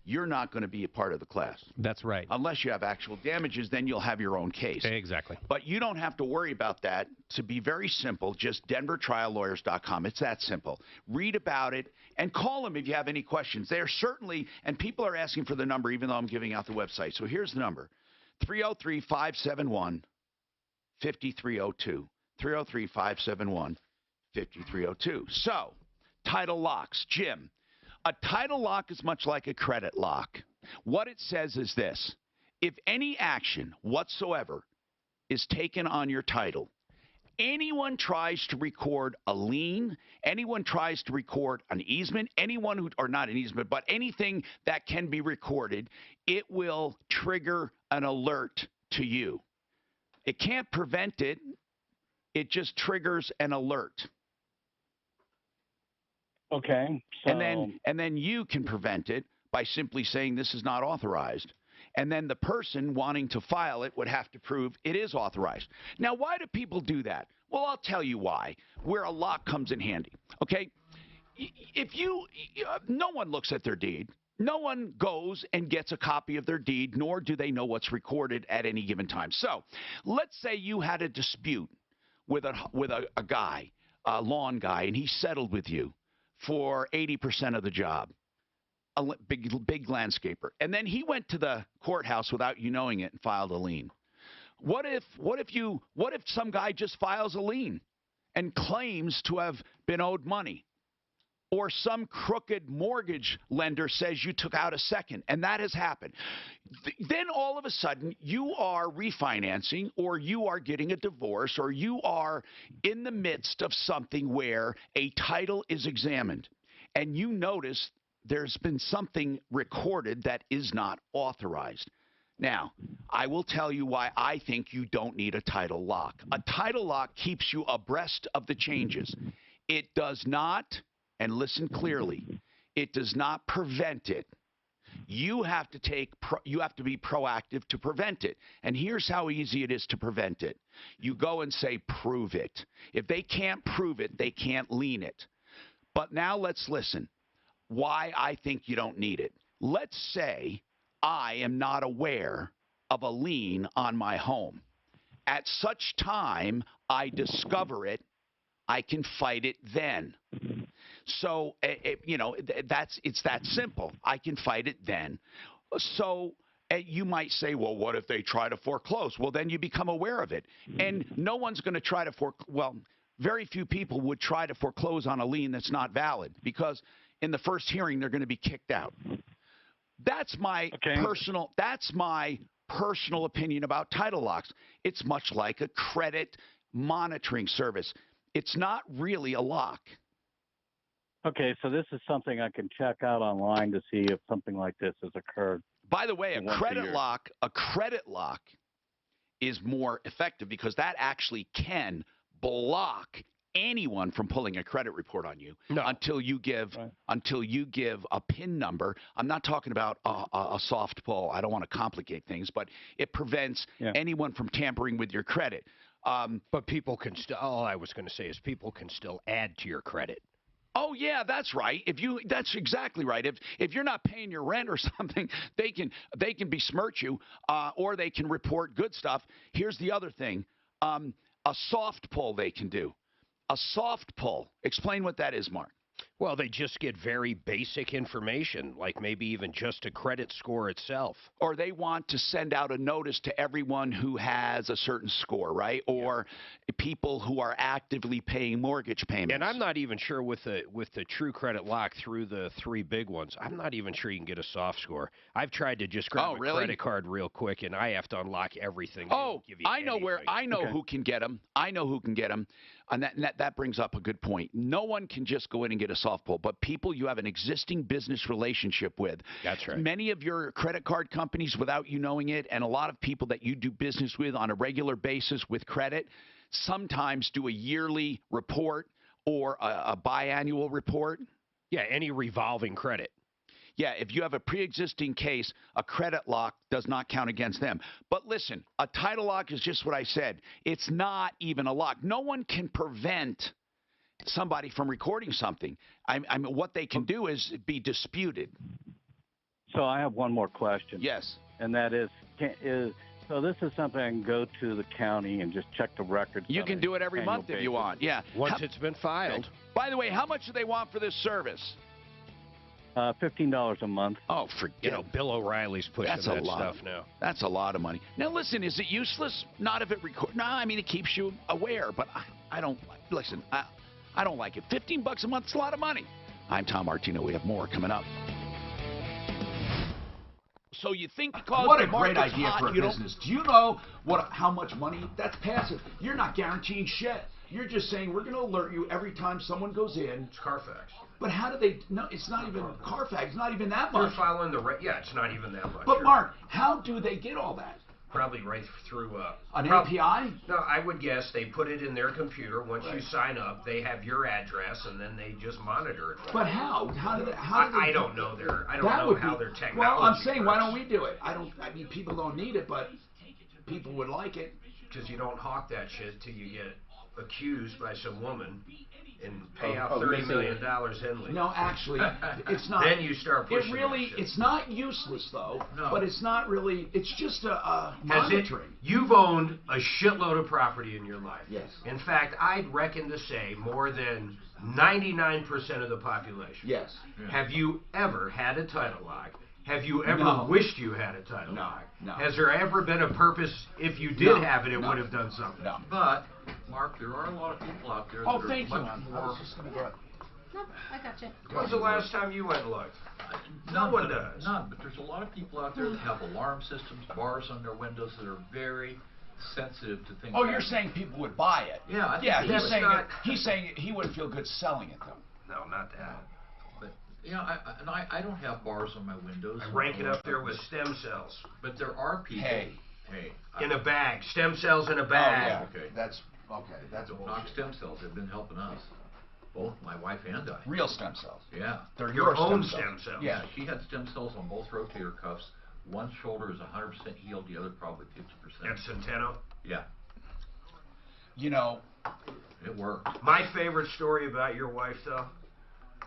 you're not going to be a part of the class. That's right. Unless you have actual damages, then you'll have your own case. Exactly. But you don't have to worry about that. To be very simple, just denvertriallawyers.com. It's that simple. Read about it and call them if you have any questions. They're certainly, and people are asking for the number even though I'm giving out the website. So here's the number, 303-571-5302. 303-571-5302. So, title locks. Jim. A title lock is much like a credit lock. What it says is this: if any action whatsoever is taken on your title, anyone tries to record a lien, anyone tries to record an easement, anyone who, or not an easement, but anything that can be recorded, it will trigger an alert to you. It can't prevent it. It just triggers an alert. Okay. So And then you can prevent it by simply saying this is not authorized. And then the person wanting to file it would have to prove it is authorized. Now, why do people do that? Well, I'll tell you why, where a lock comes in handy. Okay? No one looks at their deed. No one goes and gets a copy of their deed, nor do they know what's recorded at any given time. So let's say you had a dispute with a guy, a lawn guy, and he settled with you for 80% of the job, a big landscaper. And then he went to the courthouse without you knowing it and filed a lien. What if some guy just files a lien and claims to have been owed money? Or some crooked mortgage lender says you took out a second, and that has happened. Then all of a sudden you are refinancing, or you are getting a divorce, or you are in the midst of something where a title is examined, and you notice there's been something recorded that is not authorized. Now, I will tell you why I think you don't need a title lock. A title lock keeps you abreast of the changes. It does not, and listen clearly, it does not prevent it. You have to be proactive to prevent it. And here's how easy it is to prevent it. You go and say, prove it. If they can't prove it, they can't lien it. But now let's listen. Why I think you don't need it. Let's say I am not aware of a lien on my home. At such time I discover it, I can fight it then. So, it's that simple. I can fight it then. So you might say, well, what if they try to foreclose? Well, then you become aware of it. And no one's going to try to very few people would try to foreclose on a lien that's not valid, because in the first hearing they're going to be kicked out. That's my personal opinion about title locks. It's much like a credit monitoring service. It's not really a lock. Okay, so this is something I can check out online to see if something like this has occurred. By the way, a credit lock is more effective because that actually can block anyone from pulling a credit report on you until you give a PIN number. I'm not talking about a soft pull. I don't want to complicate things, but it prevents anyone from tampering with your credit. But people can still. All I was going to say is people can still add to your credit. Oh yeah, that's right. That's exactly right. If you're not paying your rent or something, they can besmirch you, or they can report good stuff. Here's the other thing: a soft pull they can do. A soft pull. Explain what that is, Mark. Well, they just get very basic information, like maybe even just a credit score itself. Or they want to send out a notice to everyone who has a certain score, right? Or people who are actively paying mortgage payments. And I'm not even sure with the True Credit Lock through the 3 big ones, I'm not even sure you can get a soft score. I've tried to just grab a credit card real quick, and I have to unlock everything. Oh, I know who can get them. I know who can get them. And that brings up a good point. No one can just go in and get a soft pull, but people you have an existing business relationship with. That's right. Many of your credit card companies, without you knowing it, and a lot of people that you do business with on a regular basis with credit, sometimes do a yearly report or a biannual report. Yeah, any revolving credit. Yeah, if you have a pre-existing case, a credit lock does not count against them. But listen, a title lock is just what I said. It's not even a lock. No one can prevent somebody from recording something. I mean, what they can do is be disputed. So I have one more question. Yes. And that is so this is something I can go to the county and just check the records. You can do it every month if you want. Yeah. Once it's been filed. By the way, how much do they want for this service? $15 a month. Oh, Bill O'Reilly's pushing that stuff now. That's a lot of money. Now, listen, is it useless? Not if it records. No, I mean, it keeps you aware, but I don't, listen, I don't like it. $15 a month is a lot of money. I'm Tom Martino. We have more coming up. So you think because what the a great market's idea hot, It's Carfax. But how do they? No, it's not even Carfax. It's not even that much. They're following the yeah. It's not even that much. But Mark, how do they get all that? Probably right through an API. No, I would guess they put it in their computer. Once you sign up, they have your address, and then they just monitor it. But how? How do they? I don't know their. I don't know how their technology. Well, I'm saying, why don't we do it? I mean, people don't need it, but people would like it. Because you don't hawk that shit till you get accused by some woman and pay out $30 million in. No, actually, it's not. Then you start pushing. It's not useless though. No. But it's not really. It's just a monitoring. You've owned a shitload of property in your life. Yes. In fact, I'd reckon to say more than 99% of the population. Yes. Yeah. Have you ever had a title lock? Have you ever wished you had a title lock? No. Has there ever been a purpose, if you did have it, it would have done something? No. But, Mark, there are a lot of people out there that are thank much you. more... No, I got you. When was the last time you went and looked? No one does. None, but there's a lot of people out there that have alarm systems, bars on their windows that are very sensitive to things. Oh, you're saying people would buy it? Yeah. I think he's saying he wouldn't feel good selling it though. No, not that. But I don't have bars on my windows. I rank it up there with stem cells. But there are people. Hey, in a bag, stem cells in a bag. Oh, yeah. That's Don't knock stem cells. They've been helping us. Both my wife and I. Real stem cells. Yeah. They're your own stem cells. Yeah, she had stem cells on both rotator cuffs. One shoulder is 100% healed, the other probably 50%. At Centeno? Yeah. You know, it worked. My favorite story about your wife, though?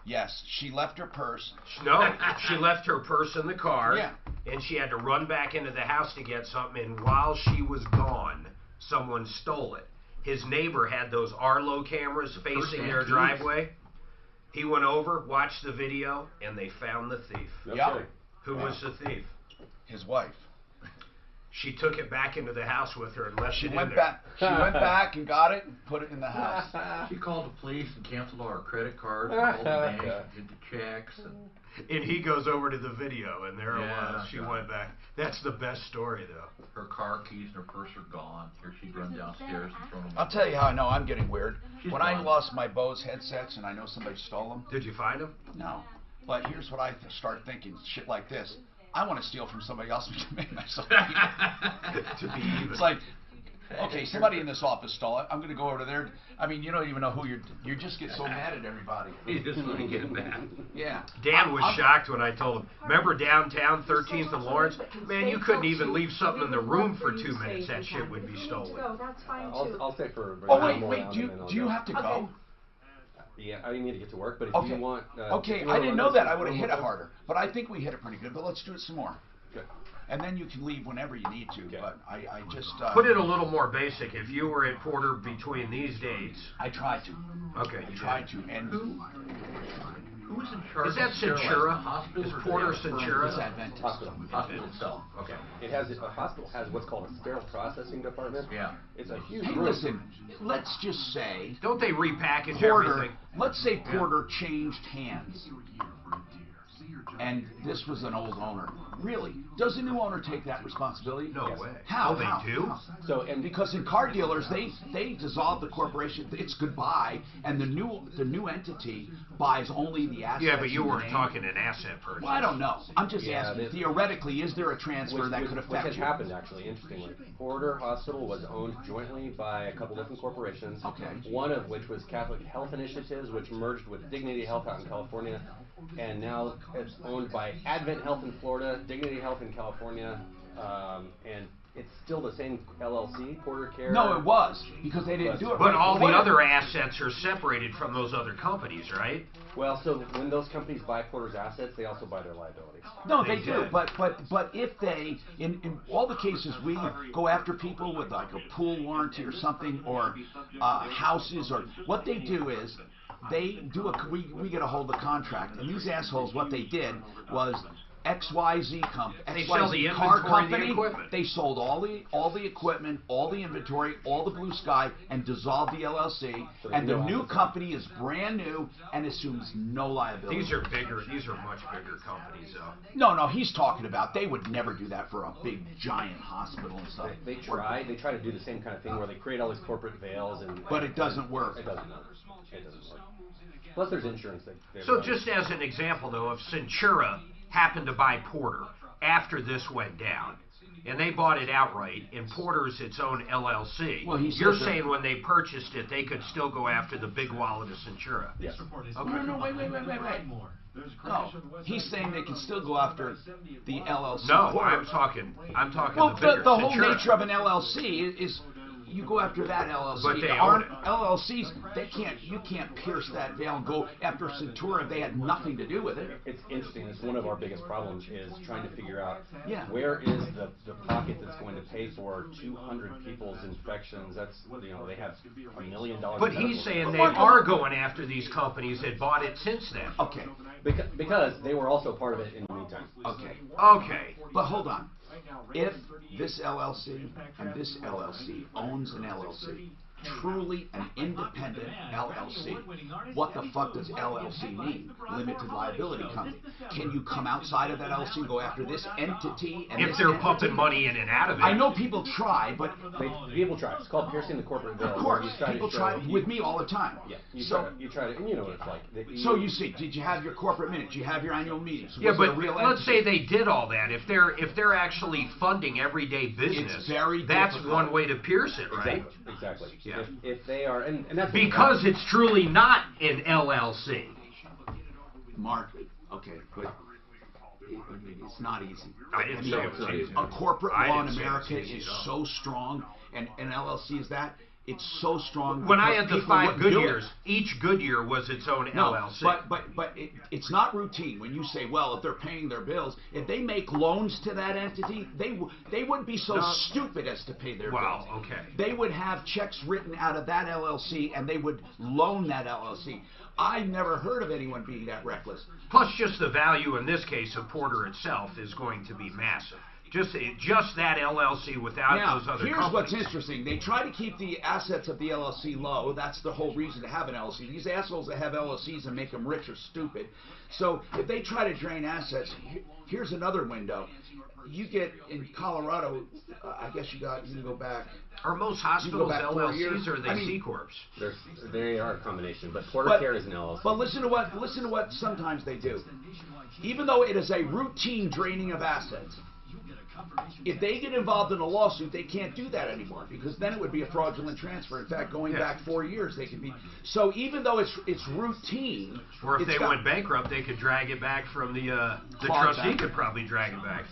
Yes, she left her purse. No, she left her purse in the car. Yeah. And she had to run back into the house to get something, and while she was gone, someone stole it. His neighbor had those Arlo cameras facing their driveway. He went over, watched the video, and they found the thief. Yeah. Who was the thief? His wife. She took it back into the house with her and left it in there. She went back and got it and put it in the house. She called the police and canceled all her credit cards, called the bank, did the checks. And he goes over to the video, and there it was. She went back. That's the best story, though. Her car keys and her purse are gone. Here she'd run downstairs and throw them. I'll tell you how I know I'm getting weird. When I lost my Bose headsets and I know somebody stole them. Did you find them? No. But here's what I start thinking, shit like this. I want to steal from somebody else to make myself to be even. It's like, okay, somebody in this office stole it. I'm going to go over there. I mean, you don't even know who you just get so mad at everybody. You just want to get it back. Yeah. Dan was shocked when I told him. Remember downtown, 13th and Lawrence? Man, you couldn't even leave something in the room for 2 minutes. That shit would be stolen. That's fine too. I'll stay for. Oh wait. Do you have to go? Yeah, I need to get to work, but if okay. you want... okay, I didn't know that. I would have hit it harder. But I think we hit it pretty good, but let's do it some more. Good. and then you can leave whenever you need to. But I just put it a little more basic. If you were at Porter between these dates, I tried to. Okay, I tried to, and who's in charge? Is that Centura? Is Porter Centura? It's Adventist. Hospital itself. Okay. A hospital has what's called a sterile processing department. Yeah. It's a huge. Hey, listen. Let's just say. Don't they repackage Porter, everything? Let's say Porter changed hands. And this was an old owner. Really? Does the new owner take that responsibility? No way. How? Oh, they do? So, and because in car dealers, they dissolve the corporation. It's goodbye, and the new entity buys only the assets. Yeah, but you weren't talking an asset purchase. Well, I don't know. I'm just asking. Theoretically, is there a transfer that could affect Which has happened, actually, interestingly. Porter Hospital was owned jointly by a couple different corporations. Okay. One of which was Catholic Health Initiatives, which merged with Dignity Health out in California. And now it's owned by Advent Health in Florida, Dignity Health in California, and it's still the same LLC, Porter Care. No, it was, because they didn't do it. But all the other assets are separated from those other companies, right? Well, so when those companies buy Porter's assets, they also buy their liabilities. No, they do. But if they, in all the cases we go after people with like a pool warranty or something, or houses, or what they do is, they do we get a hold of the contract, and these assholes, what they did was XYZ car company. They sold all the equipment, all the inventory, all the blue sky, and dissolved the LLC. And the new company is brand new and assumes no liability. These are bigger. These are much bigger companies, though. No, he's talking about they would never do that for a big giant hospital and stuff. They try to do the same kind of thing where they create all these corporate veils but it doesn't work. It doesn't work. It doesn't work. Plus, there's insurance. So just as an example, though, if Centura happened to buy Porter after this went down, and they bought it outright, and Porter's its own LLC, you're saying when they purchased it, they could still go after the big wallet of Centura? Yes. Okay. No, wait. No, he's saying they can still go after the LLC. No, I'm talking well, the bigger the whole Centura. nature of an LLC is you go after that LLC. But they own it. LLCs, you can't pierce that veil and go after Centura. They had nothing to do with it. It's interesting. It's one of our biggest problems is trying to figure out where is the pocket that's going to pay for 200 people's infections. That's they have $1 million. But he's saying they are going after these companies that bought it since then. Okay. Because they were also part of it in the meantime. Okay. But hold on. If this LLC and this LLC owns an LLC, truly an independent LLC, what the fuck does LLC mean? Limited liability company. Can you come outside of that LLC and go after this entity? And if they're pumping money in and out of it. I know people try, but people try. It's called piercing the corporate veil. Of course, people try with me all the time. Yeah, you try to, and you know what it's like. So you see, did you have your corporate minutes? Did you have your annual meetings? Yeah, but let's say they did all that. If they're actually funding everyday business, it's very that's difficult. one way to pierce it, right? Exactly. Yeah. If they are, and that's because it's truly not an LLC. Mark, okay, but it's not easy. I didn't say it was easy. A corporate law in America is so strong, and an LLC is that. It's so strong. When I had the 5 Goodyears, each Goodyear was its own LLC. But it's not routine. When you say, well, if they're paying their bills, if they make loans to that entity, they wouldn't be so stupid as to pay their bills. Wow, okay. They would have checks written out of that LLC, and they would loan that LLC. I've never heard of anyone being that reckless. Plus, just the value in this case of Porter itself is going to be massive. Just that LLC without those other companies. Here's what's interesting. They try to keep the assets of the LLC low. That's the whole reason to have an LLC. These assholes that have LLCs and make them rich are stupid. So if they try to drain assets, here's another window. You get in Colorado, I guess you can go back. Are most hospitals LLCs or are they C corps? They are a combination, but Porter Care is an LLC. But listen to what sometimes they do. Even though it is a routine draining of assets, if they get involved in a lawsuit, they can't do that anymore because then it would be a fraudulent transfer. In fact, going back 4 years, they could be. So even though it's routine, or if they went bankrupt, they could drag it back from the trustee could probably drag it back.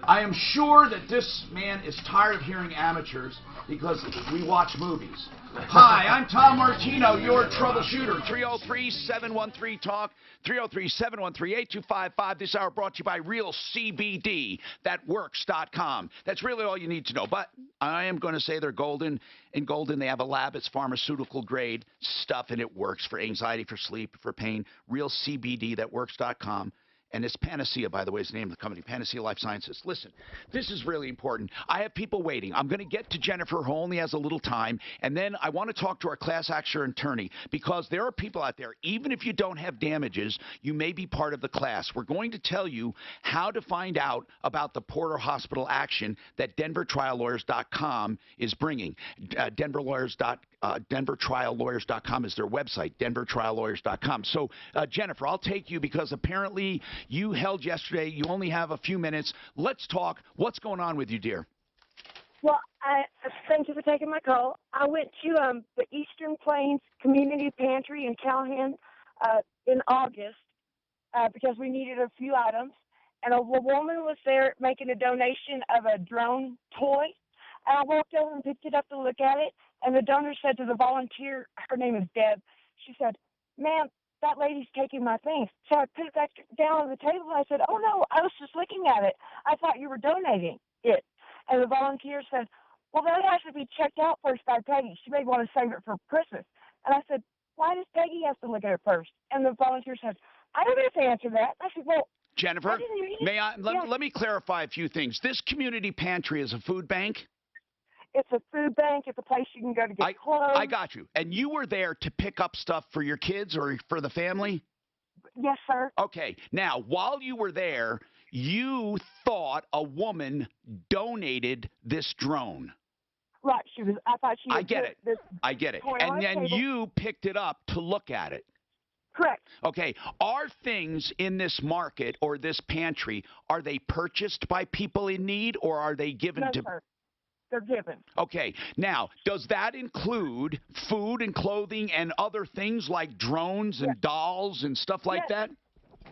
I am sure that this man is tired of hearing amateurs because we watch movies. Hi, I'm Tom Martino, your troubleshooter. 303-713-TALK, 303-713-8255. This hour brought to you by Real CBD, thatworks.com. That's really all you need to know. But I am going to say they're golden. In Golden, they have a lab. It's pharmaceutical grade stuff, and it works for anxiety, for sleep, for pain. Real CBD, thatworks.com. And it's Panacea, by the way, is the name of the company, Panacea Life Sciences. Listen, this is really important. I have people waiting. I'm going to get to Jennifer, who only has a little time, and then I want to talk to our class action attorney, because there are people out there, even if you don't have damages, you may be part of the class. We're going to tell you how to find out about the Porter Hospital action that DenverTrialLawyers.com is bringing. DenverTrialLawyers.com is their website, DenverTrialLawyers.com. So, Jennifer, I'll take you because apparently you held yesterday. You only have a few minutes. Let's talk. What's going on with you, dear? Well, thank you for taking my call. I went to the Eastern Plains Community Pantry in Callahan in August because we needed a few items. And a woman was there making a donation of a drone toy. And I walked over and picked it up to look at it. And the donor said to the volunteer, her name is Deb, she said, "Ma'am, that lady's taking my things." So I put it back down on the table, and I said, "Oh, no, I was just looking at it. I thought you were donating it." And the volunteer said, "Well, that has to be checked out first by Peggy. She may want to save it for Christmas." And I said, "Why does Peggy have to look at it first?" And the volunteer said, "I don't have to answer that." I said, "Well, Jennifer, let me clarify a few things. This community pantry is a food bank? It's a food bank. It's a place you can go to get clothes." I got you. And you were there to pick up stuff for your kids or for the family? Yes, sir. Okay. Now, while you were there, you thought a woman donated this drone. Right. I thought she. I get it. I get it. And then you picked it up to look at it. Correct. Okay. Are things in this market or this pantry, are they purchased by people in need, or are they given No, to? Sir. They're given. Okay. Now, does that include food and clothing and other things like drones and dolls and stuff like that?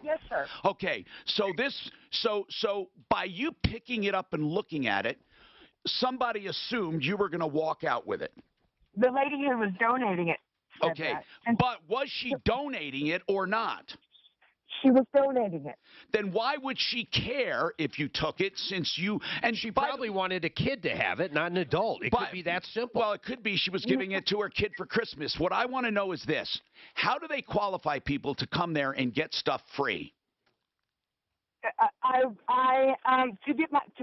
Yes, sir. Okay. So by you picking it up and looking at it, somebody assumed you were going to walk out with it. The lady who was donating it said Okay. that. But was she donating it or not? She was donating it. Then why would she care if you took it, since you and she probably wanted a kid to have it, not an adult. It could be that simple. Well, it could be she was giving it to her kid for Christmas. What I want to know is this: how do they qualify people to come there and get stuff free? To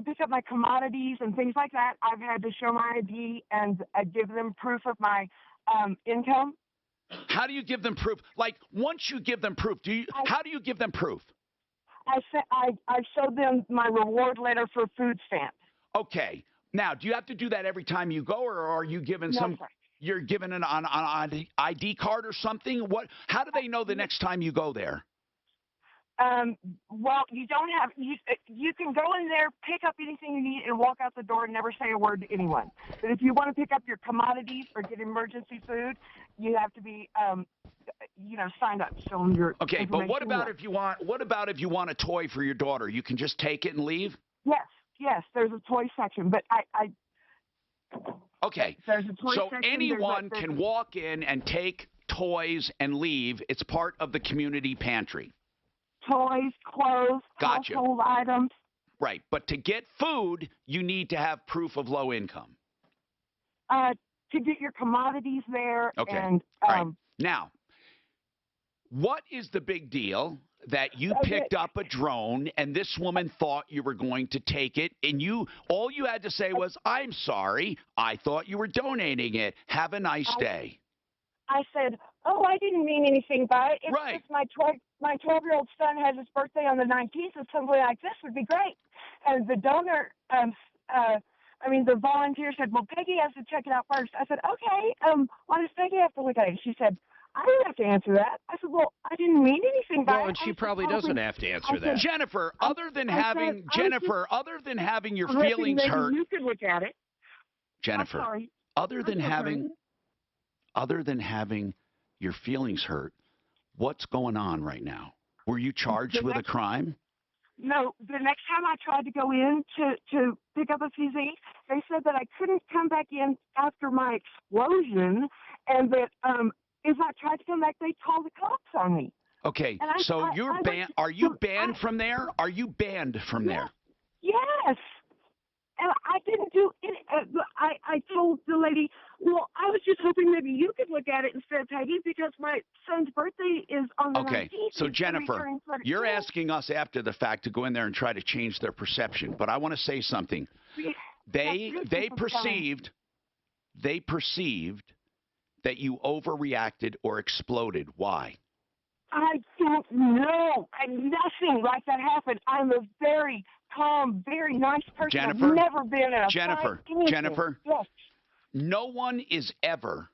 pick up my commodities and things like that, I've had to show my ID and give them proof of my income. How do you give them proof? Like, once you give them proof, how do you give them proof? I showed them my reward letter for food stamps. Okay. Now, do you have to do that every time you go, or are you given Sir. You're given an ID card or something? What? How do they know the next time you go there? Well, you don't have, you can go in there, pick up anything you need, and walk out the door and never say a word to anyone. But if you want to pick up your commodities or get emergency food, you have to be, signed up, show them your Okay, but what about if you want a toy for your daughter? You can just take it and leave? Yes, there's a toy section, but Okay, there's a toy so section, anyone can walk in and take toys and leave. It's part of the community pantry. Toys, clothes, household items. Right, but to get food, you need to have proof of low income. To get your commodities there. Okay, and, right. Now, what is the big deal that you picked up a drone and this woman thought you were going to take it, and all you had to say was, "I'm sorry, I thought you were donating it. Have a nice day." I said, "Oh, I didn't mean anything by it. It's just my 12-year-old son has his birthday on the 19th, so something like this would be great." And the donor, the volunteer said, "Well, Peggy has to check it out first." I said, "Okay, why does Peggy have to look at it?" She said, "I didn't have to answer that." I said, "Well, I didn't mean anything by it." Well, and she probably doesn't have to answer that. Jennifer, other than having your feelings hurt, you could look at it. Jennifer, I'm sorry. other than having your feelings hurt, what's going on right now? Were you charged with a crime? No, the next time I tried to go in to pick up a PZ, they said that I couldn't come back in after my explosion, and that if I tried to come back, they'd call the cops on me. Okay, so you're banned. Are you banned from there? Are you banned from there? Yes. And I didn't do any. I told the lady, well, I was just hoping maybe you could look at it instead, Peggy, because my son's birthday is on the 19th. So Jennifer, you're asking us after the fact to go in there and try to change their perception. But I want to say something. They perceived that you overreacted or exploded. Why? I don't know. Nothing like that happened. I'm a very calm, very nice person. Jennifer, I've never been in a Jennifer, yes. No one is ever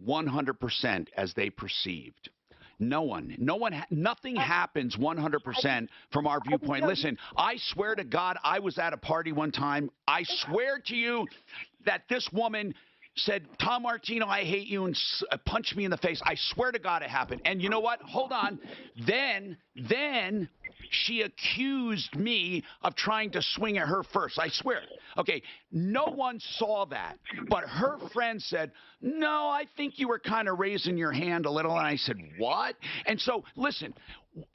100% as they perceived. Nothing happens 100% from our viewpoint. Listen, I swear to God, I was at a party one time. I swear to you that this woman said, Tom Martino, I hate you, and punched me in the face. I swear to God it happened. And you know what? Hold on. Then she accused me of trying to swing at her first. I swear. Okay, no one saw that. But her friend said, no, I think you were kind of raising your hand a little. And I said, what? And so, listen,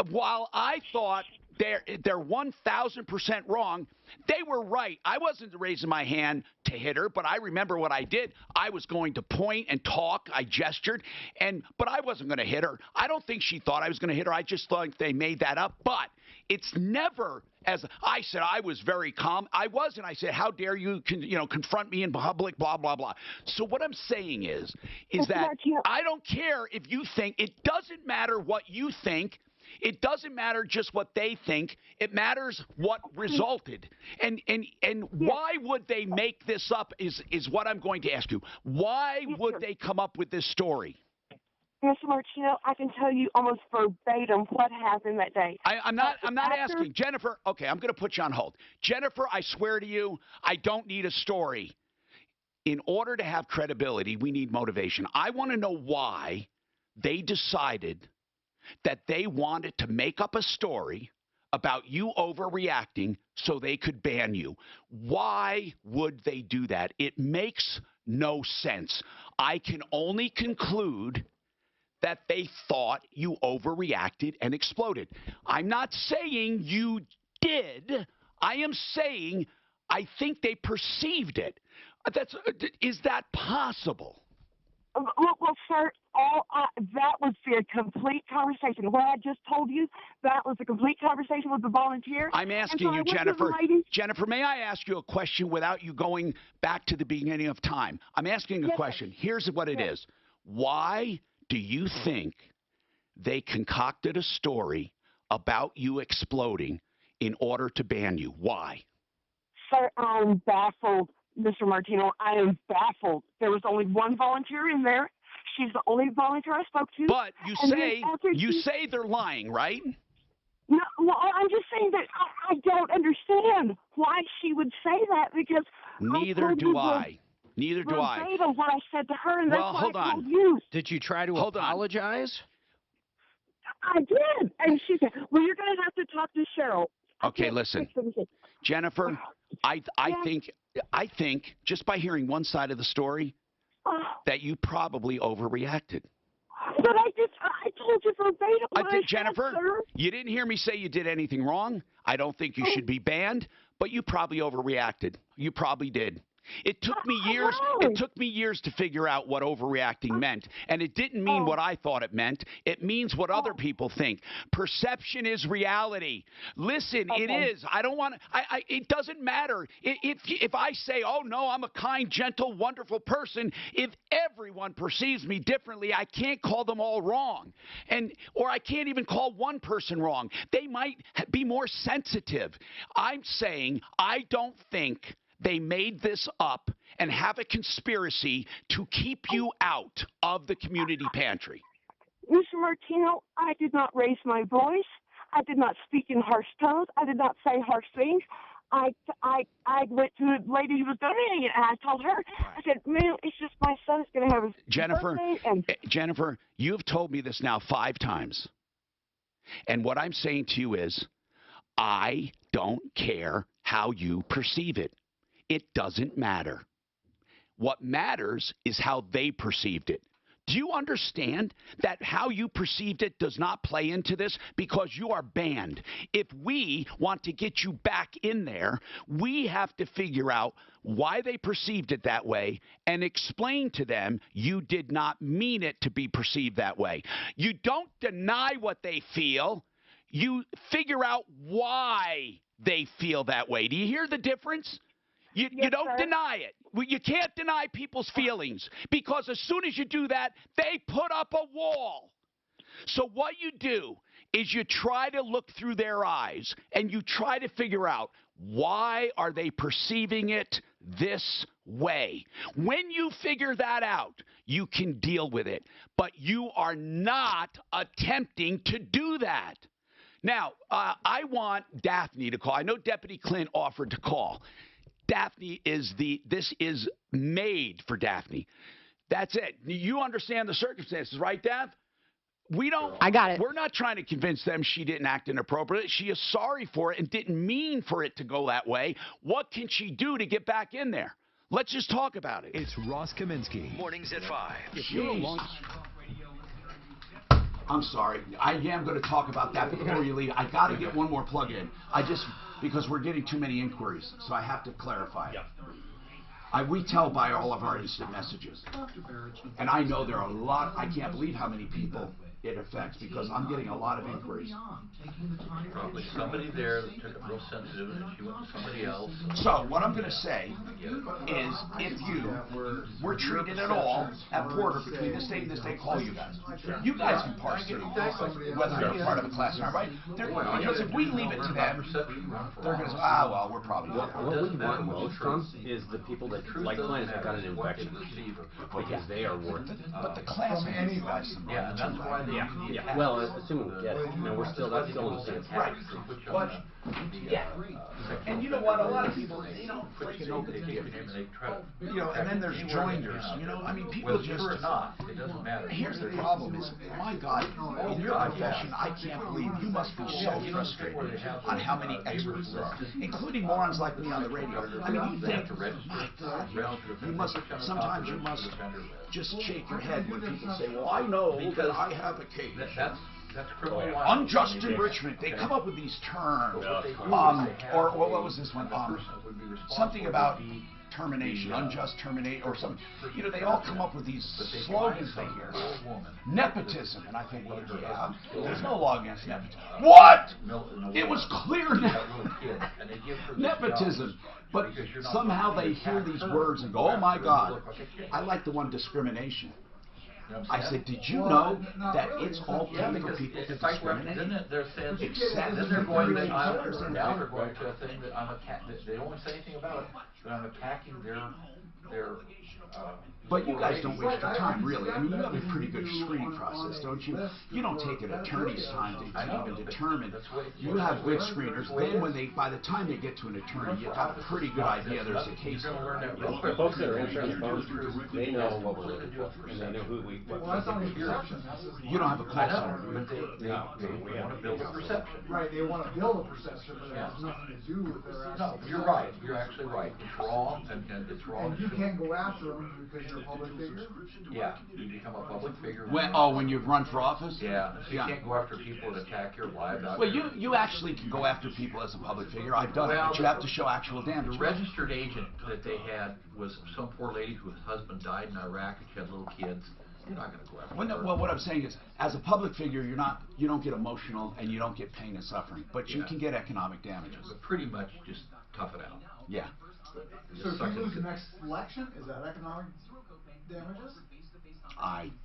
while I thought they're 1,000% wrong, they were right. I wasn't raising my hand to hit her, but I remember what I did. I was going to point and talk. I gestured, but I wasn't going to hit her. I don't think she thought I was going to hit her. I just thought they made that up. But it's never, as I said, I was very calm. I wasn't. I said, how dare you, confront me in public, blah, blah, blah. So what I'm saying is that I don't care if you think. It doesn't matter what you think. It doesn't matter just what they think. It matters what resulted. And why would they make this up is what I'm going to ask you. Why would they come up with this story? Mr. Martino, I can tell you almost verbatim what happened that day. I'm not asking. Jennifer, okay, I'm going to put you on hold. Jennifer, I swear to you, I don't need a story. In order to have credibility, we need motivation. I want to know why they decided that they wanted to make up a story about you overreacting so they could ban you. Why would they do that? It makes no sense. I can only conclude that they thought you overreacted and exploded. I'm not saying you did. I am saying I think they perceived it. Is that possible? Well, sir, that was the complete conversation. What I just told you, that was a complete conversation with the volunteer. I'm asking you, Jennifer. Jennifer, may I ask you a question without you going back to the beginning of time? I'm asking a question. Here's what it is. Why do you think they concocted a story about you exploding in order to ban you? Why? Sir, I'm baffled. Mr. Martino, I am baffled. There was only one volunteer in there. She's the only volunteer I spoke to. But you say they're lying, right? No, well, I'm just saying that I don't understand why she would say that because neither do I. Neither do I. What I said to her, and that's hold why I on. told you. Did you try to apologize? I did, and she said, "Well, you're going to have to talk to Cheryl." Okay, listen, Jennifer. I think just by hearing one side of the story that you probably overreacted. But I told you verbatim. Jennifer, you didn't hear me say you did anything wrong. I don't think you should be banned, but you probably overreacted. You probably did. It took me years. It took me years to figure out what overreacting meant, and it didn't mean what I thought it meant. It means what other people think. Perception is reality. Listen, it is. I don't want to. It doesn't matter if I say, "Oh no, I'm a kind, gentle, wonderful person." If everyone perceives me differently, I can't call them all wrong, or I can't even call one person wrong. They might be more sensitive. I'm saying I don't think they made this up and have a conspiracy to keep you out of the community pantry. Mr. Martino, I did not raise my voice. I did not speak in harsh tones. I did not say harsh things. I went to the lady who was donating it, and I told her, I said, "Man, it's just my son is going to have his birthday." Jennifer, you've told me this now 5 times. And what I'm saying to you is, I don't care how you perceive it. It doesn't matter. What matters is how they perceived it. Do you understand that how you perceived it does not play into this? Because you are banned. If we want to get you back in there, we have to figure out why they perceived it that way and explain to them you did not mean it to be perceived that way. You don't deny what they feel. You figure out why they feel that way. Do you hear the difference? You don't deny it. You can't deny people's feelings, because as soon as you do that, they put up a wall. So what you do is you try to look through their eyes and you try to figure out, why are they perceiving it this way? When you figure that out, you can deal with it. But you are not attempting to do that. Now, I want Daphne to call. I know Deputy Clint offered to call. Daphne this is made for Daphne. That's it. You understand the circumstances, right, Daph? I got it. We're not trying to convince them she didn't act inappropriately. She is sorry for it and didn't mean for it to go that way. What can she do to get back in there? Let's just talk about it. It's Ross Kaminsky. Mornings at 5. I'm sorry. I am going to talk about that before you leave. I got to get one more plug in. Because we're getting too many inquiries, so I have to clarify it. We tell by all of our instant messages. And I know there are a lot, I can't believe how many people it affects, because I'm getting a lot of inquiries. Probably somebody there that took it real sensitive and she went to somebody else. So what I'm going to say is, if you were treated at all at Porter between this date and this date, call you guys. You guys can parse through whether they're part of a class or not, right? Because if we leave it to them, they're going to say, well, we're probably not. What we want most from is the people that, like clients, have got an infection, because they are worth it. But the class has you guys some money. Yeah, and that's why well, assuming we get it. That's still in the same right. But, and you know what? A lot of people, they don't freaking know the difference. And then there's joinders. I mean, people just. Or not, it doesn't matter. Here's the problem: is, my God, in your profession, I can't believe you must be so frustrated on how many experts there are, including morons like me on the radio. I mean, you think, my God, you must. Sometimes you must just shake your head when people say, "Well, I know that I have a case." That's criminal. Unjust enrichment. They come up with these terms. Or what was this one? Something about termination, unjust terminate, or something. They all come up with these slogans they hear. Nepotism. And I think, well, yeah, there's no law against nepotism. What? It was clear nepotism. But somehow they hear these words and go, oh my God. I like the one discrimination. I said, did you know that it's all paid for people to discriminate? Then they're saying, then they're going to, now they're going to a thing that they don't want to say anything about it, but I'm attacking their But you guys don't waste your time, really. I mean, you have a pretty good screening process, don't you? You don't take an attorney's time to even determine. You have good screeners. Then by the time they get to an attorney, you've got a pretty good idea there's a case. The folks that are answering the phones, they know what we're looking for, and they know who we. Well, that's not a perception. You don't have a call center. But they want to build a perception. Right, they want to build a perception, but it has nothing to do with their actual. No, you're right. You're actually right. It's wrong, and it's wrong. And you can't go after them because you're a public figure? Yeah, you become a public figure. When you run for office? Yeah, so you can't go after people that attack your life. Well, you actually can go after people as a public figure. I've done it, but you have to show actual damage. The registered agent that they had was some poor lady whose husband died in Iraq and she had little kids. You're not going to go after her. Well, what I'm saying is, as a public figure, you don't get emotional and you don't get pain and suffering, but you can get economic damages. But pretty much just tough it out. Yeah. So if you lose the next election, is that economic damages?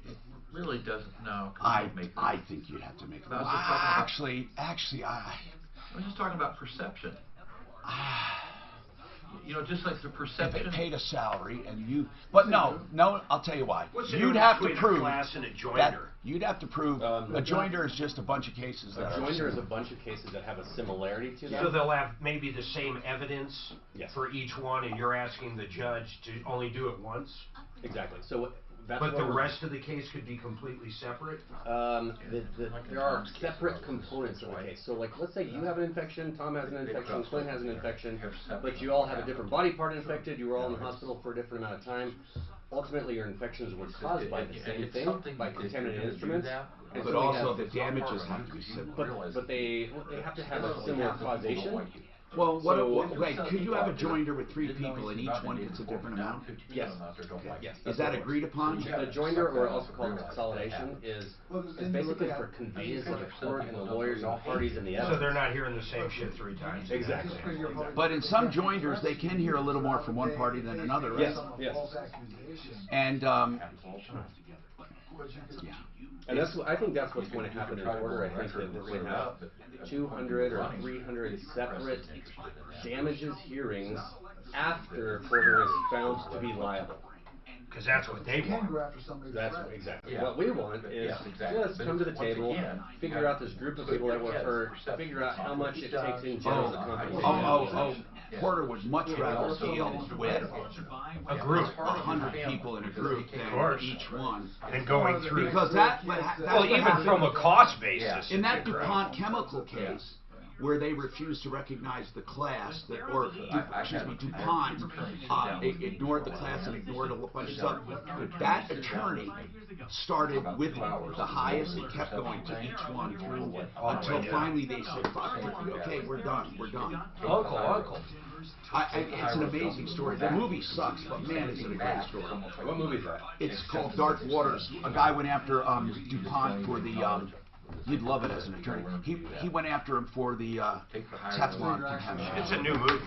It really doesn't. No. I think you'd have to make. Actually, I was just talking about perception. Just like the perception. If they paid a salary and you, but no, I'll tell you why. You'd have to prove class and a joinder. You'd have to prove a joinder is just a bunch of cases. A joinder is a bunch of cases that have a similarity to them. So they'll have maybe the same evidence for each one, and you're asking the judge to only do it once. Exactly. So But the rest of the case could be completely separate? There are separate components of the case. So, like, let's say you have an infection, Tom has an infection, Clint has an infection, but you all have a different body part infected, you were all in the hospital for a different amount of time. Ultimately, your infections were caused by the same thing, by contaminated instruments. And but so also the damages have to be similar. But they have to have a similar causation. Well, could you have a joinder with 3 people and each one gets a different amount? Yes. Yes. Is that agreed upon? The joinder, or also called consolidation, is basically for convenience of the court and the lawyers and the parties and the evidence. So they're not hearing the same shit 3 times. Exactly. But in some joinders, they can hear a little more from one party than another, right? Yes. And and I think that's what's going to happen in Porter. I think that we're going to have 200 or 300 separate damages hearings after Porter is found to be liable. Because that's what they want. That's exactly. What we want is just come to the table, figure out this group of people that were hurt, figure out how much it takes in general to compensate. Porter would much rather deal with a group, 100 people in a group than each one. And going through. Because that well, even from a cost basis. In that DuPont chemical case, where they refused to recognize the class, DuPont ignored the class and ignored a bunch of stuff. That attorney started with the highest and kept going to each one through until finally they said, "Fuck it, okay, we're done." Uncle. It's an amazing story. The movie sucks, but man, is it a great story. What movie is that? It's called Dark Waters. A guy went after DuPont for the. You'd love it as an attorney. He went after him for the Teflon contamination. It's a new movie.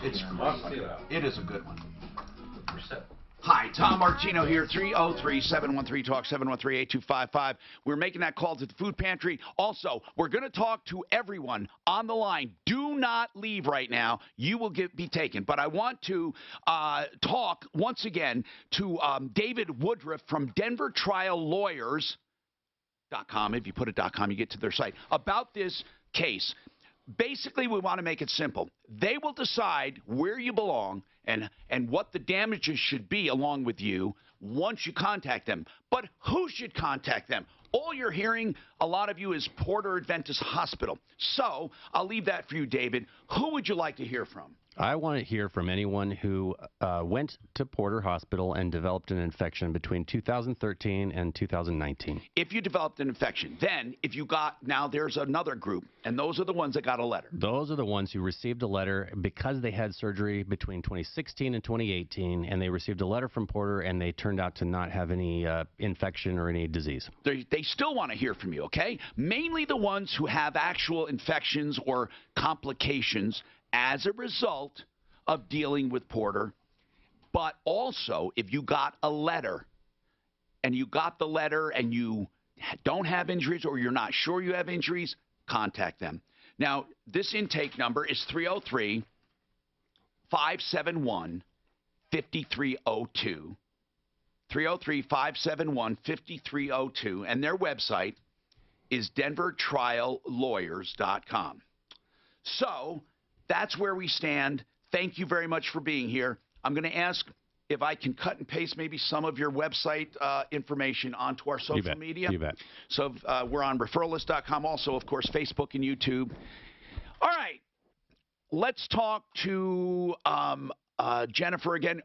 It's great. It is a good one. Hi, Tom Martino here, 303-713-TALK, 713-8255. We're making that call to the food pantry. Also, we're going to talk to everyone on the line. Do not leave right now. You will be taken. But I want to talk once again to David Woodruff from Denver Trial Lawyers. .com. If you put it .com, you get to their site. About this case, basically we want to make it simple. They will decide where you belong and what the damages should be along with you once you contact them. But who should contact them? All you're hearing, a lot of you, is Porter Adventist Hospital. So I'll leave that for you, David. Who would you like to hear from? I want to hear from anyone who went to Porter Hospital and developed an infection between 2013 and 2019. If you developed an infection, then if you now there's another group, and those are the ones that got a letter. Those are the ones who received a letter because they had surgery between 2016 and 2018, and they received a letter from Porter, and they turned out to not have any infection or any disease. They still want to hear from you, okay? Mainly the ones who have actual infections or complications as a result of dealing with Porter. But also, if you got a letter, and you got the letter and you don't have injuries or you're not sure you have injuries, contact them. Now, this intake number is 303-571-5302. 303-571-5302. And their website is denvertriallawyers.com. So that's where we stand. Thank you very much for being here. I'm going to ask if I can cut and paste maybe some of your website information onto our social media. You bet. So we're on referralist.com, also, of course, Facebook and YouTube. All right. Let's talk to Jennifer again.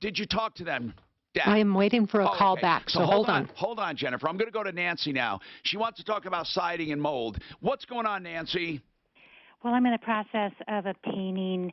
Did you talk to them? Dad? I am waiting for a call back, so hold on. Hold on, Jennifer. I'm going to go to Nancy now. She wants to talk about siding and mold. What's going on, Nancy? Well, I'm in the process of obtaining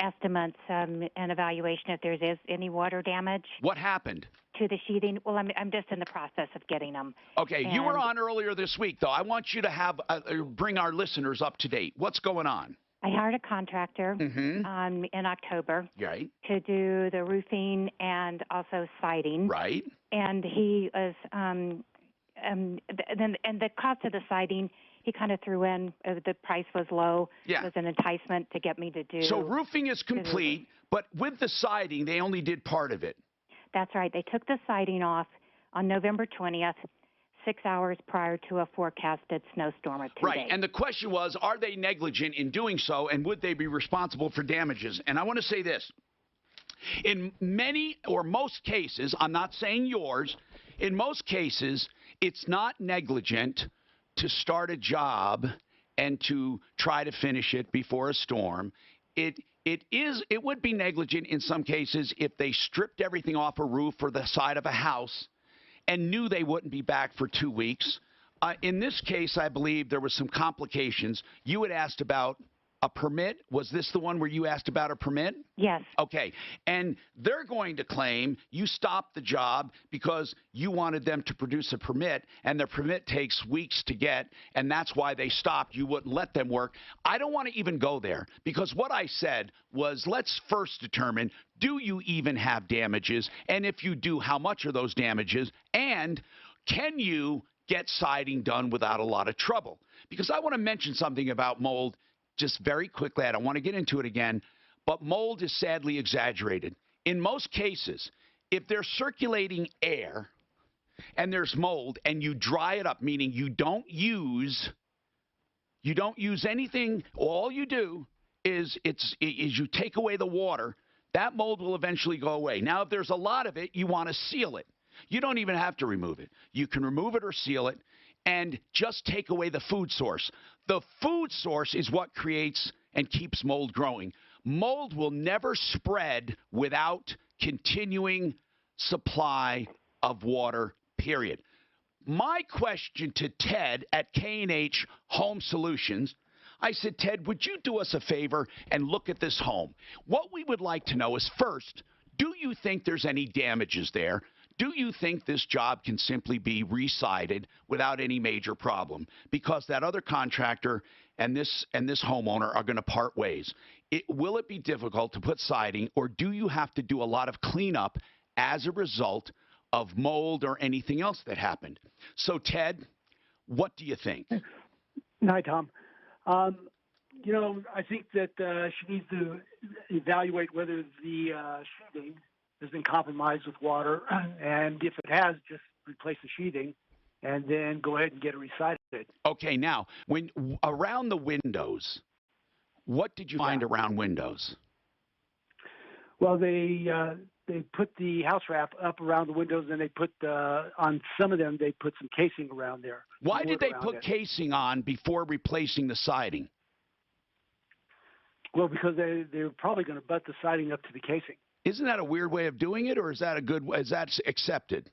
estimates and evaluation if there is any water damage. What happened? To the sheathing. Well, I'm just in the process of getting them. Okay, you were on earlier this week, though. I want you to bring our listeners up to date. What's going on? I hired a contractor in October to do the roofing and also siding. Right. And he was, and the cost of the siding, he kind of threw in, the price was low. Yeah. It was an enticement to get me to do. So roofing is complete, but with the siding, they only did part of it. That's right. They took the siding off on November 20th, 6 hours prior to a forecasted snowstorm of 2 days. Right, and the question was, are they negligent in doing so, and would they be responsible for damages? And I want to say this. In many or most cases, I'm not saying yours, in most cases, it's not negligent to start a job and to try to finish it before a storm. It would be negligent in some cases if they stripped everything off a roof or the side of a house and knew they wouldn't be back for 2 weeks. In this case, I believe there was some complications. You had asked about a permit. Was this the one where you asked about a permit? Yes. Okay. And they're going to claim you stopped the job because you wanted them to produce a permit, and their permit takes weeks to get, and that's why they stopped. You wouldn't let them work. I don't want to even go there, because what I said was, let's first determine, do you even have damages? And if you do, how much are those damages? And can you get siding done without a lot of trouble? Because I want to mention something about mold just very quickly. I don't want to get into it again, but mold is sadly exaggerated. In most cases, if there's circulating air and there's mold and you dry it up, meaning you don't use anything, all you do is you take away the water, that mold will eventually go away. Now, if there's a lot of it, you want to seal it. You don't even have to remove it. You can remove it or seal it and just take away the food source. The food source is what creates and keeps mold growing. Mold will never spread without continuing supply of water, period. My question to Ted at K&H Home Solutions, I said, Ted, would you do us a favor and look at this home? What we would like to know is, first, do you think there's any damages there? Do you think this job can simply be resided without any major problem? Because that other contractor and this homeowner are going to part ways. Will it be difficult to put siding, or do you have to do a lot of cleanup as a result of mold or anything else that happened? So, Ted, what do you think? Hi, Tom. I think that she needs to evaluate whether the sheathing has been compromised with water, and if it has, just replace the sheathing and then go ahead and get it resided. Okay, now, when around the windows, what did you find around windows? Well, they put the house wrap up around the windows, and they put on some of them they put some casing around there. Why did they put casing on before replacing the siding? Well, because they were probably going to butt the siding up to the casing. Isn't that a weird way of doing it, or is that is that accepted?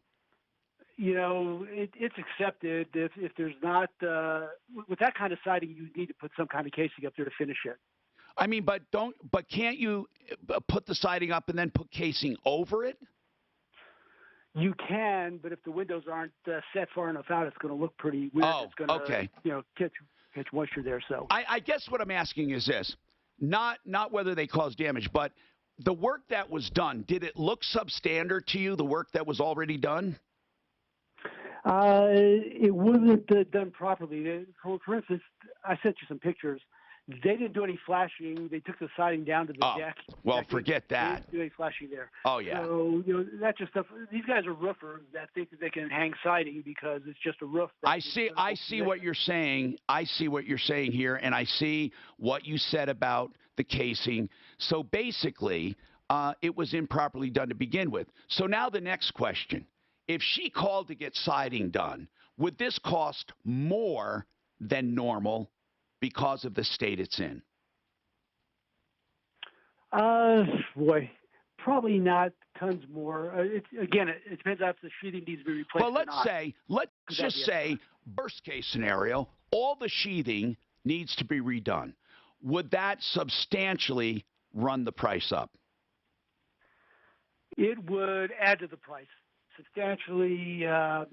It's accepted. If there's not with that kind of siding, you need to put some kind of casing up there to finish it. I mean, but can't you put the siding up and then put casing over it? You can, but if the windows aren't set far enough out, it's going to look pretty weird. Oh, it's going to, okay. Catch moisture there. So I guess what I'm asking is this: not whether they cause damage, but the work that was done, did it look substandard to you, the work that was already done? It wasn't done properly. For instance, I sent you some pictures. They didn't do any flashing. They took the siding down to the deck. Well, forget that. They didn't do any flashing there. Oh, yeah. So, that's just stuff. These guys are roofers that think that they can hang siding because it's just a roof. I see what you're saying. I see what you're saying here, and I see what you said about the casing. So basically, it was improperly done to begin with. So now the next question. If she called to get siding done, would this cost more than normal because of the state it's in? Boy, probably not tons more. It depends on if the sheathing needs to be replaced. Well, let's just say, worst case scenario, all the sheathing needs to be redone. Would that substantially run the price up? It would add to the price substantially.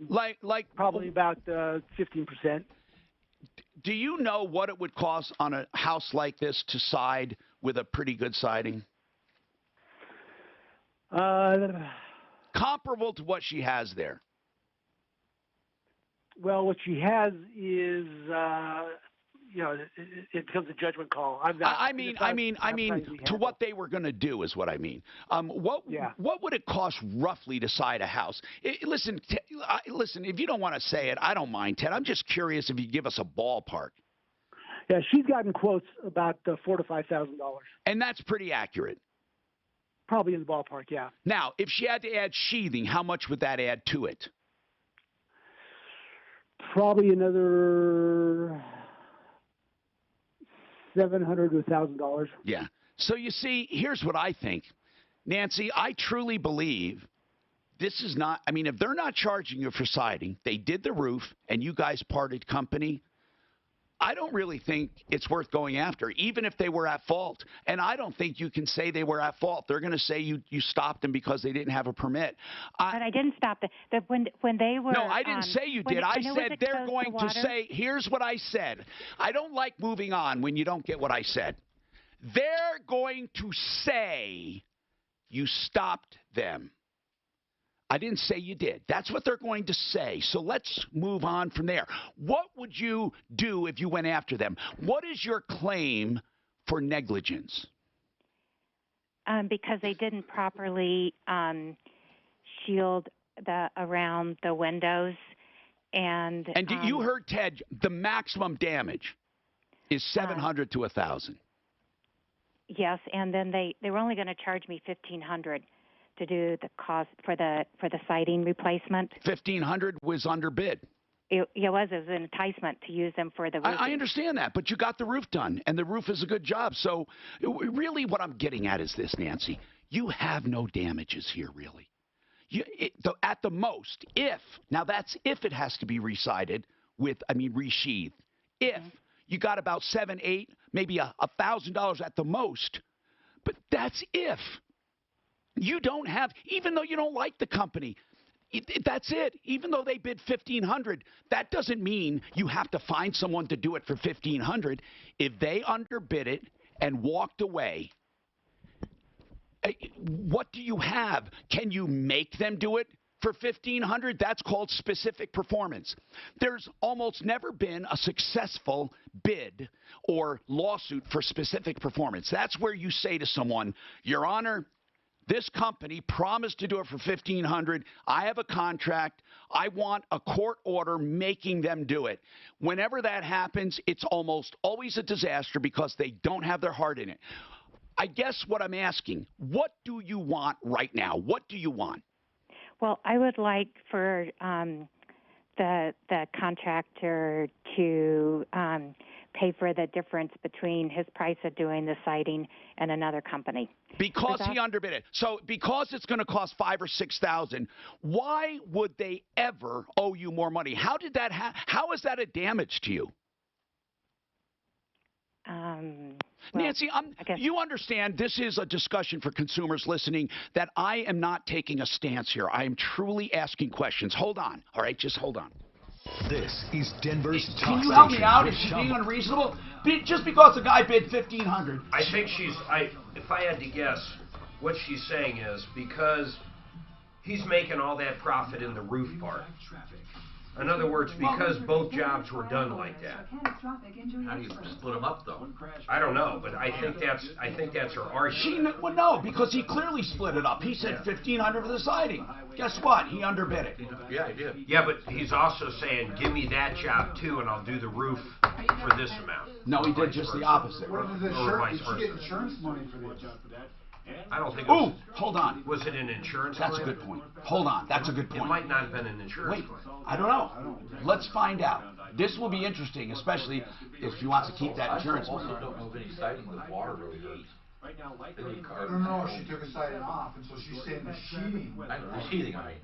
Like probably about 15%. Do you know what it would cost on a house like this to side with a pretty good siding? Comparable to what she has there. Well, what she has is, it becomes a judgment call. I mean, to what they were going to do is what I mean. What would it cost roughly to side a house? Listen, if you don't want to say it, I don't mind, Ted. I'm just curious if you give us a ballpark. Yeah, she's gotten quotes about $4,000 to $5,000. And that's pretty accurate. Probably in the ballpark, yeah. Now, if she had to add sheathing, how much would that add to it? Probably another $700 to $1,000. Yeah. So you see, here's what I think. Nancy, I truly believe this is not, I mean, if they're not charging you for siding, they did the roof, and you guys parted company, I don't really think it's worth going after, even if they were at fault. And I don't think you can say they were at fault. They're going to say you stopped them because they didn't have a permit. But I didn't stop them. When they were... No, I didn't say you did. I said they're going to say, here's what I said. I don't like moving on when you don't get what I said. They're going to say you stopped them. I didn't say you did. That's what they're going to say. So let's move on from there. What would you do if you went after them? What is your claim for negligence? Because they didn't properly shield around the windows. And you heard Ted, the maximum damage is $700 to $1,000. Yes, and then they were only going to charge me $1,500 to do the cost for the siding replacement. $1,500 was underbid. It was an enticement to use them for the roof. I understand that, but you got the roof done, and the roof is a good job. So really what I'm getting at is this, Nancy. You have no damages here, really. At the most, now that's if it has to be resheathed, if you got about $700, $800, maybe $1,000 at the most, but that's if. You don't have, even though you don't like the company, that's it. Even though they bid $1,500, that doesn't mean you have to find someone to do it for $1,500. If they underbid it and walked away, what do you have? Can you make them do it for $1,500? That's called specific performance. There's almost never been a successful bid or lawsuit for specific performance. That's where you say to someone, Your Honor, this company promised to do it for $1,500. I have a contract. I want a court order making them do it. Whenever that happens, it's almost always a disaster because they don't have their heart in it. I guess what I'm asking, what do you want right now? What do you want? Well, I would like for the contractor to pay for the difference between his price of doing the siding and another company. Because he underbid it. So because it's going to cost $5,000 or $6,000, why would they ever owe you more money? How did that how is that a damage to you? Nancy, you understand this is a discussion for consumers listening that I am not taking a stance here. I am truly asking questions. Hold on. All right, just hold on. This is Denver's top Can you station. help me out? Is she being unreasonable? Just because the guy bid $1,500. I think if I had to guess, what she's saying is because he's making all that profit in the roof part. In other words, because both jobs were done like that. How do you split them up, though? I don't know, but I think that's her argument. Well, no, because he clearly split it up. He said $1,500 for the siding. Guess what? He underbid it. Yeah, he did. Yeah, but he's also saying, give me that job too, and I'll do the roof for this amount. No, he did just the opposite. What did did she get insurance money for the job for that? I don't think. Ooh, hold on. Was it an insurance? That's a good point. Hold on. That's a good point. It might not have been an insurance. Wait, I don't know. Let's find out. This will be interesting, especially if she wants to keep that insurance money. I don't know of any siding that water really hurts. No, she took a siding off, and so she's saying the sheathing. The sheathing, I mean.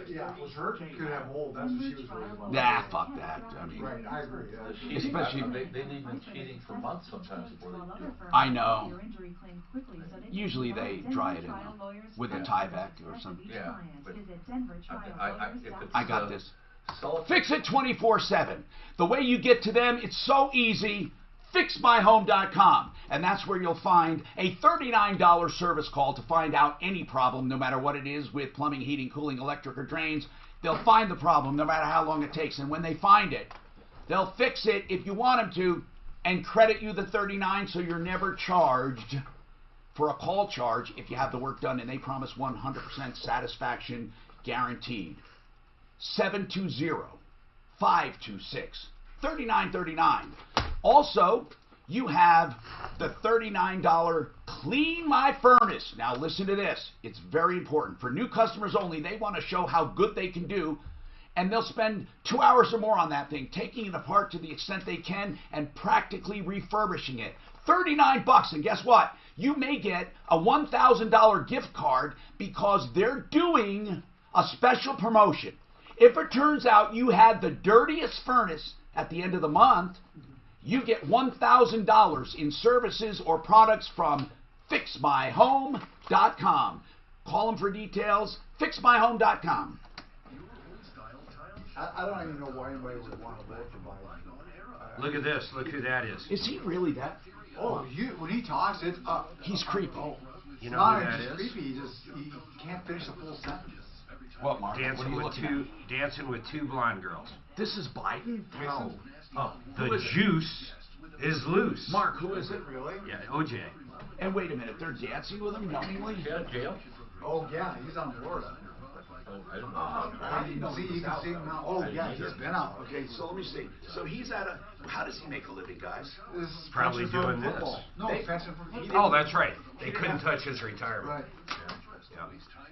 Yeah, it was hurt. Could have mold. That's what she was worried about. Nah, fuck that. I mean, right, I agree. Yeah. Especially they leave them sheathing for months sometimes before they do it. I know. Usually they dry it in with a Tyvek or something. Yeah, but I got this. Fix it 24/7. The way you get to them, it's so easy. FixMyHome.com, and that's where you'll find a $39 service call to find out any problem, no matter what it is with plumbing, heating, cooling, electric, or drains. They'll find the problem no matter how long it takes, and when they find it, they'll fix it if you want them to and credit you the $39 so you're never charged for a call charge if you have the work done, and they promise 100% satisfaction guaranteed. 720-526-3939. Also, you have the $39 Clean My Furnace. Now listen to this. It's very important. For new customers only, they want to show how good they can do, and they'll spend 2 hours or more on that thing, taking it apart to the extent they can and practically refurbishing it. $39, and guess what? You may get a $1,000 gift card because they're doing a special promotion. If it turns out you had the dirtiest furnace at the end of the month, you get $1,000 in services or products from FixMyHome.com. Call them for details, FixMyHome.com. I don't even know why anybody would want to vote for Biden. Look at this. Look who that is. Is he really that? Oh, when he talks, it's he's creepy. You know who that is? Creepy. He can't finish a full sentence. What, Mark? Dancing with two blonde girls. This is Biden? No. Oh, the juice is loose. Mark, who is it really? Yeah, OJ. And wait a minute, they're dancing with him knowingly? Yeah, jail. Oh yeah, he's on Florida. I don't know. You can see him now. Oh yeah, he's been out. Okay, so let me see. So he's at a. How does he make a living, guys? Probably doing this. No, fencing for football. Oh, that's right. They couldn't touch his retirement. Right. Yeah.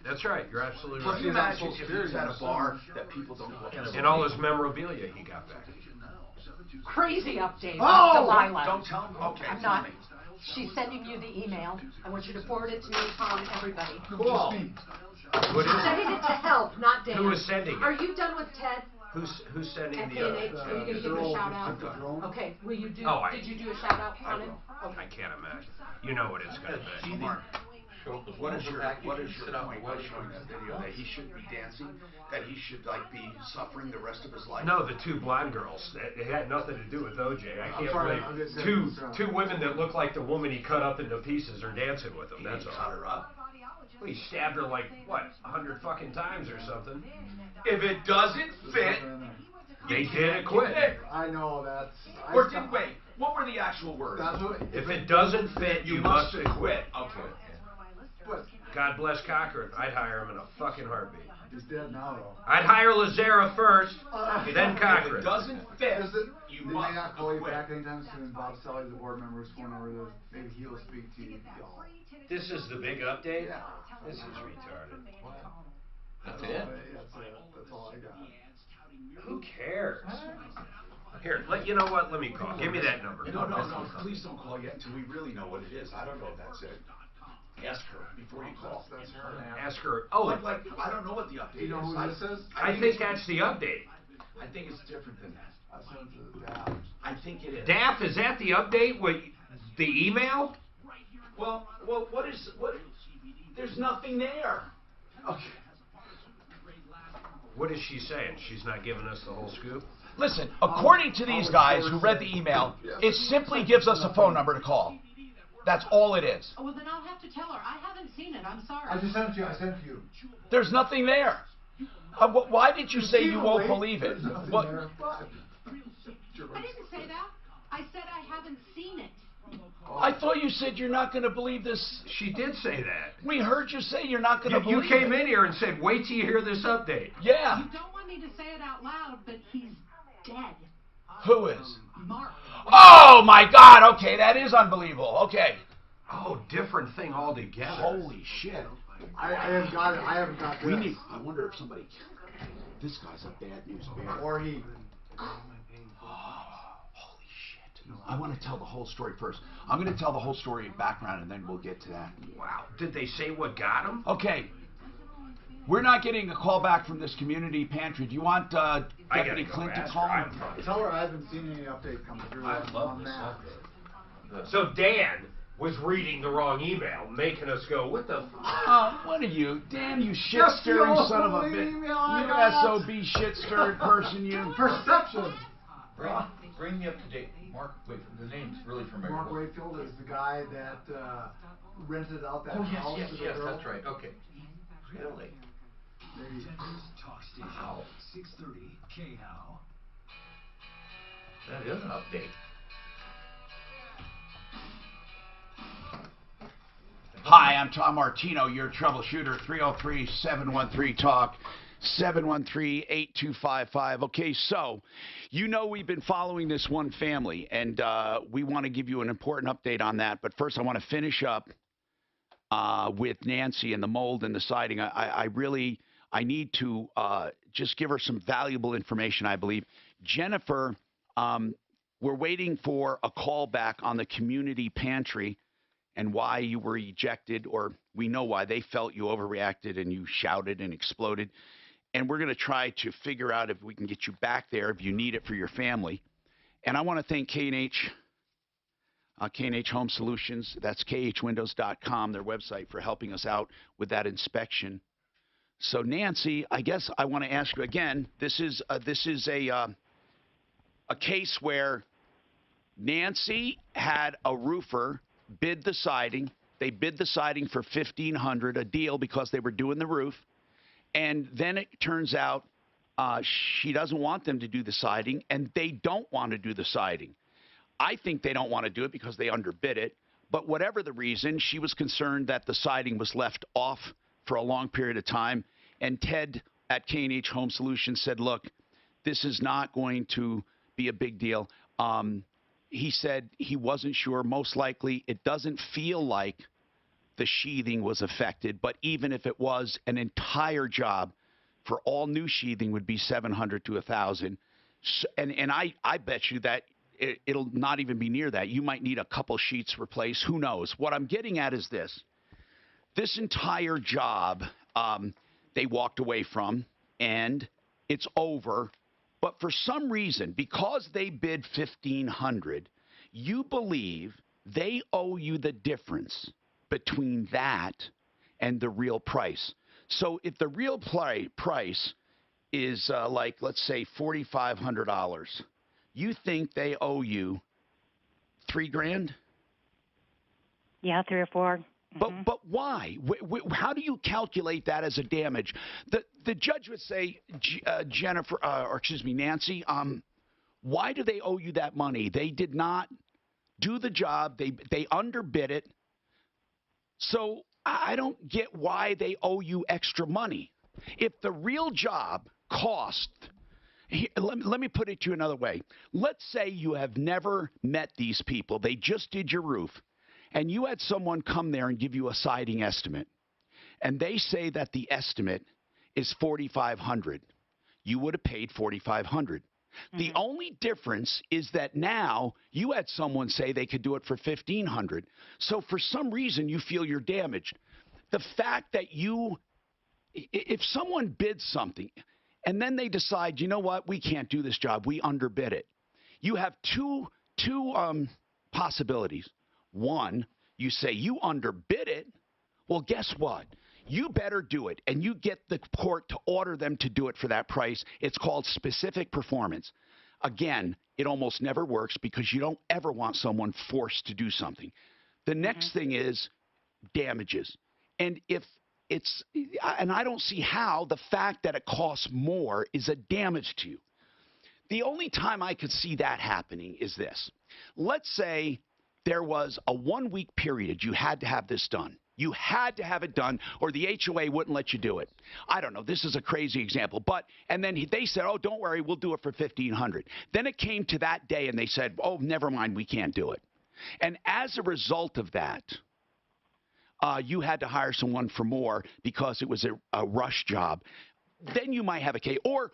That's right. You're absolutely right. Can you imagine if he was at a bar that people don't look at? And all his memorabilia he got back. Crazy update. Oh, Delilah. Don't tell me. Okay, I'm not. She's sending you the email. I want you to forward it to me, Tom, everybody. Cool. What is Sending it to help, not Dan. Who is sending it? Are you done with Ted? Who's sending At the PNH? Are you going to give him a shout out? Okay. Will you do? Oh, did you do a shout out on him? Okay. I can't imagine. You know what it's going to be. Mark, what is your point by showing that video that he shouldn't be dancing, that he should be suffering the rest of his life? No, the two blonde girls. It had nothing to do with OJ. I can't believe two women that look like the woman he cut up into pieces are dancing with him. That's all. Cut her up. Well, he stabbed her like, what, 100 fucking times or something. If it doesn't fit, they didn't quit. I know that's. Or did wait? What were the actual words? If it doesn't fit, you must quit. Okay. God bless Cochran. I'd hire him in a fucking heartbeat. He's dead now, though. I'd hire Lazara first, then Cochran. If it doesn't fit, you they must may not call you quit. back anytime soon. Bob Selly, the board member, is phone number. Maybe he'll speak to you. This is the big update? Yeah. This is retarded. That's it? That's all I got. Who cares? Here, you know what? Let me call. Give me that number. No. Please don't call yet until we really know what it is. I don't know if that's it. Ask her before you call. That's her. Ask her. Oh, I don't know what the update is. You know who this is? I think that's the update. I think it's different than that. I sent it to Dad. I think it is. Daff, is that the update with the email? Well, what? There's nothing there. Okay. What is she saying? She's not giving us the whole scoop? Listen, according to these guys who read the email, it simply gives us a phone number to call. That's all it is. Oh, well, then I'll have to tell her. I haven't seen it. I'm sorry. I just sent it to you. I sent it to you. There's nothing there. Why did you say you won't believe it? What? I didn't say that. I said I haven't seen it. I thought you said you're not going to believe this. She did say that. We heard you say you're not going to believe it. You came in here and said, wait till you hear this update. Yeah. You don't want me to say it out loud, but he's dead. Who is? Mark. Oh, my God. Okay, that is unbelievable. Okay. Oh, different thing altogether. Holy shit. I haven't got it. I haven't got this. I wonder if somebody... This guy's a bad news bear. Or he... Holy shit. I want to tell the whole story first. I'm going to tell the whole story in background, and then we'll get to that. Wow. Did they say what got him? Okay. We're not getting a call back from this community pantry. Do you want Deputy Clint to call him? Tell her I haven't seen any update come through on that. So Dan was reading the wrong email, making us go, what the what are you? Damn you shit-stirring son of a bitch. You SOB shit-stirred person, you. Perception. Bring me up to date. Mark, wait, the name's really familiar. Mark Wakefield is the guy that rented out that house. Yes, that's right. Okay. Really? Wow. 630 KHOW. That is an update. Hi, I'm Tom Martino, your troubleshooter, 303-713-TALK. 713-8255. Okay, so you know we've been following this one family, and we want to give you an important update on that. But first, I want to finish up with Nancy and the mold and the siding. I need to just give her some valuable information, I believe. Jennifer, we're waiting for a call back on the community pantry and why you were ejected, or we know why. They felt you overreacted and you shouted and exploded. And we're going to try to figure out if we can get you back there if you need it for your family. And I want to thank K&H Home Solutions. That's khwindows.com, their website, for helping us out with that inspection. So, Nancy, I guess I want to ask you again. This is a case where Nancy had a roofer bid the siding. They bid the siding for $1,500, a deal because they were doing the roof. And then it turns out she doesn't want them to do the siding, and they don't want to do the siding. I think they don't want to do it because they underbid it. But whatever the reason, she was concerned that the siding was left off for a long period of time. And Ted at K&H Home Solutions said, look, this is not going to be a big deal. He said he wasn't sure. Most likely it doesn't feel like the sheathing was affected, but even if it was, an entire job for all new sheathing would be $700 to $1,000. So, and I bet you that it'll not even be near that. You might need a couple sheets replaced. Who knows? What I'm getting at is this. This entire job they walked away from, and it's over. But for some reason, because they bid $1,500, you believe they owe you the difference between that and the real price. So if the real price is like, let's say, $4,500, you think they owe you $3,000? Yeah, 3 or 4. But why? How do you calculate that as a damage? The judge would say, Nancy, why do they owe you that money? They did not do the job. They underbid it. So I don't get why they owe you extra money. If the real job cost, let me put it to you another way. Let's say you have never met these people. They just did your roof. And you had someone come there and give you a siding estimate, and they say that the estimate is $4,500. You would have paid $4,500. Mm-hmm. The only difference is that now you had someone say they could do it for $1,500. So for some reason you feel you're damaged. The fact that if someone bids something and then they decide, you know what, we can't do this job, we underbid it. You have two possibilities. One, you say you underbid it. Well, guess what? You better do it, and you get the court to order them to do it for that price. It's called specific performance. Again, it almost never works because you don't ever want someone forced to do something. The next thing is damages. And and I don't see how the fact that it costs more is a damage to you. The only time I could see that happening is this. Let's say there was a 1-week period you had to have this done. You had to have it done, or the HOA wouldn't let you do it. I don't know. This is a crazy example. And then they said, oh, don't worry, we'll do it for $1,500. Then it came to that day, and they said, oh, never mind, we can't do it. And as a result of that, you had to hire someone for more because it was a rush job. Then you might have a case. Or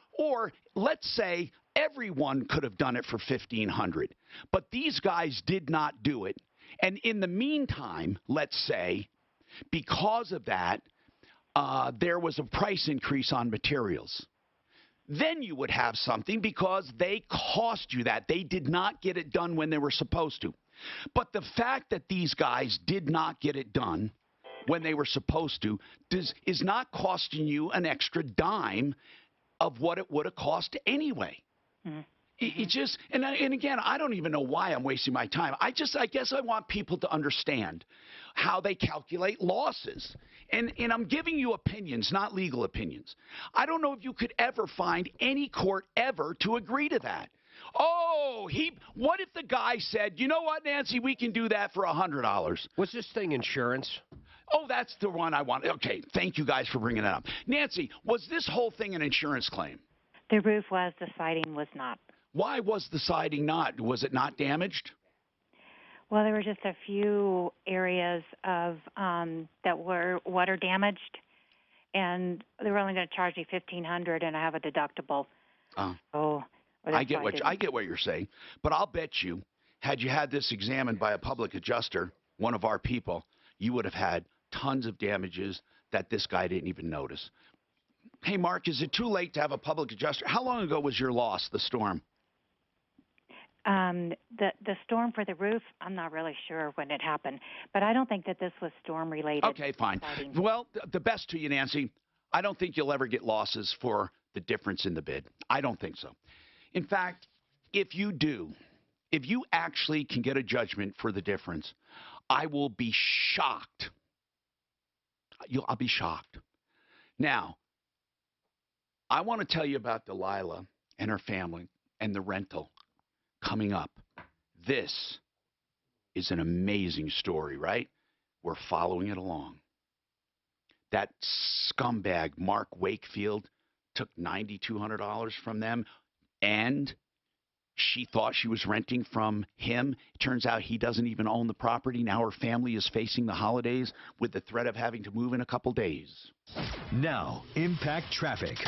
let's say everyone could have done it for $1,500, but these guys did not do it. And in the meantime, let's say, because of that, there was a price increase on materials. Then you would have something because they cost you that. They did not get it done when they were supposed to. But the fact that these guys did not get it done when they were supposed to is not costing you an extra dime of what it would have cost anyway. Mm-hmm. It just, and again, I don't even know why I'm wasting my time. I guess I want people to understand how they calculate losses. And I'm giving you opinions, not legal opinions. I don't know if you could ever find any court ever to agree to that. Oh, what if the guy said, you know what, Nancy, we can do that for $100? Was this thing insurance? Oh, that's the one I want. Okay, thank you guys for bringing that up. Nancy, was this whole thing an insurance claim? The roof was, the siding was not. Why was the siding not? Was it not damaged? Well, there were just a few areas of that were water damaged, and they were only going to charge me $1,500, and I have a deductible. Oh. So I get what you're saying, but I'll bet you, had you had this examined by a public adjuster, one of our people, you would have had tons of damages that this guy didn't even notice. Hey, Mark, is it too late to have a public adjuster? How long ago was your loss, the storm? The storm for the roof, I'm not really sure when it happened, but I don't think that this was storm related. Okay, fine. Well, the best to you, Nancy, I don't think you'll ever get losses for the difference in the bid. I don't think so. In fact, if you do, if you actually can get a judgment for the difference, I will be shocked. I'll be shocked. Now, I want to tell you about Delilah and her family and the rental coming up. This is an amazing story, right? We're following it along. That scumbag, Mark Wakefield, took $9,200 from them, and she thought she was renting from him. It turns out he doesn't even own the property. Now her family is facing the holidays with the threat of having to move in a couple days. Now, Impact Traffic.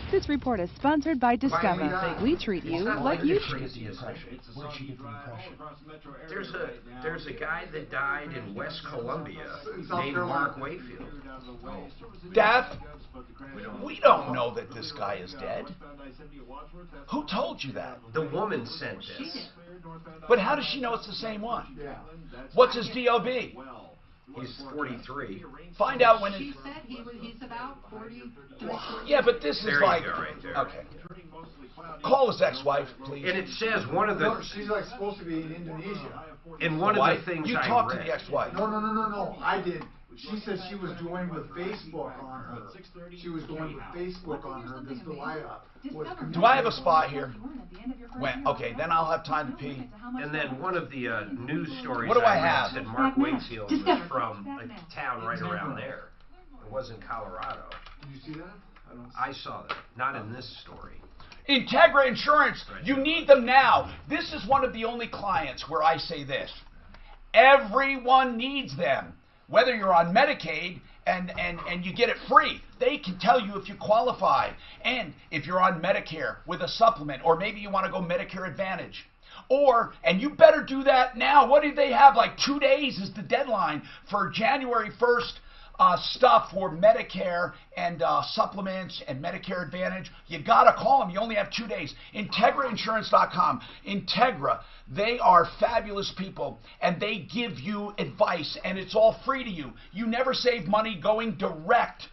This report is sponsored by Discover. We treat you like you treat. There's a guy that died in West Columbia named Mark Wakefield. Dad, we don't know that this guy is dead. Who told you that? The woman sent this. But how does she know it's the same one? What's his DOB? He's 43. Find out when She said he's about 43. Yeah, but this is there like... You go, right there. Okay. Call his ex-wife, please. And it says one of the... No, she's like supposed to be in Indonesia. And one of the things you I talked read... to the ex-wife. No. I did. She said she was doing with Facebook on her. She was doing with Facebook on her. This Delilah. Do I have a spot here? When? Okay, then I'll have time to pee. And then one of the news stories what do I read have? said Mark Wakefield was from a town right around there. It was in Colorado. Did you see that? I saw that. Not in this story. Integra Insurance, you need them now. This is one of the only clients where I say this. Everyone needs them. Whether you're on Medicaid and you get it free, they can tell you if you qualify. And if you're on Medicare with a supplement, or maybe you want to go Medicare Advantage. And you better do that now. What do they have? Like 2 days is the deadline for January 1st. Stuff for Medicare and supplements and Medicare Advantage. You got to call them. You only have 2 days. IntegraInsurance.com. Integra, they are fabulous people, and they give you advice, and it's all free to you. You never save money going direct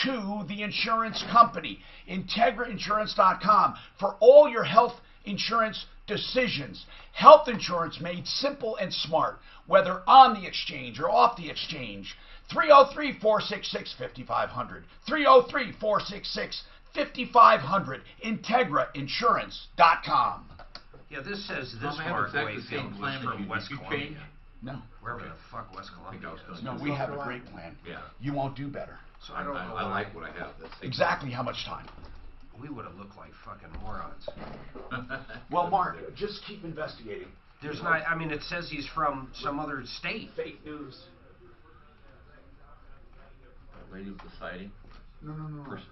to the insurance company. IntegraInsurance.com for all your health insurance decisions. Health insurance made simple and smart, whether on the exchange or off the exchange. 303-466-5500. 303-466-5500. IntegraInsurance.com. Yeah, this says this Mark Wakefield was from West Columbia. No. Wherever the fuck West Columbia is. No, we have a great plan. Yeah. You won't do better. So I don't know. I like what I have. That's exactly how much time? We would have looked like fucking morons. Well, Mark, just keep investigating. There's not, I mean, it says he's from some other state. Fake news. Lady with the siding. No.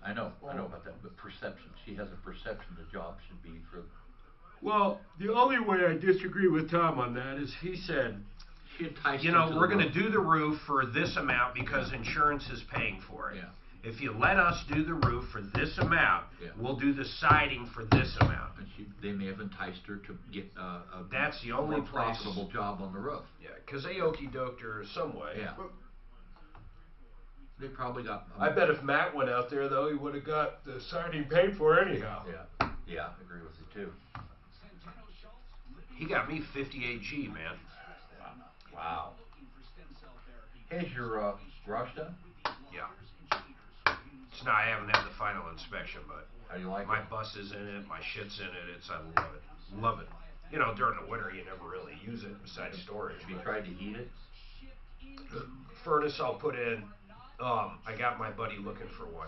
I know about that, but perception. She has a perception the job should be for. Well, the only way I disagree with Tom on that is he said, you know, we're going to do the roof for this amount because insurance is paying for it. Yeah. If you let us do the roof for this amount, we'll do the siding for this amount. And they may have enticed her to get that's the only more profitable job on the roof. Yeah, because they okey-doked her some way. Yeah. They probably got... I bet if Matt went out there, though, he would have got the siding paid for anyhow. Yeah, I agree with you, too. He got me 58G, man. Wow. Here's your garage done? Yeah. So now I haven't had the final inspection, but how do you like my bus is in it, my shit's in it. I love it. Love it. You know, during the winter, you never really use it besides storage. Have you tried to heat it? Furnace I'll put in. I got my buddy looking for one.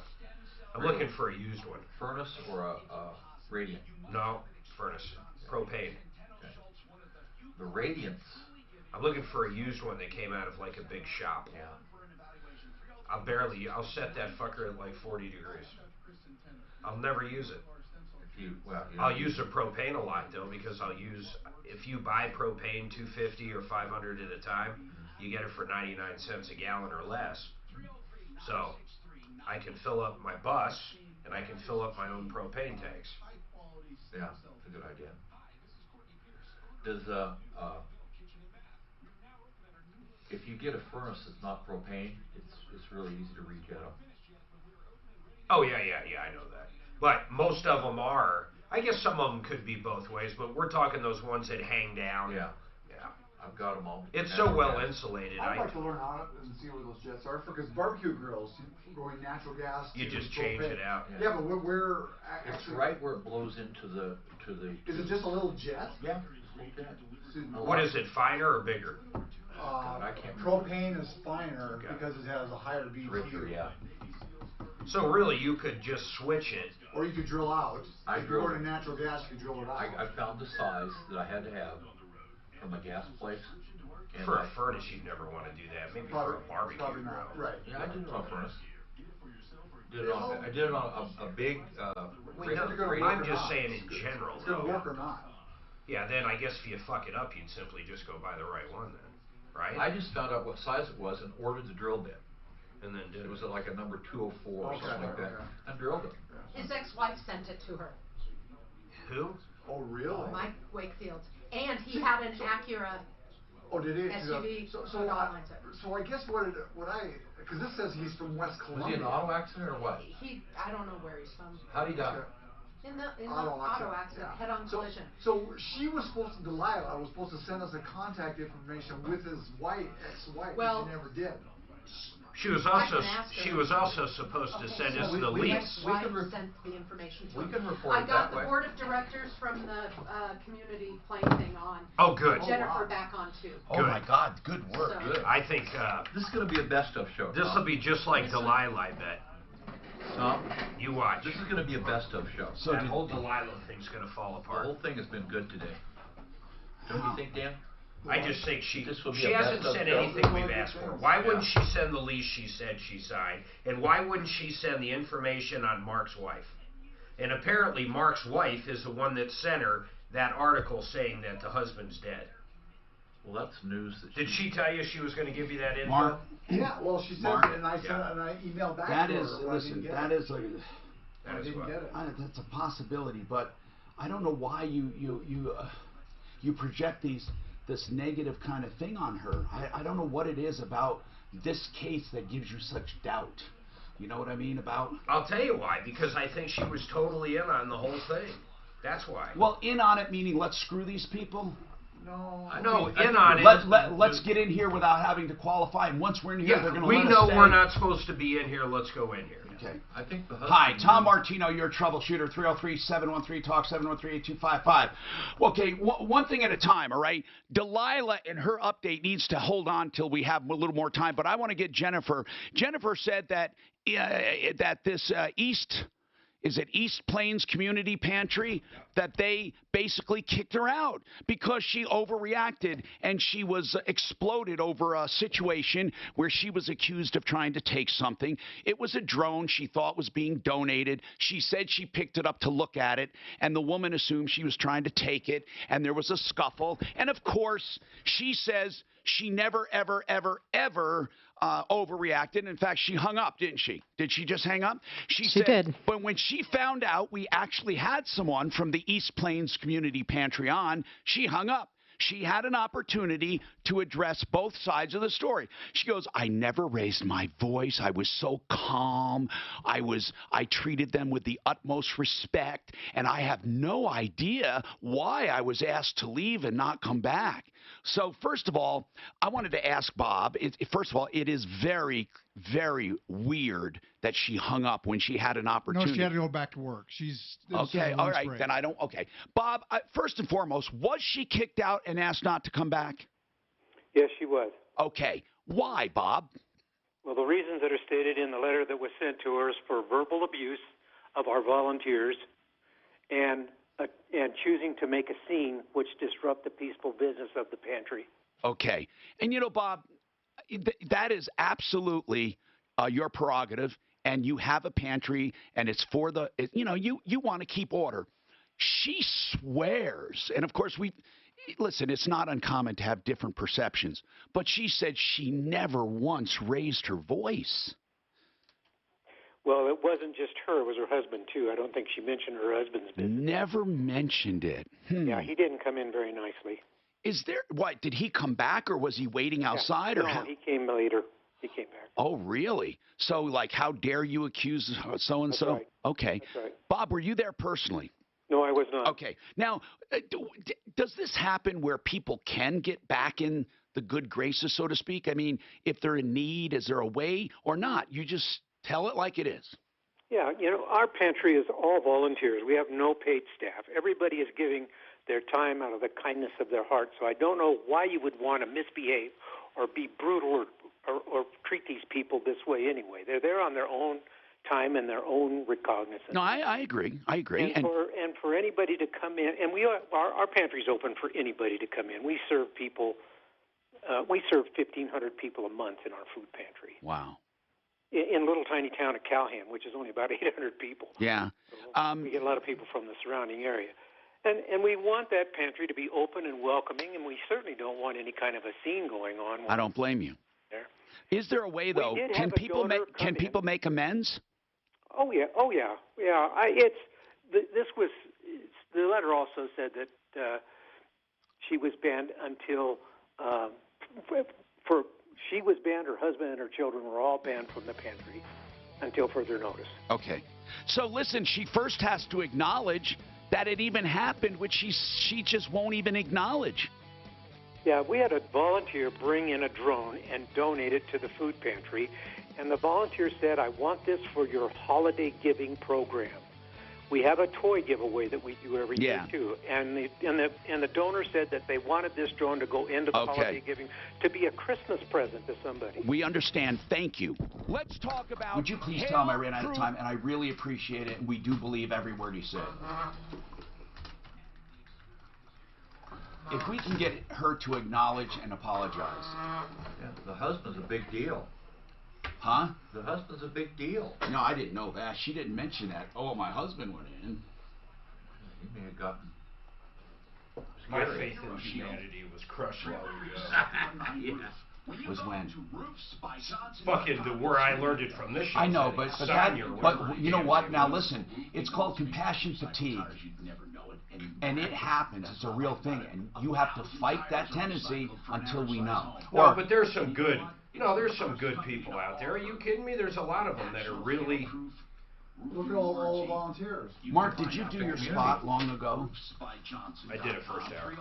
I'm looking for a used one. Furnace or a radiant? No, furnace. Propane. Okay. The radiants. I'm looking for a used one that came out of like a big shop. Yeah. I'll set that fucker at like 40 degrees. I'll never use it. I'll use the propane a lot though, because if you buy propane 250 or 500 at a time, you get it for 99 cents a gallon or less. So I can fill up my bus and I can fill up my own propane tanks. Yeah, that's a good idea. Does if you get a furnace that's not propane, it's really easy to rejet them. Oh yeah, I know that. But most of them are. I guess some of them could be both ways, but we're talking those ones that hang down. Yeah. I've got them all. It's so well insulated. I'd like to learn how to and see where those jets are, because barbecue grills, going natural gas. You just change it out. Yeah, but where it's right where it blows into the. Is it just a little jet? Yeah, just a little jet. What is it, finer or bigger? I can't propane is finer because it has a higher BTU. Yeah. So really, you could just switch it. Or you could drill out. If you go to natural gas, you could drill it out. I found the size that I had to have from a gas place. For a furnace, you'd never want to do that. Maybe for a barbecue probably grill. Not. Right. Yeah, I did it on a furnace. I did it on a big. I'm just saying in general. It's going to work or not. Yeah, then I guess if you fuck it up, you'd simply just go buy the right one then, right? I just found out what size it was and ordered the drill bit. And then it was like a number 204 or something like that. And drilled it. His ex-wife sent it to her. Who? Oh, really? Mike Wakefield. And he had an Acura SUV. So I guess because this says he's from West Columbia. Was he in an auto accident or what? I don't know where he's from. How did he die? In the auto accident, head-on collision. So she was supposed to, Delilah was supposed to send us the contact information with his ex-wife, but she never did. She was also supposed to send us the lease. We can send the information to we can report I got the board of directors from the community plane thing on. Oh, good. Jennifer back on too. Oh my God, good work. So. Good. I think this is going to be a best of show. This will be just like Delilah, I bet. Tom, you watch. This is going to be a best of show. So that whole Delilah thing's going to fall apart. The whole thing has been good today. Don't you think, Dan? I just think she hasn't said anything we've asked for. Why wouldn't she send the lease she said she signed? And why wouldn't she send the information on Mark's wife? And apparently Mark's wife is the one that sent her that article saying that the husband's dead. Well, that's news. Did she tell you she was going to give you that info? Mark. Yeah, well, she said, and I emailed back that to her. That's a possibility, but I don't know why you project this negative kind of thing on her. I don't know what it is about this case that gives you such doubt. You know what I mean about? I'll tell you why. Because I think she was totally in on the whole thing. That's why. Well, in on it meaning let's screw these people? No. No, in on it. Let's get in here without having to qualify. And once we're in here, they're going to let us we know stay. we're not supposed to be in here. Let's go in here. Okay. I think Hi, Tom Martino, your troubleshooter, 303-713-TALK, 713-8255. Okay, one thing at a time, all right? Delilah, in her update, needs to hold on till we have a little more time, but I want to get Jennifer. Jennifer said that this East Plains Community Pantry, that they basically kicked her out because she overreacted and she was exploded over a situation where she was accused of trying to take something. It was a drone she thought was being donated. She said she picked it up to look at it, and the woman assumed she was trying to take it, and there was a scuffle. And, of course, she says she never, ever, ever, ever overreacted. In fact, she hung up, didn't she? Did she just hang up? She did. But when she found out we actually had someone from the East Plains Community Pantry on, she hung up. She had an opportunity to address both sides of the story. She goes, I never raised my voice. I was so calm. I treated them with the utmost respect, and I have no idea why I was asked to leave and not come back. So first of all, I wanted to ask Bob, first of all, it is very, very weird that she hung up when she had an opportunity. No, she had to go back to work. Okay, all right, then I don't, okay. Bob, first and foremost, was she kicked out and asked not to come back? Yes, she was. Okay. Why, Bob? Well, the reasons that are stated in the letter that was sent to her is for verbal abuse of our volunteers and choosing to make a scene which disrupt the peaceful business of the pantry. Okay. And, Bob, that is absolutely your prerogative, and you have a pantry, and it's for the, you want to keep order. She swears, and of course listen, it's not uncommon to have different perceptions, but she said she never once raised her voice. Well, it wasn't just her, it was her husband, too. I don't think she mentioned her husband's business. Never mentioned it. Yeah, he didn't come in very nicely. Is there, did he come back, or was he waiting outside? No, he came later. He came back. Oh, really? So, how dare you accuse so-and-so? That's right. Okay. That's right. Bob, were you there personally? No, I was not. Okay. Now, does this happen where people can get back in the good graces, so to speak? I mean, if they're in need, is there a way or not? You just tell it like it is. Yeah, our pantry is all volunteers. We have no paid staff. Everybody is giving their time out of the kindness of their heart. So I don't know why you would want to misbehave or be brutal or treat these people this way anyway. They're there on their own time and their own recognizance. No, I agree. I agree. And for anybody to come in, and our pantry's open for anybody to come in. We serve people. We serve 1,500 people a month in our food pantry. Wow. In little tiny town of Calhoun, which is only about 800 people. Yeah. So we get a lot of people from the surrounding area. And we want that pantry to be open and welcoming, and we certainly don't want any kind of a scene going on. I don't blame you. There. Is there a way, though? Can people make amends? Oh yeah. The letter also said that she was banned until she was banned. Her husband and her children were all banned from the pantry until further notice. Okay. So listen, she first has to acknowledge that it even happened, which she just won't even acknowledge. Yeah, we had a volunteer bring in a drone and donate it to the food pantry, and the volunteer said, "I want this for your holiday giving program." We have a toy giveaway that we do every year too, and the donor said that they wanted this drone to go into the holiday giving to be a Christmas present to somebody. We understand. Thank you. Let's talk about. Would you please tell him I ran out of time, and I really appreciate it, and we do believe every word he said. If we can get her to acknowledge and apologize. Yeah, the husband's a big deal. Huh? The husband's a big deal. No, I didn't know that. She didn't mention that. Oh, my husband went in. You may have gotten. My faith in humanity was crushed while we Was when? Fucking where I learned it from this. I know, but you know what? Now listen, it's called compassion fatigue. And it happens. It's a real thing, and you have to fight that tendency until we know. No, but there's some good. There's some good people out there. Are you kidding me? There's a lot of them that are really. Look at all the volunteers. Mark, did you do your spot long ago? I did it first hour.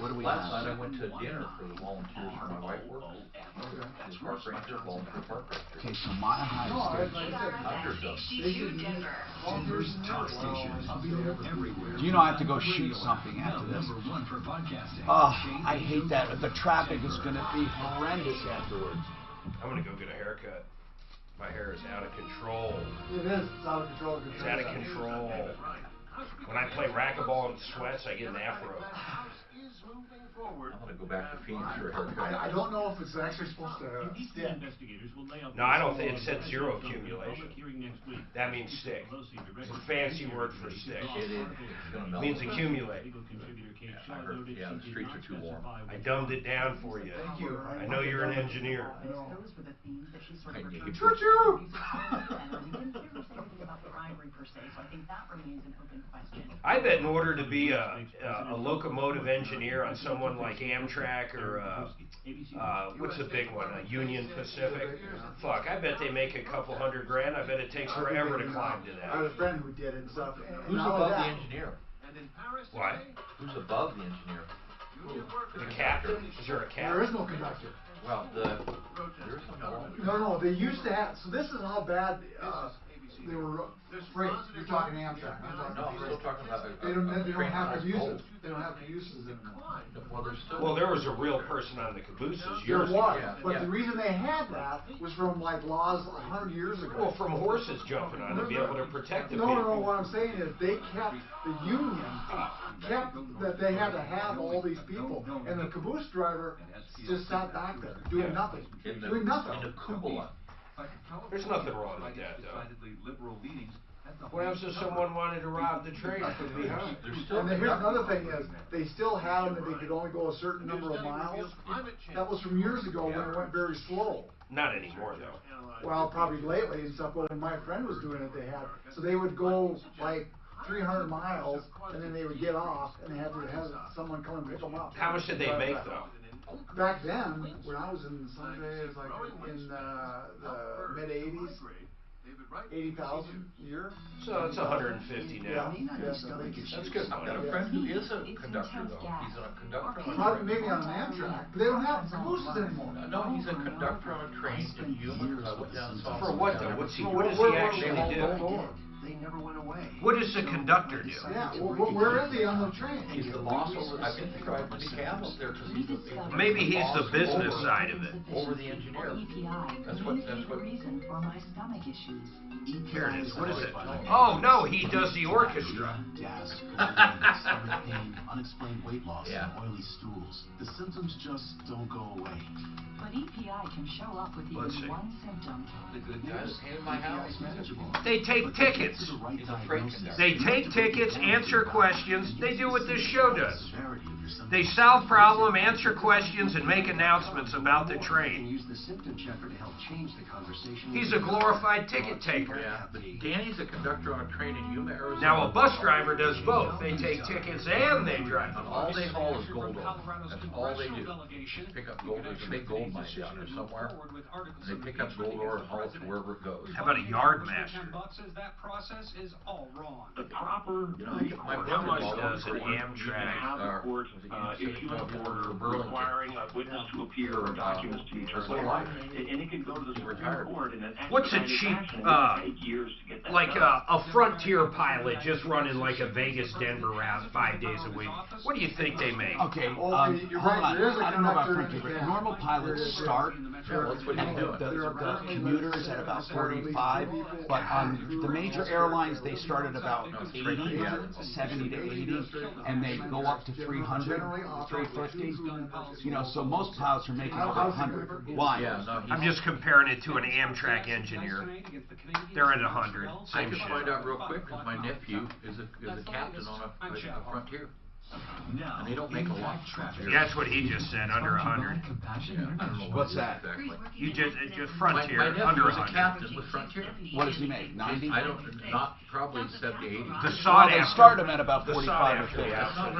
What do we Last night I went to dinner for the volunteers where my wife works. She's park ranger, volunteer park ranger. Okay, so Mile High Do you know I have to go shoot something after this? Oh, I hate that. The traffic is going to be horrendous afterwards. I'm going to go get a haircut. My hair is out of control. It is. It's out of control. It's out of control. When I play racquetball in sweats, I get an afro. I'm going to go back to Phoenix for a haircut. I don't know if it's actually supposed to stick. No, I don't think it said zero accumulation. That means stick. It's a fancy word for stick. It means accumulate. Yeah, the streets are too warm. I dumbed it down for you. Thank you. I know you're an engineer. I bet in order to be a locomotive engineer on someone like Amtrak or what's the big one, Union Pacific? Fuck, I bet they make a couple $100 grand. I bet it takes forever to climb to that. I had a friend who did it and stuff. Who's above the engineer? What? Who's above the engineer? The captain? Is there a captain? There is no conductor. Well, there is no. No, they used to have. So this is how bad they were freight. You're talking Amtrak. No, I'm still talking about they don't have cabooses. They don't have cabooses anymore. Well, there was a real person on the cabooses There years was, ago. but the reason they had that was from like laws 100 years ago. Well, from horses jumping on to be able to protect the no, people. No, what I'm saying is they kept, the union kept that they had to have all these people, and the caboose driver just sat back there doing nothing. Doing nothing. In the cupola. There's nothing wrong with that, though. What happens if someone wanted to rob the train from behind? And here's another thing is, they still had them that they could only go a certain number of miles. That was from years ago when it went very slow. Not anymore, though. Well, probably lately and stuff, but when my friend was doing it, they had. So they would go like 300 miles, and then they would get off, and they had to have someone come and pick them up. How much did they make, though? Back then, when I was in Sunday, it was like in the mid-80s. 80,000 a year. So it's 150 now. Yeah, that's good. I've got a friend who is a conductor, though. He's a conductor on probably maybe on an Amtrak. They don't have cabooses anymore. No, he's a conductor on a train in Yuma, because I went down and saw him. For what, though? What does he actually do? They never went away. What does the conductor do? Yeah, where is he on the train? He's the boss over, I think they drive the cab up there because he's the... Maybe he's the business side of it. Over the engineer. That's what... reason for my stomach issues. Here it is. What is it? Oh, no, he does the orchestra. Gas, stomach pain, unexplained weight loss, and oily stools. The symptoms just don't go away. But EPI can show up with even one symptom. The good guys came to my house. They take tickets. They take tickets, answer questions. They do what this show does. They solve problem, answer questions, and make announcements about the train. He's a glorified ticket taker. Yeah, but Danny's a conductor on a train in Yuma, Arizona. Now a bus driver does both. They take tickets and they drive. And all they haul is gold ore. That's all they do. Pick up gold. There's a big gold mine down there somewhere. They pick up gold ore and haul it to wherever it goes. How about a yard master? The proper, my brother-in-law does an Amtrak. issue an order requiring a witness to appear or documents to be turned over, and it can go to the Supreme Court in an What's a cheap, like a frontier pilot just running like a Vegas-Denver route 5 days a week? What do you think they make? Okay, hold on. I don't know about frontier, but normal pilots start the commuters at about 45, but on the major airlines they start at about 80, 70 to 80, and they go up to 300, 350. You know, so most pilots are making over 100. Why? I'm just comparing it to an Amtrak engineer. They're at 100. I can find out real quick because my nephew is a captain on a frontier. And they don't make a lot. That's what he just said, under 100. What's that? You just Frontier, my nephew under is a 100. captain with Frontier. What does he make? 90? I don't, not probably 70, 80. The sought they after. start him at about The 45 or sought 50. after, Not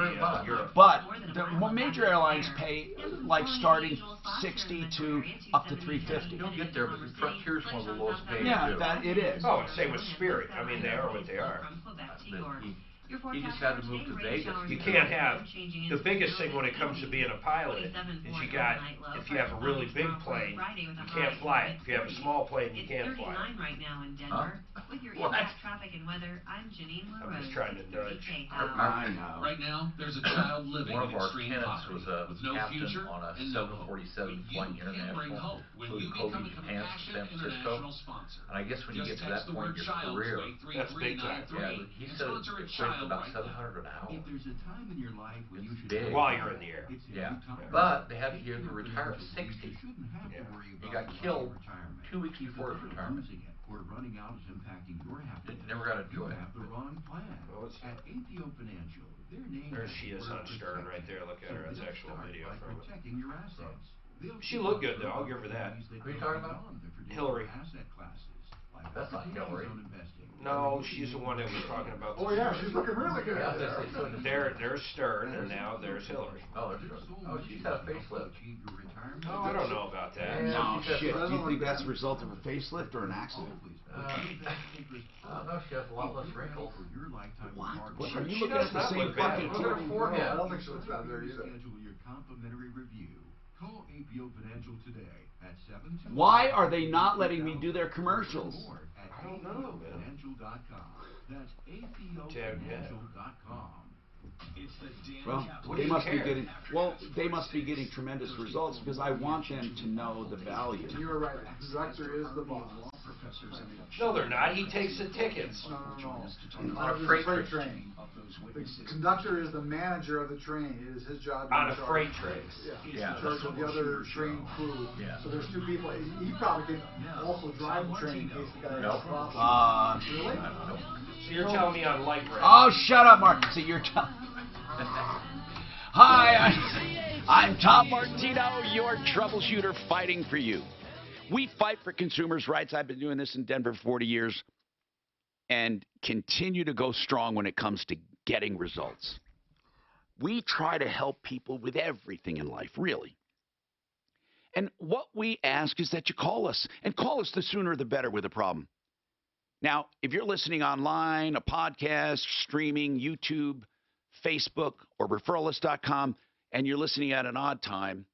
very much. But the major airlines pay like starting 60 to up to 350. You'll get there, but Frontier's one of the lowest paid. Yeah, that it is. Oh, and same with Spirit. I mean, they are what they are. He just had to move to Vegas. You can't have the biggest thing when it comes to being a pilot is if you have a really big plane, you can't fly it. If you have a small plane, you can't fly it. right now in Denver. With your What? traffic and weather, I'm Janine I'm just trying to nudge. I know. Right now, there's a child living One of in our extreme tenants poverty was a with no captain future on a and no hope. 747 But flying you can bring international, hope when flew you Kobe become a Japan to San compassionate Francisco. international sponsor. And I guess when you Just get to that text the point word in your child career, to That's big time. 83393 yeah, he and said sponsor a it's child about right now. 700 an hour. If there's a time in your life when you should Big. While you're in the air. Yeah, but they had to give him to retire at 60. He got killed 2 weeks before his retirement. where running out is impacting your happiness. Never got to You enjoy it. have the wrong plan. At APO Financial, their name There she is on Stern right there. Look at her. That's actual video from it. protecting your assets. She looked good though. I'll give her that. Who are you talking about? Hillary. Asset classes. Like That's not Hillary. No, she's the one that was talking about. Oh yeah, she's looking really good. Yeah, There's Stern, and now there's Hillary. Oh, there's Stern. Oh, she's had a facelift. Oh, I don't know about that. No, shit. Do you think that's a result of a facelift or an accident? No, she has a lot less wrinkles. What? Are you looking at the same fucking Look at her forehead. I don't think she looks bad there either. Schedule your complimentary review. Call APO Financial today. Why are they not letting me do their commercials? I don't know, man. That's APOfinancial.com. Well, they must be getting tremendous results because I want them to know the value. You were right. The conductor is the boss. No, they're not. He takes the tickets. No. On a freight train. The conductor is the manager of the train. It is his job to on a freight train. Yeah. In charge of the other train crew. Yeah. So there's two people. He probably can also drive the train in case the guy has a problem. Really? So you're telling me on light rail? Oh, shut up, Mark. So you're telling. Hi, I'm Tom Martino, your troubleshooter fighting for you. We fight for consumers' rights. I've been doing this in Denver for 40 years and continue to go strong when it comes to getting results. We try to help people with everything in life, really. And what we ask is that you call us, and call us the sooner the better with a problem. Now, if you're listening online, a podcast, streaming, YouTube, Facebook, or referralist.com, and you're listening at an odd time,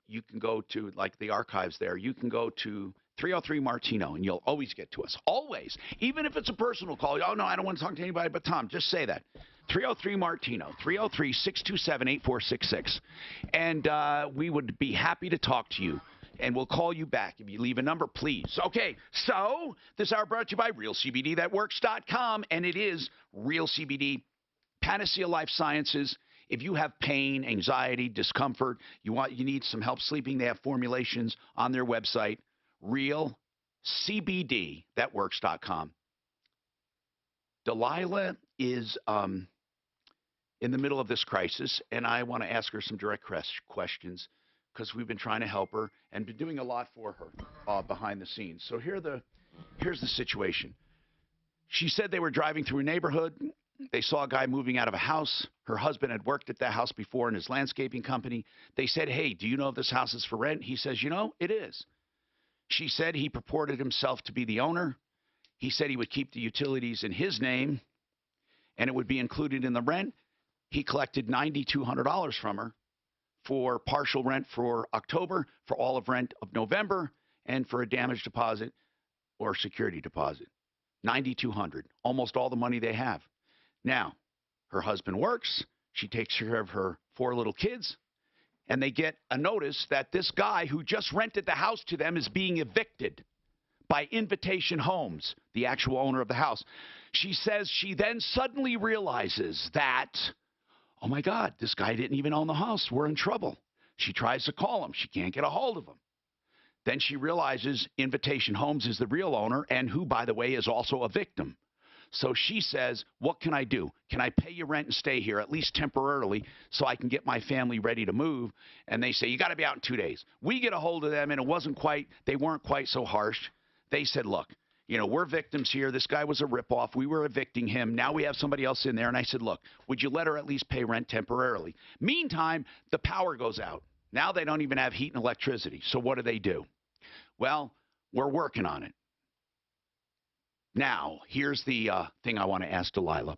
you can go to, like the archives there, you can go to 303 Martino, and you'll always get to us. Always. Even if it's a personal call. Oh, no, I don't want to talk to anybody but Tom. Just say that. 303 Martino, 303-627-8466. And we would be happy to talk to you. And we'll call you back if you leave a number, please. Okay, so this hour brought to you by RealCBDThatWorks.com, and it is Real CBD, Panacea Life Sciences. If you have pain, anxiety, discomfort, you need some help sleeping, they have formulations on their website, RealCBDThatWorks.com. Delilah is in the middle of this crisis, and I want to ask her some direct questions because we've been trying to help her and been doing a lot for her behind the scenes. So here's the situation. She said they were driving through a neighborhood. They saw a guy moving out of a house. Her husband had worked at that house before in his landscaping company. They said, hey, do you know if this house is for rent? He says, it is. She said he purported himself to be the owner. He said he would keep the utilities in his name, and it would be included in the rent. He collected $9,200 from her for partial rent for October, for all of rent of November, and for a damage deposit or security deposit. $9,200, almost all the money they have. Now, her husband works. She takes care of her 4 little kids, and they get a notice that this guy who just rented the house to them is being evicted by Invitation Homes, the actual owner of the house. She says she then suddenly realizes that, oh my God, this guy didn't even own the house. We're in trouble. She tries to call him. She can't get a hold of him. Then she realizes Invitation Homes is the real owner and who, by the way, is also a victim. So she says, what can I do? Can I pay you rent and stay here, at least temporarily, so I can get my family ready to move? And they say, you got to be out in 2 days. We get a hold of them, and they weren't quite so harsh. They said, look, we're victims here. This guy was a ripoff. We were evicting him. Now we have somebody else in there. And I said, look, would you let her at least pay rent temporarily? Meantime, the power goes out. Now they don't even have heat and electricity. So what do? Well, we're working on it. Now, here's the thing I want to ask Delilah.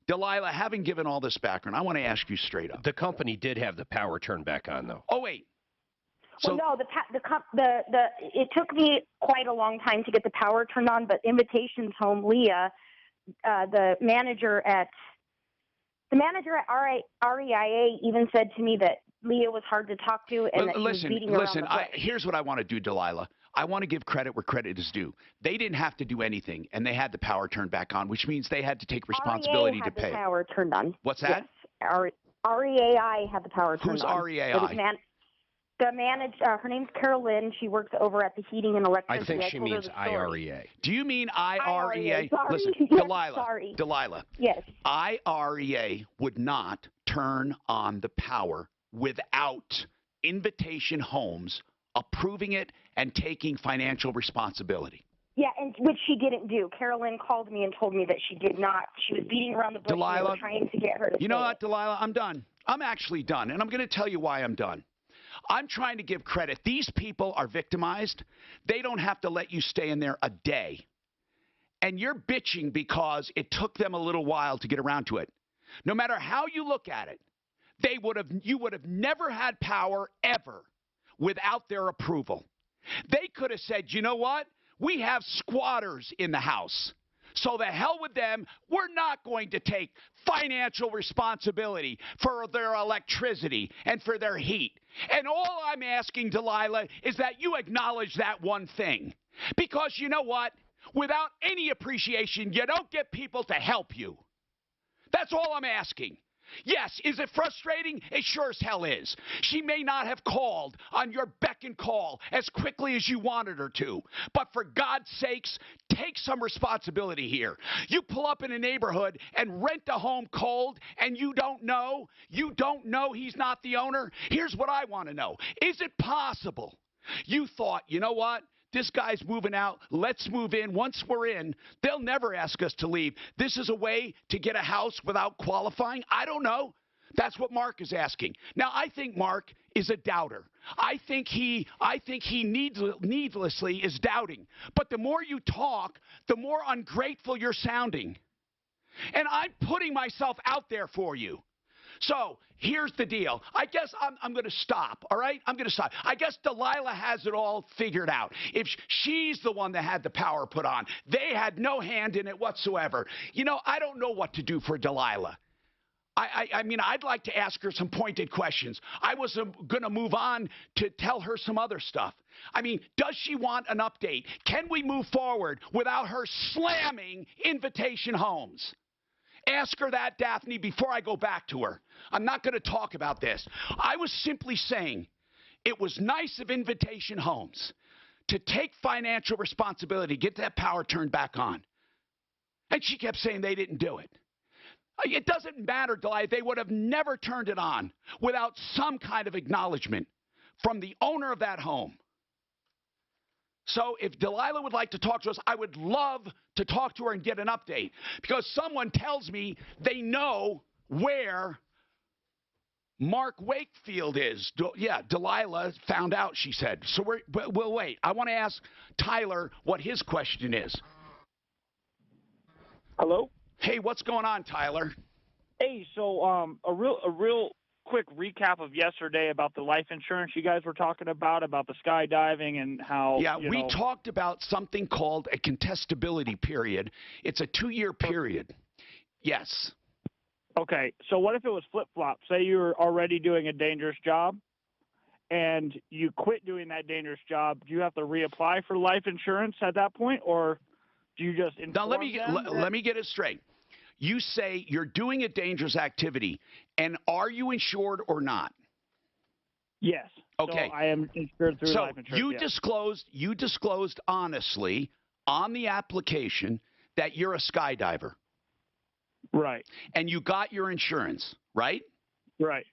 Delilah, having given all this background, I want to ask you straight up. The company did have the power turned back on, though. Oh, wait. So, well, no, it took me quite a long time to get the power turned on, but Invitations Home, Leah, the manager at REIA even said to me that Leah was hard to talk to and that she was beating around the bush. Here's what I want to do, Delilah. I want to give credit where credit is due. They didn't have to do anything, and they had the power turned back on, which means they had to take responsibility to pay. REIA had the power turned on. What's that? Yes. REAI had the power turned on. Who's REAI? Her name's Carol Lynn. She works over at the heating and electricity. I think she means IREA. Do you mean IREA? Listen, yes, Delilah. Sorry. Delilah. Yes. IREA would not turn on the power without Invitation Homes approving it and taking financial responsibility. Yeah, and which she didn't do. Carolyn called me and told me that she did not. She was beating around the bush. Delilah, trying to get her to you know what, Delilah? I'm done. I'm actually done, and I'm going to tell you why I'm done. I'm trying to give credit. These people are victimized. They don't have to let you stay in there a day. And you're bitching because it took them a little while to get around to it. No matter how you look at it, you would have never had power ever without their approval. They could have said, you know what? We have squatters in the house. So the hell with them. We're not going to take financial responsibility for their electricity and for their heat. And all I'm asking, Delilah, is that you acknowledge that one thing. Because you know what? Without any appreciation, you don't get people to help you. That's all I'm asking. Yes, is it frustrating? It sure as hell is. She may not have called on your beck and call as quickly as you wanted her to. But for God's sakes, take some responsibility here. You pull up in a neighborhood and rent a home cold and you don't know he's not the owner? Here's what I want to know. Is it possible you thought, you know what? This guy's moving out. Let's move in. Once we're in, they'll never ask us to leave. This is a way to get a house without qualifying? I don't know. That's what Mark is asking. Now, I think Mark is a doubter. I think he needlessly is doubting. But the more you talk, the more ungrateful you're sounding. And I'm putting myself out there for you. So here's the deal. I guess I'm going to stop, all right? I'm going to stop. I guess Delilah has it all figured out. If she's the one that had the power put on, they had no hand in it whatsoever. You know, I don't know what to do for Delilah. I mean, I'd like to ask her some pointed questions. I was going to move on to tell her some other stuff. I mean, does she want an update? Can we move forward without her slamming Invitation Homes? Ask her that, Daphne, before I go back to her. I'm not going to talk about this. I was simply saying it was nice of Invitation Homes to take financial responsibility, get that power turned back on. And she kept saying they didn't do it. It doesn't matter, Delilah. They would have never turned it on without some kind of acknowledgement from the owner of that home. So if Delilah would like to talk to us, I would love to talk to her and get an update. Because someone tells me they know where Mark Wakefield is. Yeah, Delilah found out, she said. So we'll wait. I want to ask Tyler what his question is. Hello? Hey, what's going on, Tyler? Hey, so a real quick recap of yesterday about the life insurance you guys were talking about the skydiving and how we talked about something called a contestability period. It's a 2-year period. Yes. Okay, so what if it was flip-flop? Say you were already doing a dangerous job and you quit doing that dangerous job. Do you have to reapply for life insurance at that point, or do you just inform Now let me get it straight. You say you're doing a dangerous activity, and are you insured or not? Yes. Okay. So I am insured through life insurance. You disclosed honestly on the application that you're a skydiver. Right. And you got your insurance, right? Right.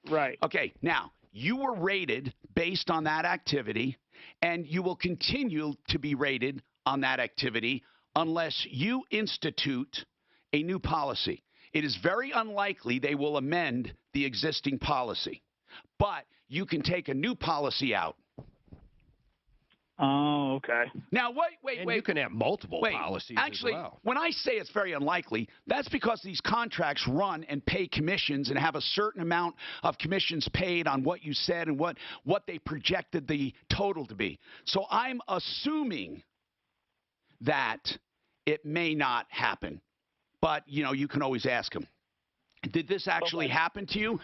Okay. Now, you were rated based on that activity, and you will continue to be rated on that activity unless you institute a new policy. It is very unlikely they will amend the existing policy, but you can take a new policy out. Oh, okay. Now, wait. You can have multiple policies actually, as well. When I say it's very unlikely, that's because these contracts run and pay commissions and have a certain amount of commissions paid on what you said and what they projected the total to be. So I'm assuming that it may not happen. But, you can always ask them. Did this actually happen to you?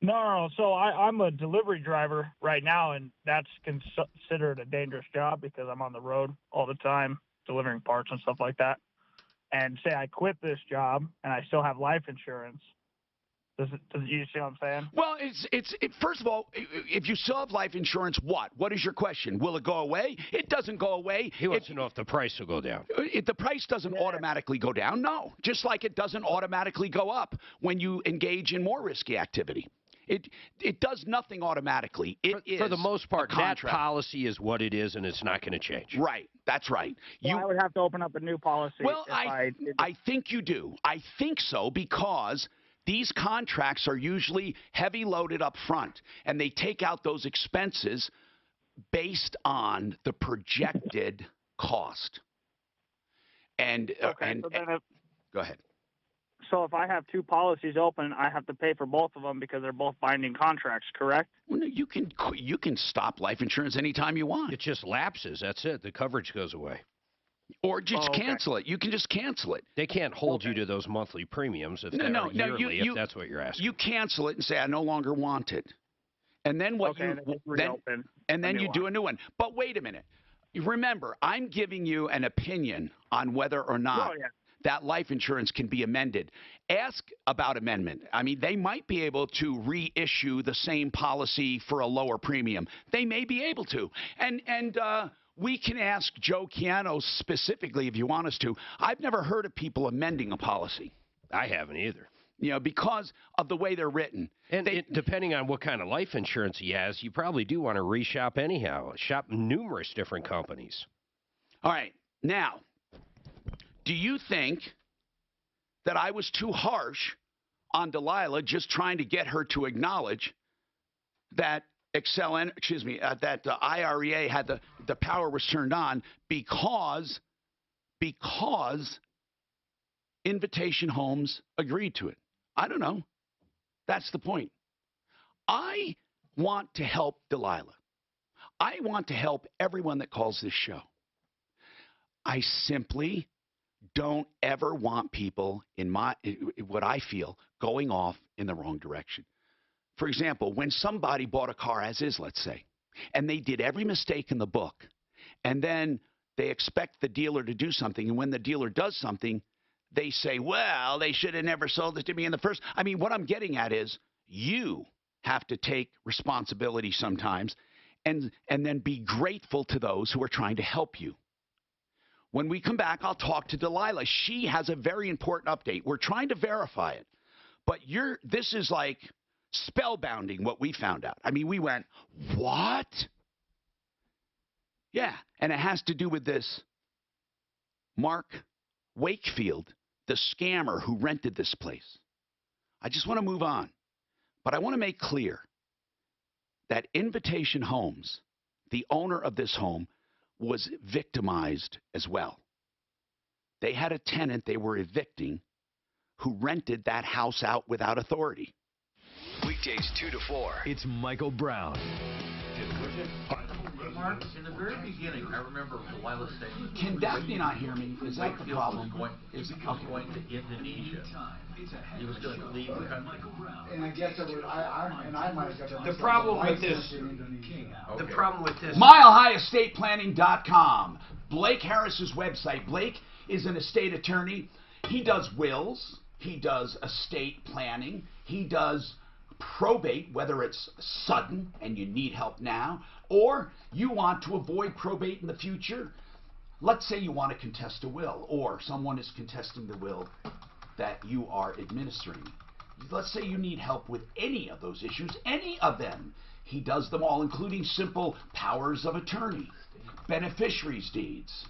No. So I'm a delivery driver right now, and that's considered a dangerous job because I'm on the road all the time delivering parts and stuff like that. And say I quit this job and I still have life insurance. Does you see what I'm saying? Well, first of all, if you still have life insurance, what? What is your question? Will it go away? It doesn't go away. He wants to know if the price will go down. The price doesn't automatically go down, no. Just like it doesn't automatically go up when you engage in more risky activity. It does nothing automatically. For the most part, that policy is what it is, and it's not going to change. Right. That's right. So I would have to open up a new policy. Well, I think you do. I think so because these contracts are usually heavy loaded up front, and they take out those expenses based on the projected cost. Go ahead. So if I have two policies open, I have to pay for both of them because they're both binding contracts, correct? Well, no, you can stop life insurance anytime you want. It just lapses. That's it. The coverage goes away. Or just cancel it. You can just cancel it. They can't hold you to those monthly premiums if they're yearly, if that's what you're asking. You cancel it and say, I no longer want it. And then what then you do a new one. But wait a minute. Remember, I'm giving you an opinion on whether or not that life insurance can be amended. Ask about amendment. I mean, they might be able to reissue the same policy for a lower premium. They may be able to. And we can ask Joe Chiano specifically if you want us to. I've never heard of people amending a policy. I haven't either. You know, because of the way they're written. And depending on what kind of life insurance he has, you probably do want to reshop anyhow. Shop numerous different companies. All right. Now, do you think that I was too harsh on Delilah just trying to get her to acknowledge that that the IREA had the power was turned on because Invitation Homes agreed to it? I don't know. That's the point. I want to help Delilah. I want to help everyone that calls this show. I simply don't ever want people in what I feel going off in the wrong direction. For example, when somebody bought a car as is, let's say, and they did every mistake in the book, and then they expect the dealer to do something, and when the dealer does something, they say, well, they should have never sold it to me in the first. I mean, what I'm getting at is you have to take responsibility sometimes and then be grateful to those who are trying to help you. When we come back, I'll talk to Delilah. She has a very important update. We're trying to verify it, but this is like spellbounding what we found out. I mean, we went, what? Yeah, and it has to do with this Mark Wakefield, the scammer who rented this place. I just want to move on, but I want to make clear that Invitation Homes, the owner of this home, was victimized as well. They had a tenant they were evicting who rented that house out without authority. Weekdays 2 to 4. It's Michael Brown. Mark, in the very beginning, I remember Delilah saying, can Daphne not hear me? Is that the problem? Going to Indonesia. He was going to leave the country. And I guess I might have got the problem with this. The problem with this. MileHighEstatePlanning.com. Blake Harris's website. Blake is an estate attorney. He does wills. He does estate planning. He does probate, whether it's sudden and you need help now, or you want to avoid probate in the future. Let's say you want to contest a will, or someone is contesting the will that you are administering. Let's say you need help with any of those issues, any of them. He does them all, including simple powers of attorney, beneficiaries deeds.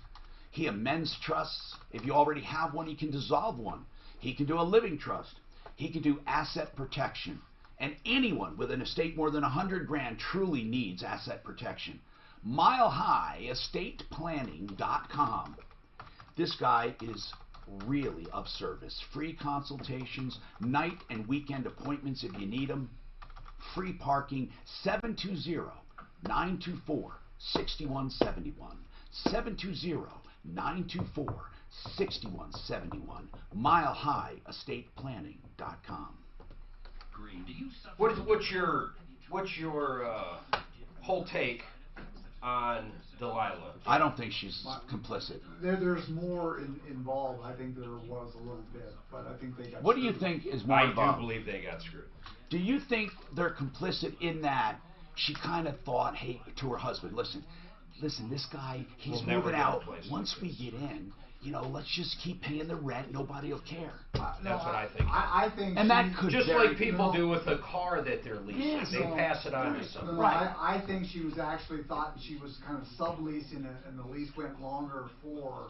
He amends trusts. If you already have one, he can dissolve one. He can do a living trust. He can do asset protection. And anyone with an estate more than $100,000 truly needs asset protection. MileHighEstatePlanning.com. This guy is really of service. Free consultations, night and weekend appointments if you need them. Free parking, 720-924-6171. 720-924-6171. MileHighEstatePlanning.com. What's your whole take on Delilah? I don't think she's complicit. There's more involved. I think there was a little bit, but I think they got. What do you think is more involved? I do believe they got screwed. Do you think they're complicit in that she kind of thought, hey, to her husband, listen, this guy, he's moving out. Once we get in, let's just keep paying the rent. Nobody will care. That's what I think. I think, and that could just like people do with a car that they're leasing. Yeah, they pass it on to someone. Right. I think she was actually thought she was kind of subleasing it, and the lease went longer for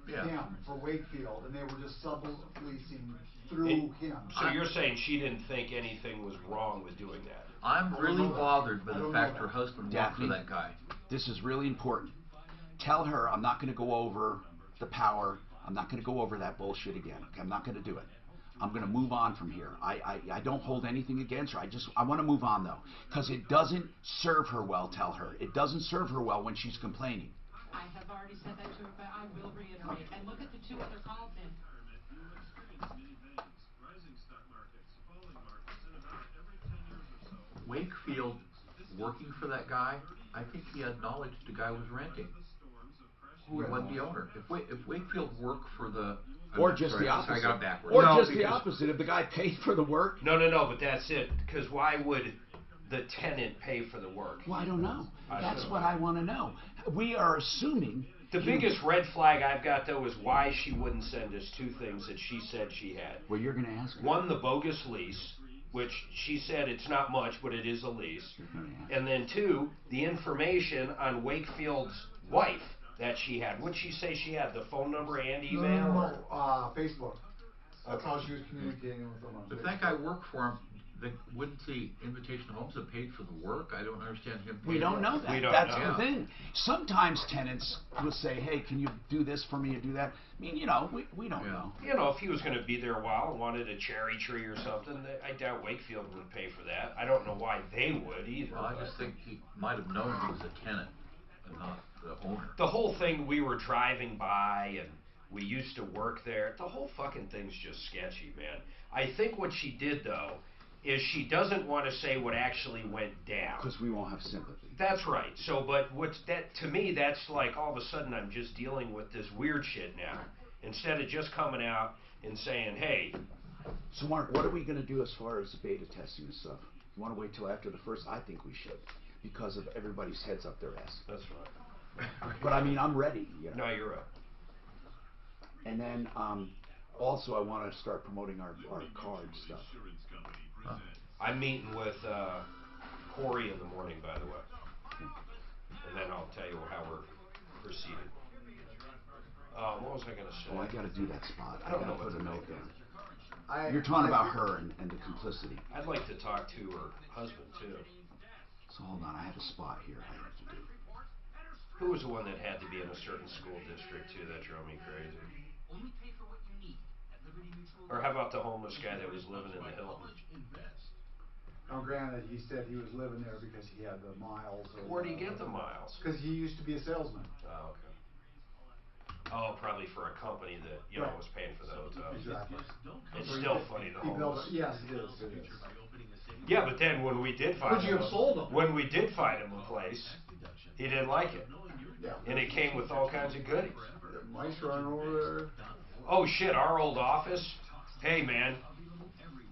him, for Wakefield, and they were just subleasing through him. So you're saying she didn't think anything was wrong with doing that? I'm really bothered by the fact her husband worked for that guy. This is really important. Tell her I'm not going to go over the power. I'm not going to go over that bullshit again. Okay? I'm not going to do it. I'm going to move on from here. I don't hold anything against her. I want to move on, though, because it doesn't serve her well, tell her. It doesn't serve her well when she's complaining. I have already said that to her, but I will reiterate. And look at the 2 other calls in. Wakefield, working for that guy, I think he had knowledge the guy was renting. He wasn't the owner. If Wakefield worked for the... Or just the opposite. I got backwards. Or just the opposite. If the guy paid for the work. No, but that's it. Because why would the tenant pay for the work? Well, I don't know. That's what I want to know. We are assuming... The biggest red flag I've got, though, is why she wouldn't send us 2 things that she said she had. Well, you're going to ask her. One, the bogus lease, which she said it's not much, but it is a lease. And then 2, the information on Wakefield's wife that she had. What'd she say she had? The phone number and email? No, Facebook. That's how she was communicating with them. If that guy worked for him, wouldn't the Invitation Homes have paid for the work? I don't understand him. We don't know that. That's the thing. Sometimes tenants will say, hey, can you do this for me or do that? I mean, we don't know. If he was going to be there a while and wanted a cherry tree or something, I doubt Wakefield would pay for that. I don't know why they would either. Well, I just think he might have known he was a tenant and not the owner. The whole thing, we were driving by and we used to work there. The whole fucking thing's just sketchy, man. I think what she did, though, is she doesn't want to say what actually went down. Because we won't have sympathy. That's right. So, but to me, that's like all of a sudden I'm just dealing with this weird shit now. Instead of just coming out and saying, hey. So, Mark, what are we going to do as far as beta testing and stuff? You want to wait till after the first? I think we should. Because of everybody's heads up their ass. That's right. But, I mean, I'm ready. No, you're right. And then, also, I want to start promoting our card stuff. I'm meeting with Corey in the morning, by the way. And then I'll tell you how we're proceeding. What was I going to say? Oh, I got to do that spot. I got to put a note down. You're talking about her and the complicity. I'd like to talk to her husband, too. So hold on, I have a spot here I have to do. Who was the one that had to be in a certain school district, too, that drove me crazy? Or how about the homeless guy that was living in the Hilton? Now, granted, he said he was living there because he had the miles. Where'd he get the miles? Because he used to be a salesman. Oh, okay. Oh, probably for a company that, was paying for the hotel. Exactly. It's still funny, the homeless. Yes, it is. Yeah, but then when we did find Would you have sold him? When we did find him a place, he didn't like it. Yeah. And it came with all kinds of goodies. Mice running over there. Oh, shit, our old office? Hey, man,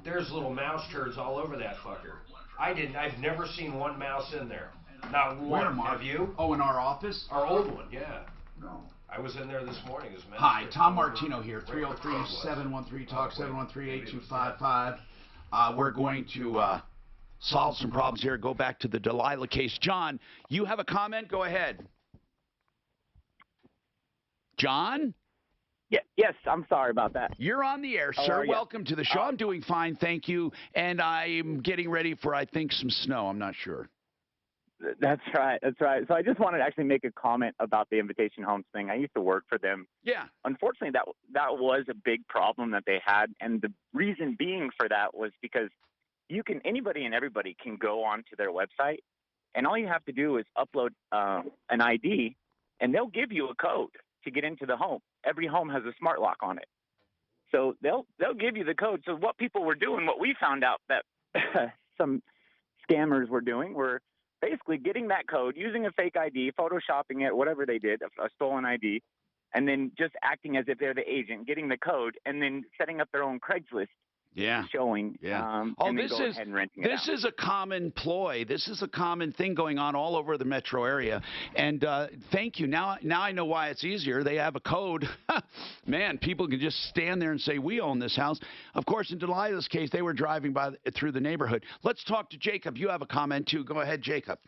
there's little mouse turds all over that fucker. I've never seen one mouse in there. Not one. Where, Mark? Have you? Oh, in our office? Our old one, yeah. No. I was in there this morning. Hi, Tom Martino here, 303-713-TALK, 713-8255. We're going to solve some problems here, go back to the Delilah case. John, you have a comment? Go ahead. John? Yeah, yes, I'm sorry about that. You're on the air, sir. Welcome to the show. I'm doing fine, thank you. And I'm getting ready for, I think, some snow. I'm not sure. That's right. So I just wanted to actually make a comment about the Invitation Homes thing. I used to work for them. Yeah. Unfortunately, that was a big problem that they had, and the reason being for that was because anybody and everybody can go onto their website, and all you have to do is upload an ID, and they'll give you a code to get into the home. Every home has a smart lock on it, so they'll give you the code. So what people were doing, what we found out that some scammers were doing, were basically getting that code, using a fake ID, photoshopping it, whatever they did, a stolen ID, and then just acting as if they're the agent, getting the code, and then setting up their own Craigslist. Yeah. Showing. Yeah. And then go ahead and renting this is a common ploy. This is a common thing going on all over the metro area. And thank you. Now I know why it's easier. They have a code. Man, people can just stand there and say, we own this house. Of course, in Delilah's case, they were driving through the neighborhood. Let's talk to Jacob. You have a comment, too. Go ahead, Jacob.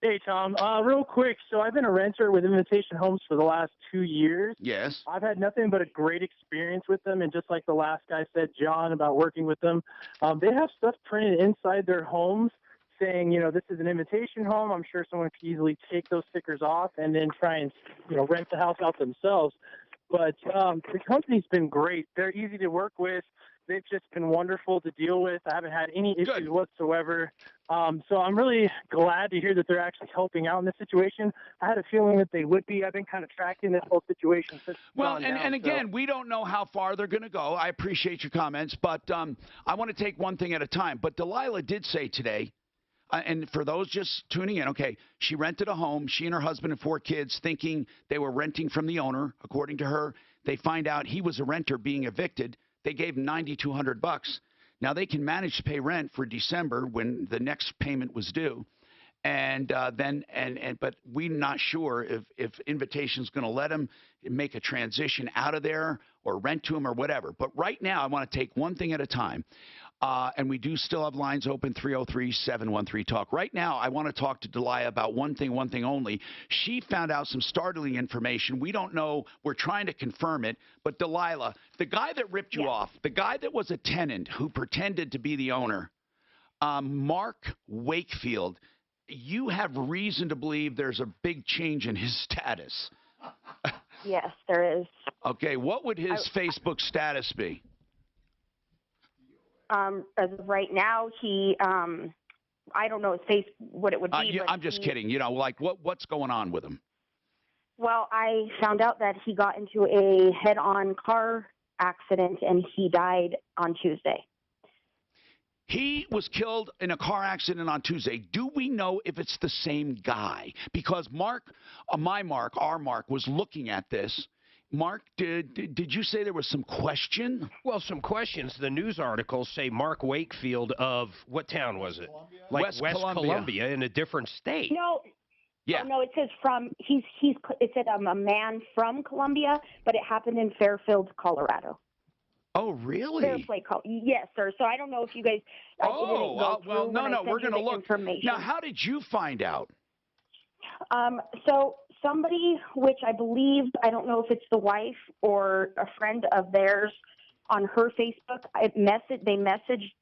Hey, Tom. Real quick, so I've been a renter with Invitation Homes for the last 2 years. Yes. I've had nothing but a great experience with them, and just like the last guy said, John, about working with them, they have stuff printed inside their homes saying, this is an Invitation Home. I'm sure someone could easily take those stickers off and then try and, rent the house out themselves. But the company's been great. They're easy to work with. They've just been wonderful to deal with. I haven't had any issues whatsoever. So I'm really glad to hear that they're actually helping out in this situation. I had a feeling that they would be. I've been kind of tracking this whole situation since. Well, and again, we don't know how far they're going to go. I appreciate your comments, but I want to take one thing at a time. But Delilah did say today, and for those just tuning in, okay, she rented a home. She and her husband and 4 kids, thinking they were renting from the owner. According to her, they find out he was a renter being evicted. They gave him $9,200. Now they can manage to pay rent for December when the next payment was due, but we're not sure if Invitation's going to let him make a transition out of there or rent to him or whatever. But right now, I want to take one thing at a time. And we do still have lines open, 303-713-TALK. Right now, I want to talk to Delia about one thing only. She found out some startling information. We don't know. We're trying to confirm it. But Delilah, the guy that ripped you off, the guy that was a tenant who pretended to be the owner, Mark Wakefield, you have reason to believe there's a big change in his status. Yes, there is. Okay, what would his Facebook status be? As of right now, he, I don't know his face, what it would be. I'm just kidding. You know, like what's going on with him? Well, I found out that he got into a head-on car accident and he died on Tuesday. He was killed in a car accident on Tuesday. Do we know if it's the same guy? Because Mark, our Mark, was looking at this. Mark, did you say there was some question? Well, some questions. The news articles say Mark Wakefield of what town was it? Like West Columbia in a different state. No. Yeah. Oh, no, it says it said a man from Columbia, but it happened in Fairfield, Colorado. Oh, really? Yes, sir. So I don't know if you guys. Well, no, we're going to look. Now, how did you find out? So somebody, which I believe, I don't know if it's the wife or a friend of theirs, on her Facebook,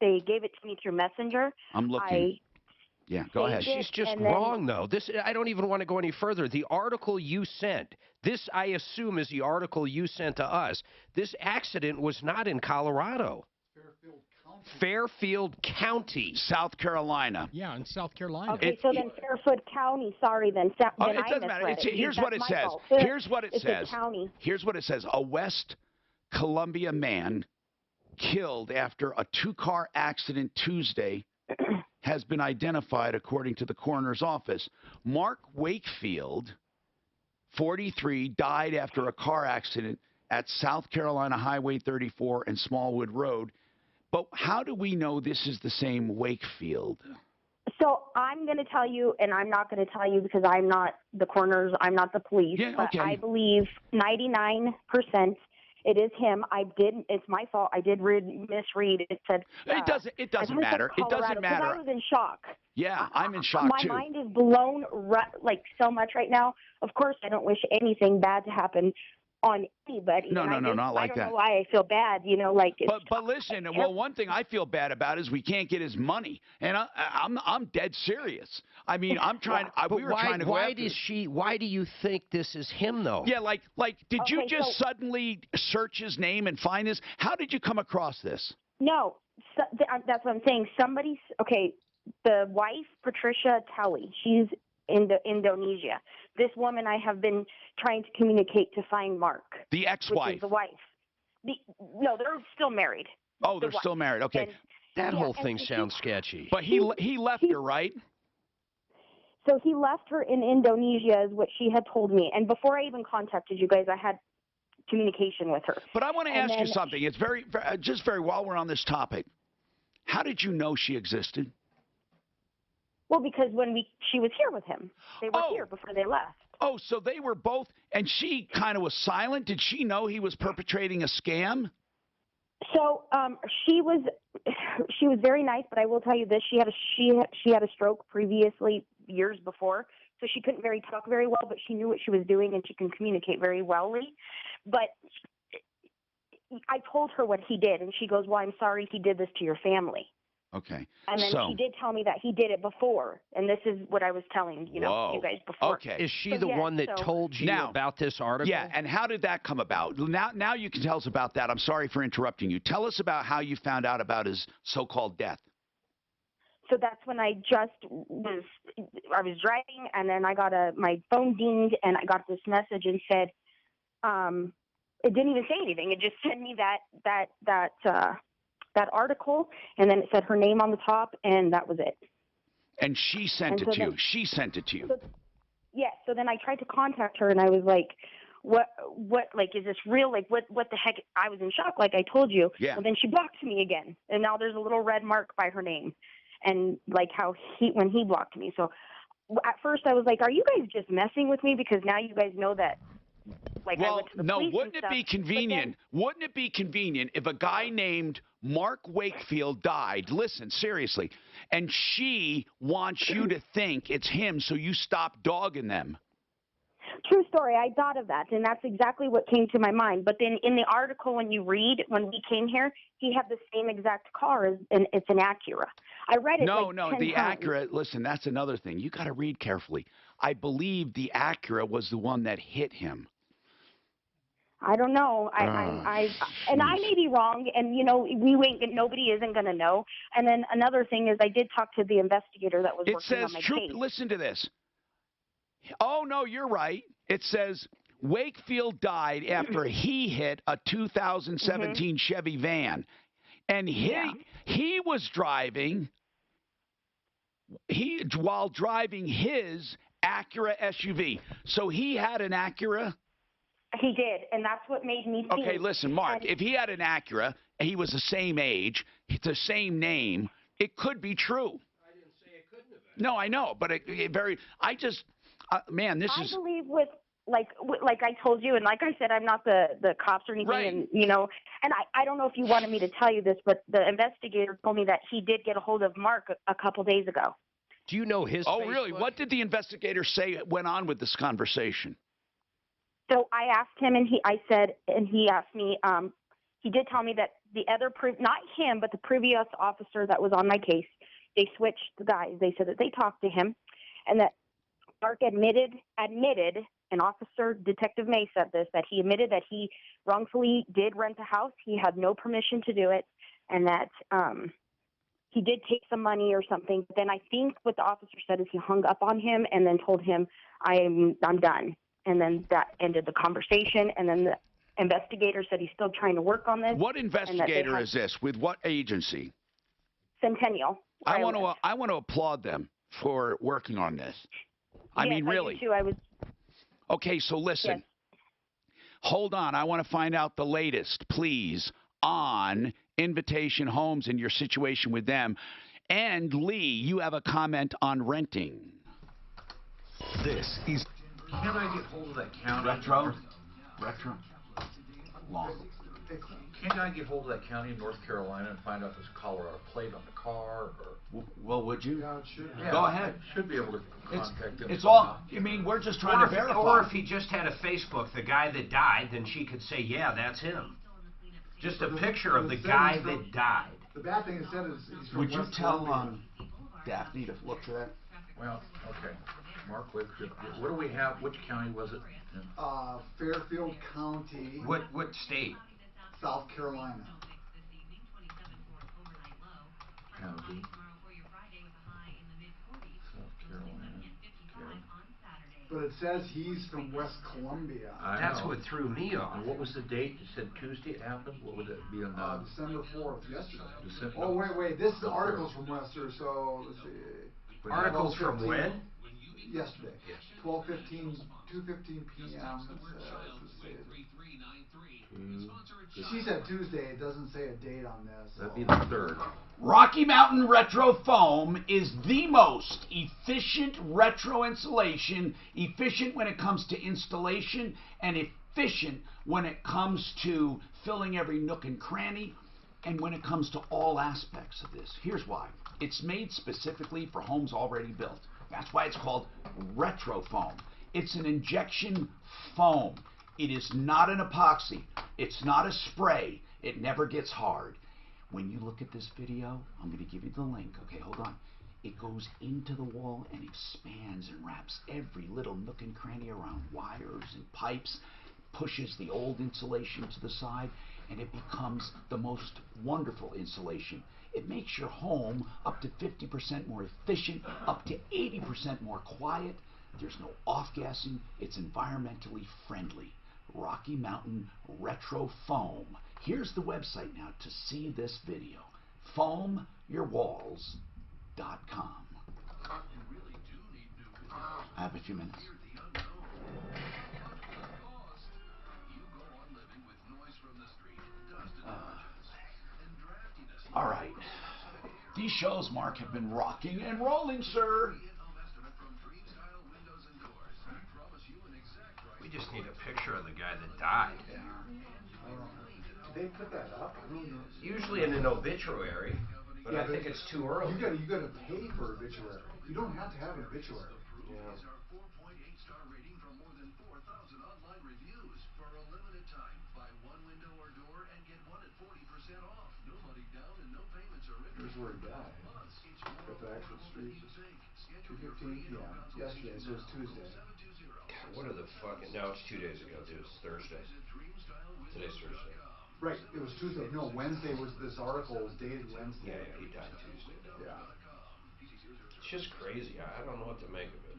they gave it to me through Messenger. I'm looking. Yeah, go ahead. She's just wrong, though. I don't even want to go any further. The article you sent, this I assume is the article you sent to us. This accident was not in Colorado. Fairfield County, South Carolina. Yeah, in South Carolina. Okay, so then Fairfield County. Sorry, then. It doesn't matter. Here's what it says. Here's what it says. Here's what it says. A West Columbia man killed after a 2-car accident Tuesday has been identified according to the coroner's office. Mark Wakefield, 43, died after a car accident at South Carolina Highway 34 and Smallwood Road. But how do we know this is the same Wakefield? So I'm going to tell you, and I'm not going to tell you because I'm not the coroners, I'm not the police, but I believe 99% it is him. It's my fault. I did misread. It said. It doesn't matter. It doesn't matter. I was in shock. Yeah, I'm in shock too. My mind is blown so much right now. Of course, I don't wish anything bad to happen on anybody. No, not like that. I don't know why I feel bad, But listen, one thing I feel bad about is we can't get his money, and I'm dead serious. I mean, I'm trying. We were trying to. Why do you think this is him, though? Yeah, did you just suddenly search his name and find this? How did you come across this? No, that's what I'm saying. The wife, Patricia Telly, she's in Indonesia. This woman I have been trying to communicate to find Mark. The ex-wife. Which is the wife. No, they're still married. Oh, they're still married. Okay. That whole thing sounds sketchy. But he left her, right? So he left her in Indonesia is what she had told me. And before I even contacted you guys, I had communication with her. But I want to ask you something. It's very while we're on this topic. How did you know she existed? Well, because she was here with him. They were here before they left. Oh, so they were both, and she kind of was silent. Did she know he was perpetrating a scam? So she was very nice, but I will tell you this: she had a stroke previously years before, so she couldn't talk very well, but she knew what she was doing and she can communicate very wellly. But I told her what he did, and she goes, "Well, I'm sorry he did this to your family." Okay. And then so, she did tell me that he did it before, and this is what I was telling you guys before. Okay. Is she So, the yes, one that so- told you Now- about this article? Yeah, and how did that come about? Now you can tell us about that. I'm sorry for interrupting you. Tell us about how you found out about his so-called death. So that's when I was driving, and then I got my phone dinged, and I got this message and said, it didn't even say anything. It just sent me that article, and then it said her name on the top, and that was it. And she sent it to you. She sent it to you. Yeah. So then I tried to contact her, and I was like, what, like, is this real? Like, what the heck? I was in shock, like I told you. Yeah. Well, then she blocked me again, and now there's a little red mark by her name, and like how when he blocked me. So at first I was like, are you guys just messing with me? Because now you guys know that. Like, I Well, went to the no, police wouldn't and it be stuff, convenient? Wouldn't it be convenient if a guy named Mark Wakefield died? Listen, seriously. And she wants you to think it's him, so you stop dogging them. True story. I thought of that, and that's exactly what came to my mind. But then in the article, when we came here, he had the same exact car, and it's an Acura. I read it No, like no, 10 the times. Acura, listen, that's another thing. You got to read carefully. I believe the Acura was the one that hit him. I don't know. I may be wrong, and nobody isn't going to know. And then another thing is, I did talk to the investigator that was working on my case. Listen to this. Oh, no, you're right. It says Wakefield died after he hit a 2017 Chevy van. And he was driving, while driving his Acura SUV. So he had an Acura? He did, and that's what made me think. Okay, listen, Mark, if he had an Acura, and he was the same age, the same name, it could be true. I didn't say it couldn't have been. No, I know, but I believe with like I told you, and like I said, I'm not the cops or anything, right. And and I don't know if you wanted me to tell you this, but the investigator told me that he did get a hold of Mark a couple days ago. Do you know his? Oh, Facebook? really? What did the investigator say went on with this conversation? So I asked him, and he asked me. He did tell me that the other, not him, but the previous officer that was on my case, they switched the guys. They said that they talked to him, and that Mark admitted, and Officer Detective May said this, that he admitted that he wrongfully did rent a house. He had no permission to do it, and that he did take some money or something. Then I think what the officer said is he hung up on him and then told him, I'm done. And then that ended the conversation. And then the investigator said he's still trying to work on this. What investigator is this? With what agency? Centennial. I want to applaud them for working on this. I mean, really. I do too. Okay, so listen. Yes. Hold on. I want to find out the latest, please, on Invitation Homes and your situation with them. And Lee, you have a comment on renting. This is... Can't I get hold of that county? Retro? Long. Can't I get hold of that county in North Carolina and find out if there's a Colorado plate on the car? Well, would you? Yeah, it should. Yeah, go ahead. Should be able to contact them. It's all. I mean, we're just trying to verify. Or if he just had a Facebook, the guy that died, then she could say, yeah, that's him. Just a picture of the guy that died. The bad thing is that he's from Would you West tell Columbia. Daphne to look for that? Well, okay. Mark Wakefield. What do we have? Which county was it? Fairfield County. What state? South Carolina. County. South Carolina. Okay. But it says he's from West Columbia. That's what threw me off. And what was the date? You said Tuesday it happened? What would it be on December 4th, yesterday. December. Oh, wait. This is articles from Western, so let's see. Articles from when? Yesterday. 12:15, 2:15 p.m. She said Tuesday. It doesn't say a date on this. So. That'd be the 3rd. Rocky Mountain Retro Foam is the most efficient retro insulation, efficient when it comes to installation, and efficient when it comes to filling every nook and cranny, and when it comes to all aspects of this. Here's why. It's made specifically for homes already built. That's why it's called retro foam. It's an injection foam. It is not an epoxy. It's not a spray. It never gets hard. When you look at this video, I'm going to give you the link. Okay, hold on. It goes into the wall and expands and wraps every little nook and cranny around wires and pipes, pushes the old insulation to the side, and it becomes the most wonderful insulation. It makes your home up to 50% more efficient, up to 80% more quiet. There's no off-gassing. It's environmentally friendly. Rocky Mountain Retro Foam. Here's the website now to see this video. FoamYourWalls.com. I have a few minutes. All right. These shows, Mark, have been rocking and rolling, sir. We just need a picture of the guy that died. They put that up. Usually in an obituary, but I think it's too early. You gotta pay for obituary. You don't have to have an obituary. Yeah. Here's where he died. Got the actual street. 2:15 p.m. yesterday, so it was Tuesday. God, what are the fucking... No, it's 2 days ago, dude. It's Thursday. Today's Thursday. Right, it was Tuesday. No, Wednesday was... This article was dated Wednesday. Yeah, he died Tuesday. Yeah. It's just crazy. I don't know what to make of it.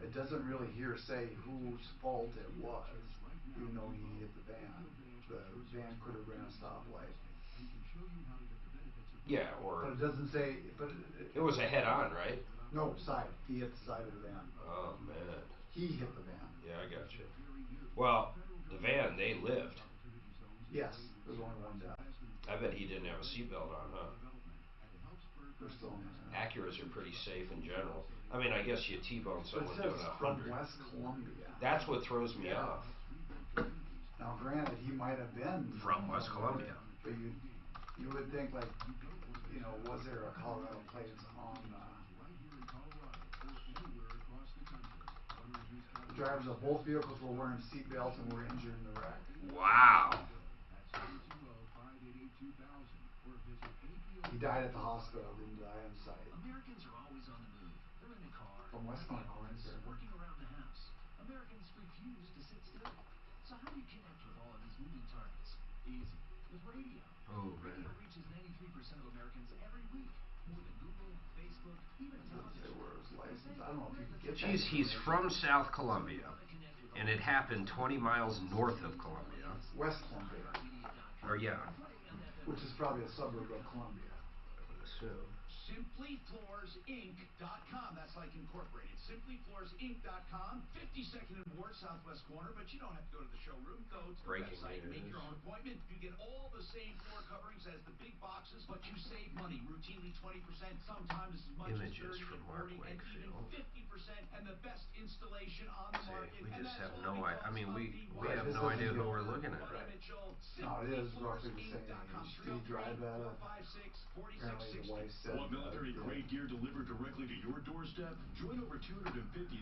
It doesn't really here say whose fault it was, even though he hit the van. The van could have ran a stoplight. Yeah, or... But it doesn't say... But it was a head-on, right? No, side. He hit the side of the van. Oh, man. He hit the van. Yeah, I got you. Well, the van, they lived. Yes, there's only one death. I bet he didn't have a seatbelt on, huh? They're still in there. Acuras are pretty safe in general. I mean, I guess you T-bone someone doing 100. From West Columbia. That's what throws me off. Now, granted, he might have been from West Columbia. But you would think, like, you know, was there a Colorado plate on the drivers of both vehicles were wearing seatbelts and were injured in the wreck? Wow. He died at the hospital, didn't die on site. Americans are always on the move. They're in the car, From West Columbia. working around the house. Americans refuse to sit still. So how do you connect with all of these moving targets? Easy. With radio. Oh, man. Radio reaches 93% of Americans every week. More than Google, Facebook, even television. Where his license. I don't know if you can get that. Geez, he's from South Columbia, and it happened 20 miles north of Columbia. West Columbia. Or, yeah. Which is probably a suburb of Columbia. I would assume. SimplyFloorsInc.com. That's like incorporated. SimplyFloorsInc.com. 52nd and Ward, southwest corner. But you don't have to go to the showroom. Go to the website. Make your own appointment. You get all the same floor coverings as the big boxes, but you save money. Routinely 20%, sometimes as much Images as 30 from and Mark 40 and even Wakefield. 50%, and the best installation on the market. We And just that's have all no idea. I mean, we have This no doesn't idea who give- we're looking at. No, it is roughly the same age. Did he drive that? Apparently the wife said... Want military-grade gear delivered directly to your doorstep? Join over 250,000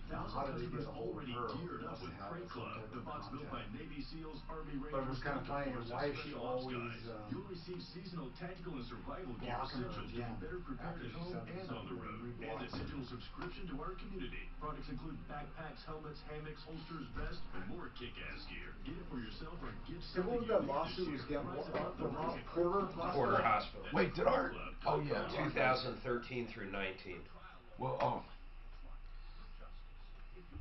Now, how did he customers get a hold of already her? geared up Must with have Crate some Club, type the of box built by contact. Navy SEALs, Army Rangers, But it was kind of funny, Delta his Force, wife, and she Special Ops always... guys. You'll receive seasonal tactical and survival gear blocking her essentials to again. be better prepared After at she home said and on the something, road. And a reblocks her. digital subscription to our community. Products include backpacks, helmets, hammocks, holsters, vests, and more kick-ass gear. Get it for yourself or give Hey, what was that lawsuit was again? Porter Porter Hospital. Wait, did our... Oh, yeah. 2013 through 19. Well, oh. It would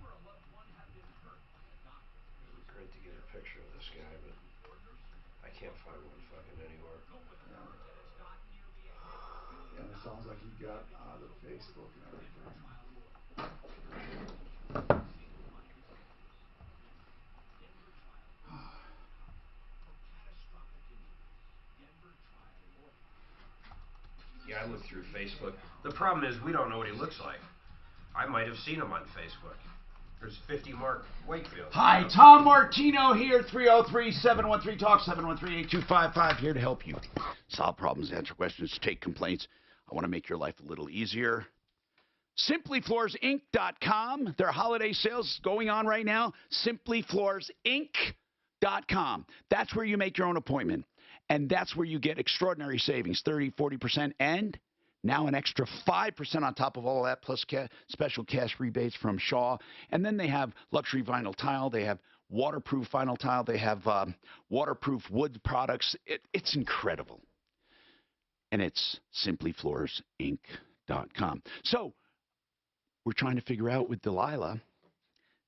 be great to get a picture of this guy, but I can't find one fucking anywhere. Yeah, it sounds like he got out of Facebook and everything. Yeah, I looked through Facebook. The problem is we don't know what he looks like. I might have seen him on Facebook. There's 50 Mark Wakefield. Hi, Tom Martino here, 303-713-TALK, 713-8255, here to help you solve problems, answer questions, take complaints. I want to make your life a little easier. SimplyFloorsInc.com. Their holiday sales going on right now. SimplyFloorsInc.com. Troubleshooter.com. That's where you make your own appointment. And that's where you get extraordinary savings, 30, 40%, and now an extra 5% on top of all of that, plus special cash rebates from Shaw. And then they have luxury vinyl tile. They have waterproof vinyl tile. They have waterproof wood products. It's incredible. And it's simplyfloorsinc.com. So we're trying to figure out with Delilah,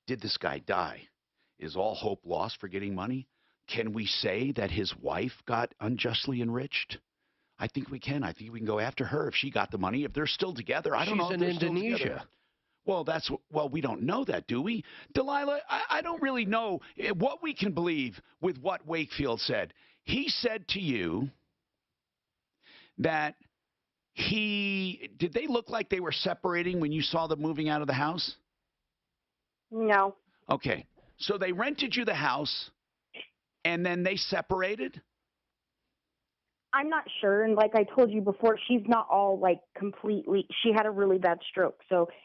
did this guy die? Is all hope lost for getting money? Can we say that his wife got unjustly enriched? I think we can. I think we can go after her if she got the money. If they're still together, I don't know. She's in Indonesia. Well, we don't know that, do we? Delilah, I don't really know what we can believe with what Wakefield said. He said to you that did they look like they were separating when you saw them moving out of the house? No. Okay. So they rented you the house and then they separated? I'm not sure, and like I told you before, she's not all like completely. She had a really bad stroke,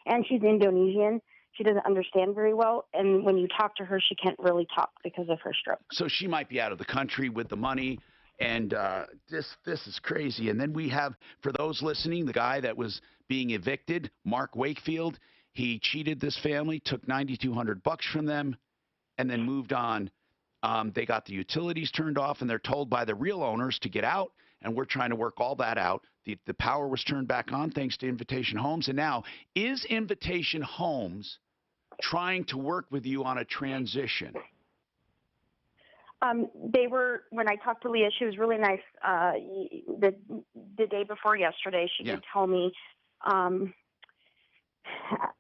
and she's Indonesian. She doesn't understand very well, and when you talk to her, she can't really talk because of her stroke. So she might be out of the country with the money, and this is crazy. And then we have, for those listening, the guy that was being evicted, Mark Wakefield. He cheated this family, took $9,200 from them, and then moved on. They got the utilities turned off, and they're told by the real owners to get out, and we're trying to work all that out. The power was turned back on thanks to Invitation Homes, and now is Invitation Homes trying to work with you on a transition? They were, when I talked to Leah, she was really nice. The day before yesterday, she did tell me,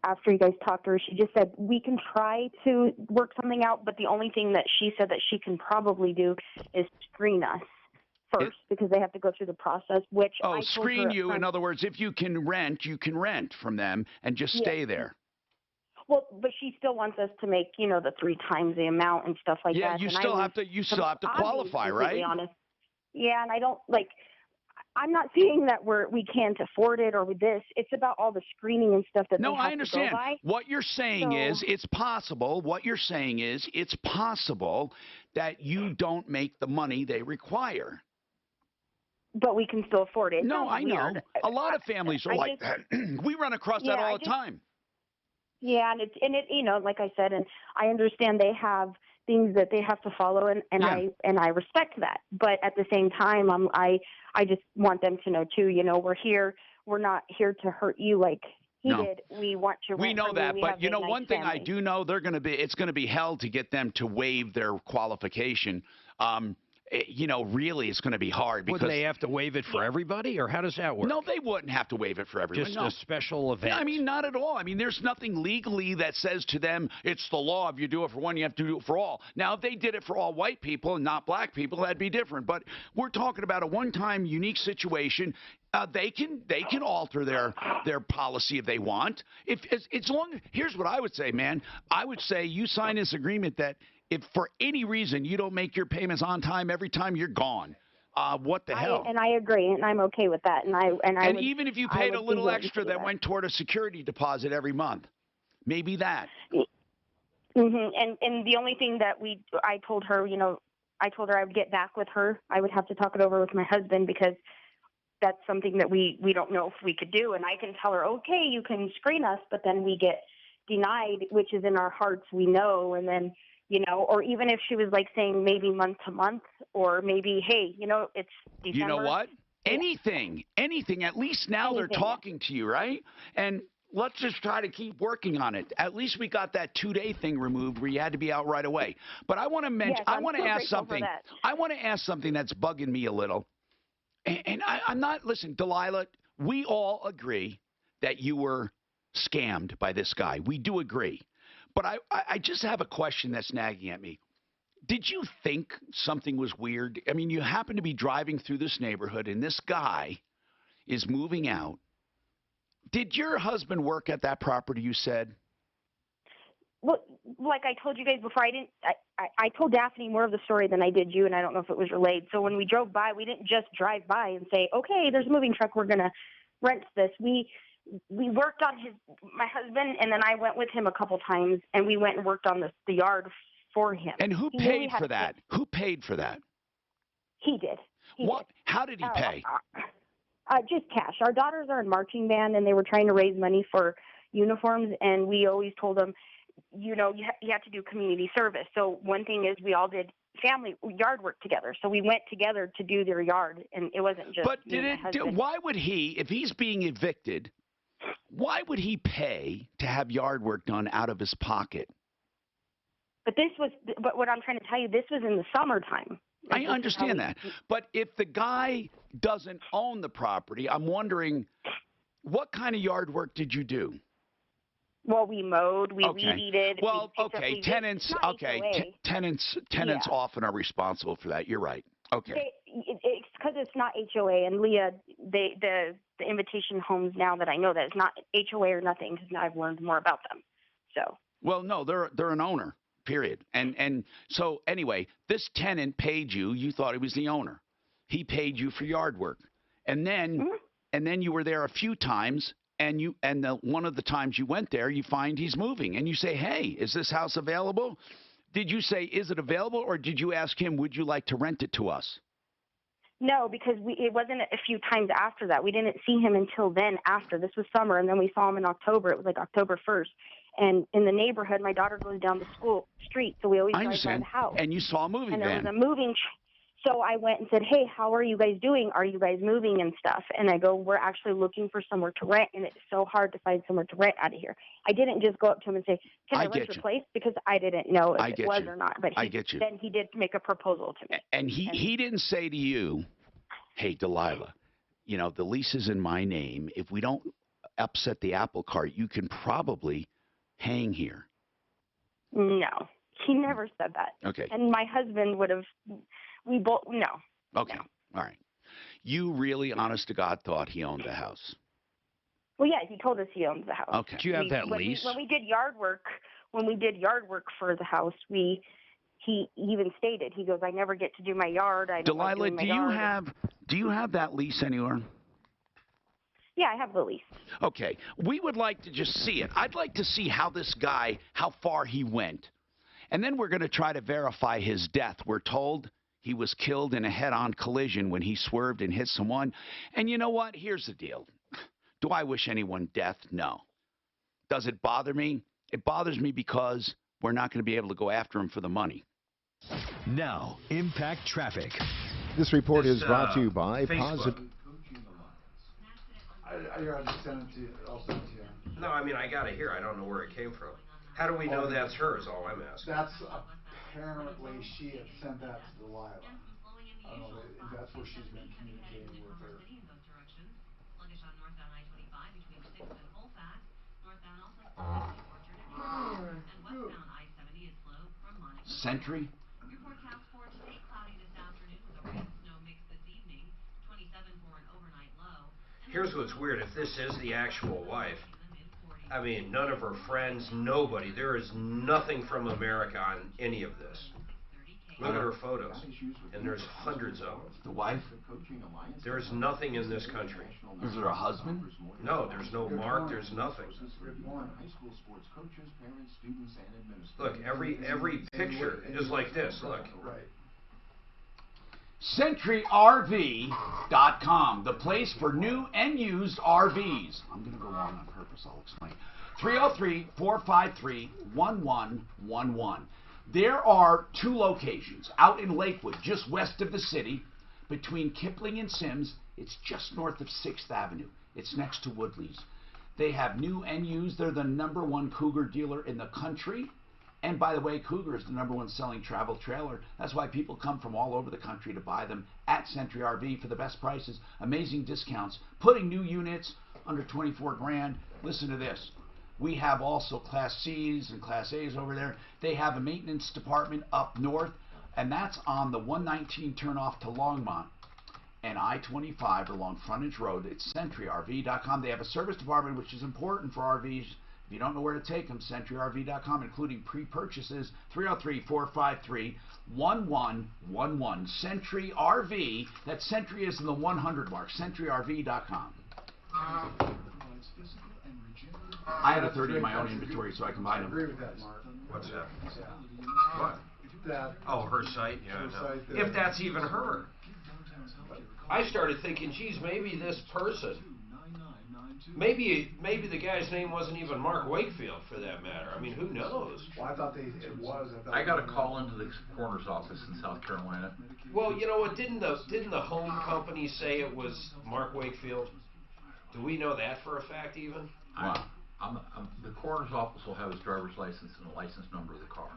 after you guys talked to her, she just said, we can try to work something out, but the only thing that she said that she can probably do is screen us first because they have to go through the process, which I told screen her you. In other words, if you can rent from them and just stay there. Well, but she still wants us to make, the 3 times the amount and stuff like that. Yeah, you still have to qualify, right? Honest. Yeah, and I don't I'm not saying that we can't afford it or with this. It's about all the screening and stuff that they have I understand. To go by. What you're saying is it's possible. What you're saying is it's possible that you don't make the money they require. But we can still afford it. No, I know. A lot of families are like that. We run across that all the time. Yeah, and it like I said, and I understand they have things that they have to follow, and I respect that. But at the same time, I just want them to know too. We're here. We're not here to hurt you like he did. We want to. We know that, but one thing I do know, it's going to be hell to get them to waive their qualification. Really, it's going to be hard. Because wouldn't they have to waive it for everybody, or how does that work? No, they wouldn't have to waive it for everyone. Just a special event. I mean, not at all. I mean, there's nothing legally that says to them, it's the law. If you do it for one, you have to do it for all. Now, if they did it for all white people and not black people, that'd be different. But we're talking about a one-time unique situation. They can alter their policy if they want. Here's what I would say, man. I would say you sign this agreement that if for any reason you don't make your payments on time every time, you're gone. What the hell? And I agree, and I'm okay with that. And even if you paid a little extra that went toward a security deposit every month, maybe that. Mm-hmm. And the only thing that I told her, I told her I would get back with her. I would have to talk it over with my husband because that's something that we don't know if we could do. And I can tell her, okay, you can screen us, but then we get denied, which is in our hearts. We know, and then. Or even if she was like saying maybe month to month, or maybe, hey, it's December. You know what? Anything. At least now they're talking to you, right? And let's just try to keep working on it. At least we got that 2-day thing removed where you had to be out right away. But I want to mention, I want to ask something. I want to ask something that's bugging me a little. And I'm not, listen, Delilah, we all agree that you were scammed by this guy. We do agree. But I just have a question that's nagging at me. Did you think something was weird? I mean, you happen to be driving through this neighborhood, and this guy is moving out. Did your husband work at that property, you said? Well, like I told you guys before, I told Daphne more of the story than I did you, and I don't know if it was relayed. So when we drove by, we didn't just drive by and say, okay, there's a moving truck, we're going to rent this. We worked on my husband, and then I went with him a couple times, and we went and worked on the yard for him. And who He knew he paid had for to that? Who paid for that? He did. What? How did he pay? Just cash. Our daughters are in marching band, and they were trying to raise money for uniforms, and we always told them, you know, you have to do community service. So one thing is we all did family yard work together. So we went together to do their yard, and it wasn't just But me and my husband. why would he, if he's being evicted, why would he pay to have yard work done out of his pocket? But what I'm trying to tell you, this was in the summertime. I understand that. But if the guy doesn't own the property, I'm wondering, what kind of yard work did you do? Well, we mowed, we weeded. Well, okay, tenants. Tenants Yeah. often are responsible for that. You're right. Okay. It's because it's not HOA, and Leah, the invitation homes now that I know that it's not HOA or nothing, because now I've learned more about them. So. Well, no, they're an owner. Period. And so anyway, this tenant paid you. You thought he was the owner. He paid you for yard work, and then you were there a few times. And one of the times you went there, you find he's moving, and you say, "Hey, is this house available?" Did you say, "Is it available," or did you ask him, "Would you like to rent it to us"? No, because it wasn't a few times after that. We didn't see him until then. After this was summer, and then we saw him in October. It was like October 1st. And in the neighborhood, my daughter goes down the school street, so we always drive by the house. And you saw a moving van. van. And there was a moving. So I went and said, "Hey, how are you guys doing? Are you guys moving and stuff?" And I go, "We're actually looking for somewhere to rent, and it's so hard to find somewhere to rent out of here." I didn't just go up to him and say, "Can I rent your place?" Because I didn't know if it was or not. But then he did make a proposal to me. And he didn't say to you, "Hey, Delilah, you know, the lease is in my name. If we don't upset the apple cart, you can probably hang here." No, he never said that. Okay. And my husband would have. We both no. Okay. No. All right. You really, honest to God, thought he owned the house? Well, yeah, he told us he owns the house. Okay. Do you have that lease? When we did yard work for the house, he even stated, he goes, "I never get to do my yard. I don't like Delilah, doing my yard." do you have that lease anywhere? Yeah, I have the lease. Okay. We would like to just see it. I'd like to see how far he went. And then we're going to try to verify his death. We're told he was killed in a head-on collision when he swerved and hit someone. And you know what? Here's the deal. Do I wish anyone death? No. Does it bother me? It bothers me because we're not going to be able to go after him for the money. Now, Impact Traffic. This report is brought to you by Positive. I'll just send it to you. I'll send it to you. No, I mean, I got it here. I don't know where it came from. How do we know that's hers, all I'm asking? That's apparently she had sent that to Delilah. I don't know, that's where she's been communicating with her. Century? Here's what's weird. If this is the actual wife, I mean, none of her friends, nobody. There is nothing from America on any of this. Look at her photos. And there's hundreds of them. The wife? There's nothing in this country. Is there a husband? No, there's no mark. There's nothing. Look, every picture is like this. Look. CentryRV.com, the place for new and used RVs. I'm going to go on purpose. I'll explain. 303-453-1111. There are two locations out in Lakewood, just west of the city, between Kipling and Sims. It's just north of 6th Avenue. It's next to Woodley's. They have new and used. They're the #1 Cougar dealer in the country. And by the way, Cougar is the #1 selling travel trailer. That's why people come from all over the country to buy them at Century RV for the best prices, amazing discounts, putting new units under 24 grand. Listen to this. We have also Class C's and Class A's over there. They have a maintenance department up north, and that's on the 119 turnoff to Longmont and I-25 along Frontage Road. It's CentryRV.com. They have a service department, which is important for RVs. If you don't know where to take them, CentryRV.com, including pre-purchases, 303-453-1111. Century RV, that Century is in the 100 mark, CentryRV.com. I had a 30 in my own inventory, so I combined I them. agree with that, Mark. What's that? Yeah. What? That. Oh, her site? Yeah. Her no. site, If that's even her. I started thinking, geez, maybe this person, maybe the guy's name wasn't even Mark Wakefield for that matter. I mean, who knows? Well, I thought it was. I got a call into the coroner's office in South Carolina. Well, you know what? Didn't the home company say it was Mark Wakefield? Do we know that for a fact even? Wow. The coroner's office will have his driver's license and the license number of the car.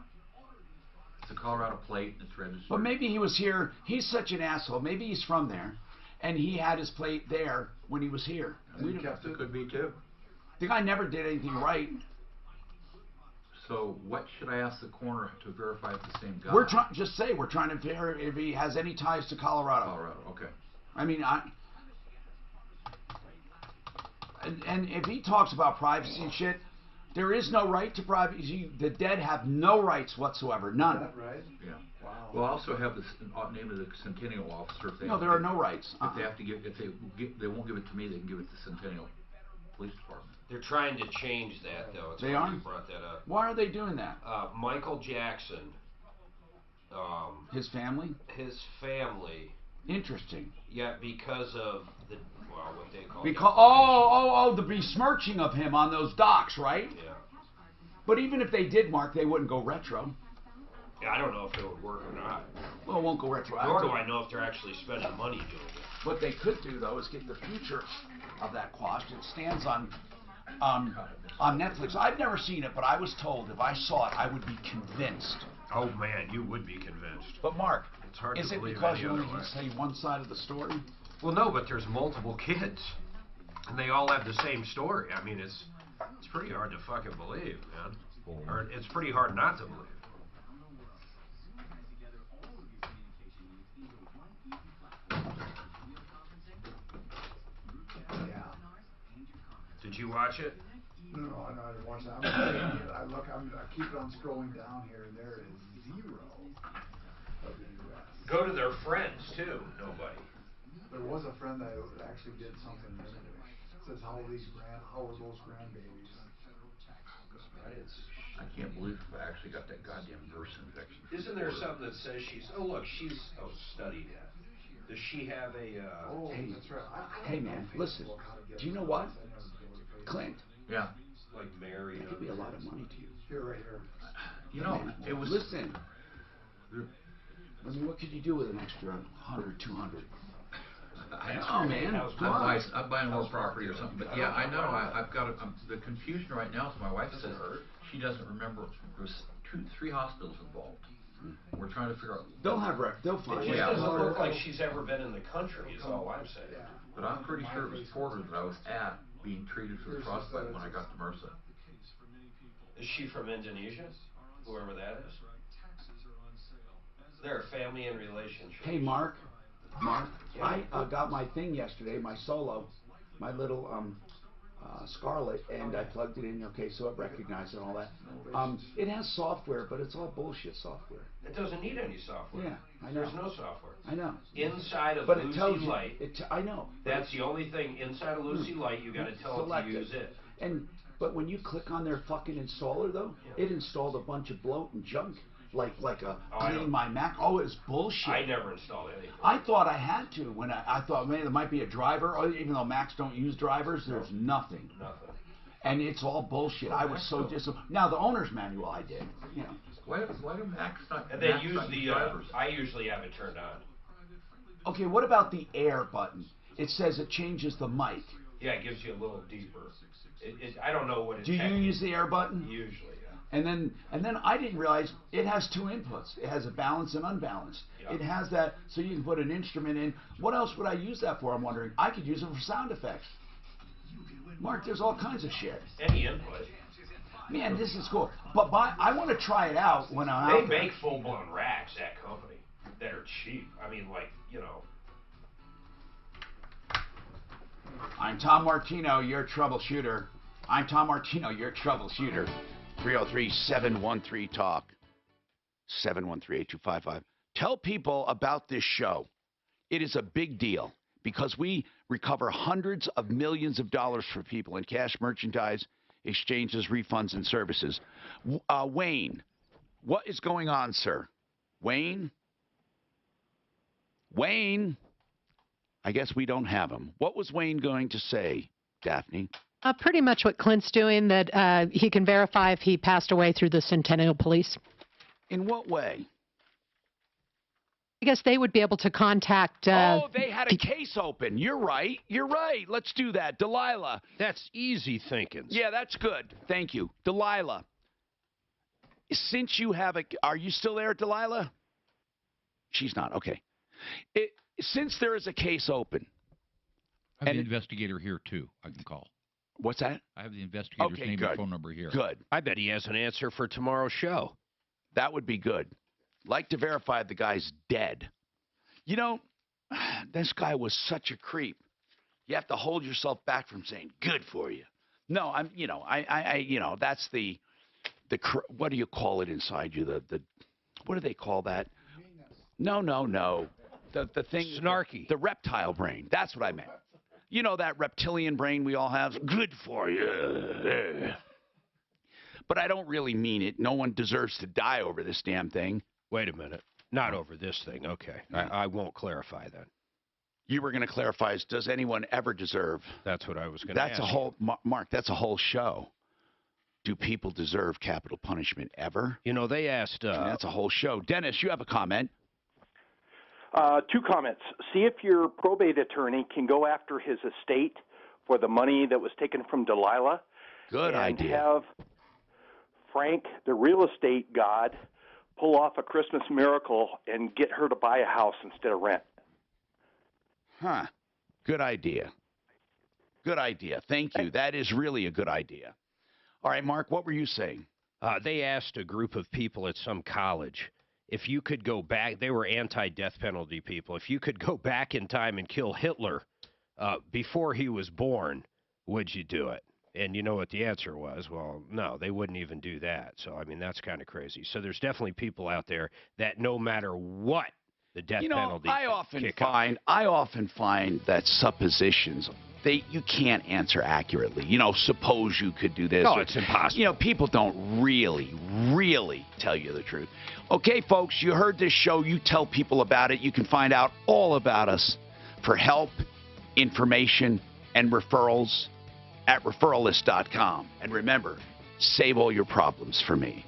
It's a Colorado plate and it's registered. But maybe he was here. He's such an asshole. Maybe he's from there, and he had his plate there when he was here. We kept it. Could be too. The guy never did anything right. So what should I ask the coroner to verify it's the same guy? We're trying. Just say we're trying to verify if he has any ties to Colorado. Colorado. Okay. I mean, and if he talks about privacy and shit, there is no right to privacy. The dead have no rights whatsoever. None. Is that right? Yeah. Wow. We'll also have the name of the Centennial officer. If they No, there are no rights. If they have to give, they won't give it to me, they can give it to Centennial Police Department. They're trying to change that though. It's They funny are? you brought that up. Why are they doing that? Michael Jackson. His family. His family. Interesting. Yeah, because of the what they call. Because the besmirching of him on those docks, right? Yeah. But even if they did, Mark, they wouldn't go retro. Yeah, I don't know if it would work or not. Well, it won't go retro. Nor do I know if they're actually spending money doing it. What they could do though is get the future of that quashed. It stands on Netflix. I've never seen it, but I was told if I saw it, I would be convinced. Oh man, you would be convinced. But Mark, it's hard is to it believe because any you other only way. say one side of the story? Well, no, but there's multiple kids, and they all have the same story. I mean, it's pretty hard to fucking believe, man. Or it's pretty hard not to believe. Yeah. Did you watch it? No, I didn't watch that. I keep it on scrolling down here, and there is zero of the U.S. Go to their friends too. Nobody. There was a friend that actually did something in English. It says how are those grandbabies? I can't believe I actually got that goddamn verse infection. Isn't there something that says she's studied that? Does she have a? Hey, that's right. Hey man, listen. Do you know what, Clint? Yeah. Like married. That could be a lot of money to you. Here, right here. You know, Man, it was. Listen. I mean, what could you do with an extra 100, 200? I know, man. I'm buying more property or something, but yeah, I know. I've got the confusion right now. So my wife says she doesn't remember. There was 3 hospitals involved. We're trying to figure out. They'll find. It just doesn't look like she's ever been in the country. Is all I'm saying. But I'm pretty sure it was Porter that I was at being treated for the frostbite when I got to MRSA. Is she from Indonesia? Whoever that is. They're a family and relationship. Hey, Mark, I got my thing yesterday, my solo, my little Scarlet, and I plugged it in. Okay, so it recognized and all that. It has software, but it's all bullshit software. It doesn't need any software. Yeah, I know. There's no software. I know. Inside of but Lucy it tells Light. I know. That's the only thing inside of Lucy Light. You got to tell it to use it. But when you click on their fucking installer though, it installed a bunch of bloat and junk. Like clean my Mac. Oh, it's bullshit. I never installed anything. I thought I had to when I thought, man, there might be a driver. Or even though Macs don't use drivers, there's nothing. Nothing. And it's all bullshit. I was so disappointed. Now the owner's manual, I did. You know. Why do Macs not? And they use the. I usually have it turned on. Okay, what about the air button? It says it changes the mic. Yeah, it gives you a little deeper. I don't know what it. Do you use the air button? Usually, yeah. And then I didn't realize it has 2 inputs. It has a balanced and unbalanced. Yeah. It has that, so you can put an instrument in. What else would I use that for? I'm wondering. I could use it for sound effects. Mark, there's all kinds of shit. Any input. Man, this is cool. But I want to try it out when I'm out there. They make full-blown racks, that company, that are cheap. I mean, like, you know. I'm Tom Martino, your troubleshooter. I'm Tom Martino, your troubleshooter. 303-713-TALK. 713-8255. Tell people about this show. It is a big deal. because we recover hundreds of millions of dollars for people in cash, merchandise, exchanges, refunds, and services. Wayne, what is going on, sir? Wayne? Wayne? I guess we don't have him. What was Wayne going to say, Daphne? Pretty much what Clint's doing, that he can verify if he passed away through the Centennial Police. In what way? I guess they would be able to contact... they had a case open. You're right. You're right. Let's do that. Delilah. That's easy thinking. Yeah, that's good. Thank you. Delilah, since you have a... Are you still there, Delilah? She's not. Okay. Since there is a case open... I have the investigator here, too. I can call. What's that? I have the investigator's name and phone number here. Good. I bet he has an answer for tomorrow's show. That would be good. Like to verify the guy's dead. You know, this guy was such a creep. You have to hold yourself back from saying good for you. No, that's the what do you call it inside you? The what do they call that? No. The thing. Snarky. The reptile brain. That's what I meant. You know that reptilian brain we all have? Good for you. But I don't really mean it. No one deserves to die over this damn thing. Wait a minute. Not over this thing. Okay. I won't clarify that. You were going to clarify, does anyone ever deserve? That's what I was going to ask. That's a whole, Mark, that's a whole show. Do people deserve capital punishment ever? You know, they asked... that's a whole show. Dennis, you have a comment. 2 comments. See if your probate attorney can go after his estate for the money that was taken from Delilah. Good idea. And have Frank, the real estate god, pull off a Christmas miracle and get her to buy a house instead of rent. Huh. Good idea. Good idea. Thank you. That is really a good idea. All right, Mark, what were you saying? They asked a group of people at some college if you could go back. They were anti-death penalty people. If you could go back in time and kill Hitler before he was born, would you do it? And you know what the answer was? Well, no, they wouldn't even do that. So, I mean, that's kind of crazy. So there's definitely people out there that no matter what the death penalty... I often find that suppositions, you can't answer accurately. You know, suppose you could do this. No, it's impossible. You know, people don't really tell you the truth. Okay, folks, you heard this show. You tell people about it. You can find out all about us for help, information, and referrals at referralist.com. And remember, save all your problems for me.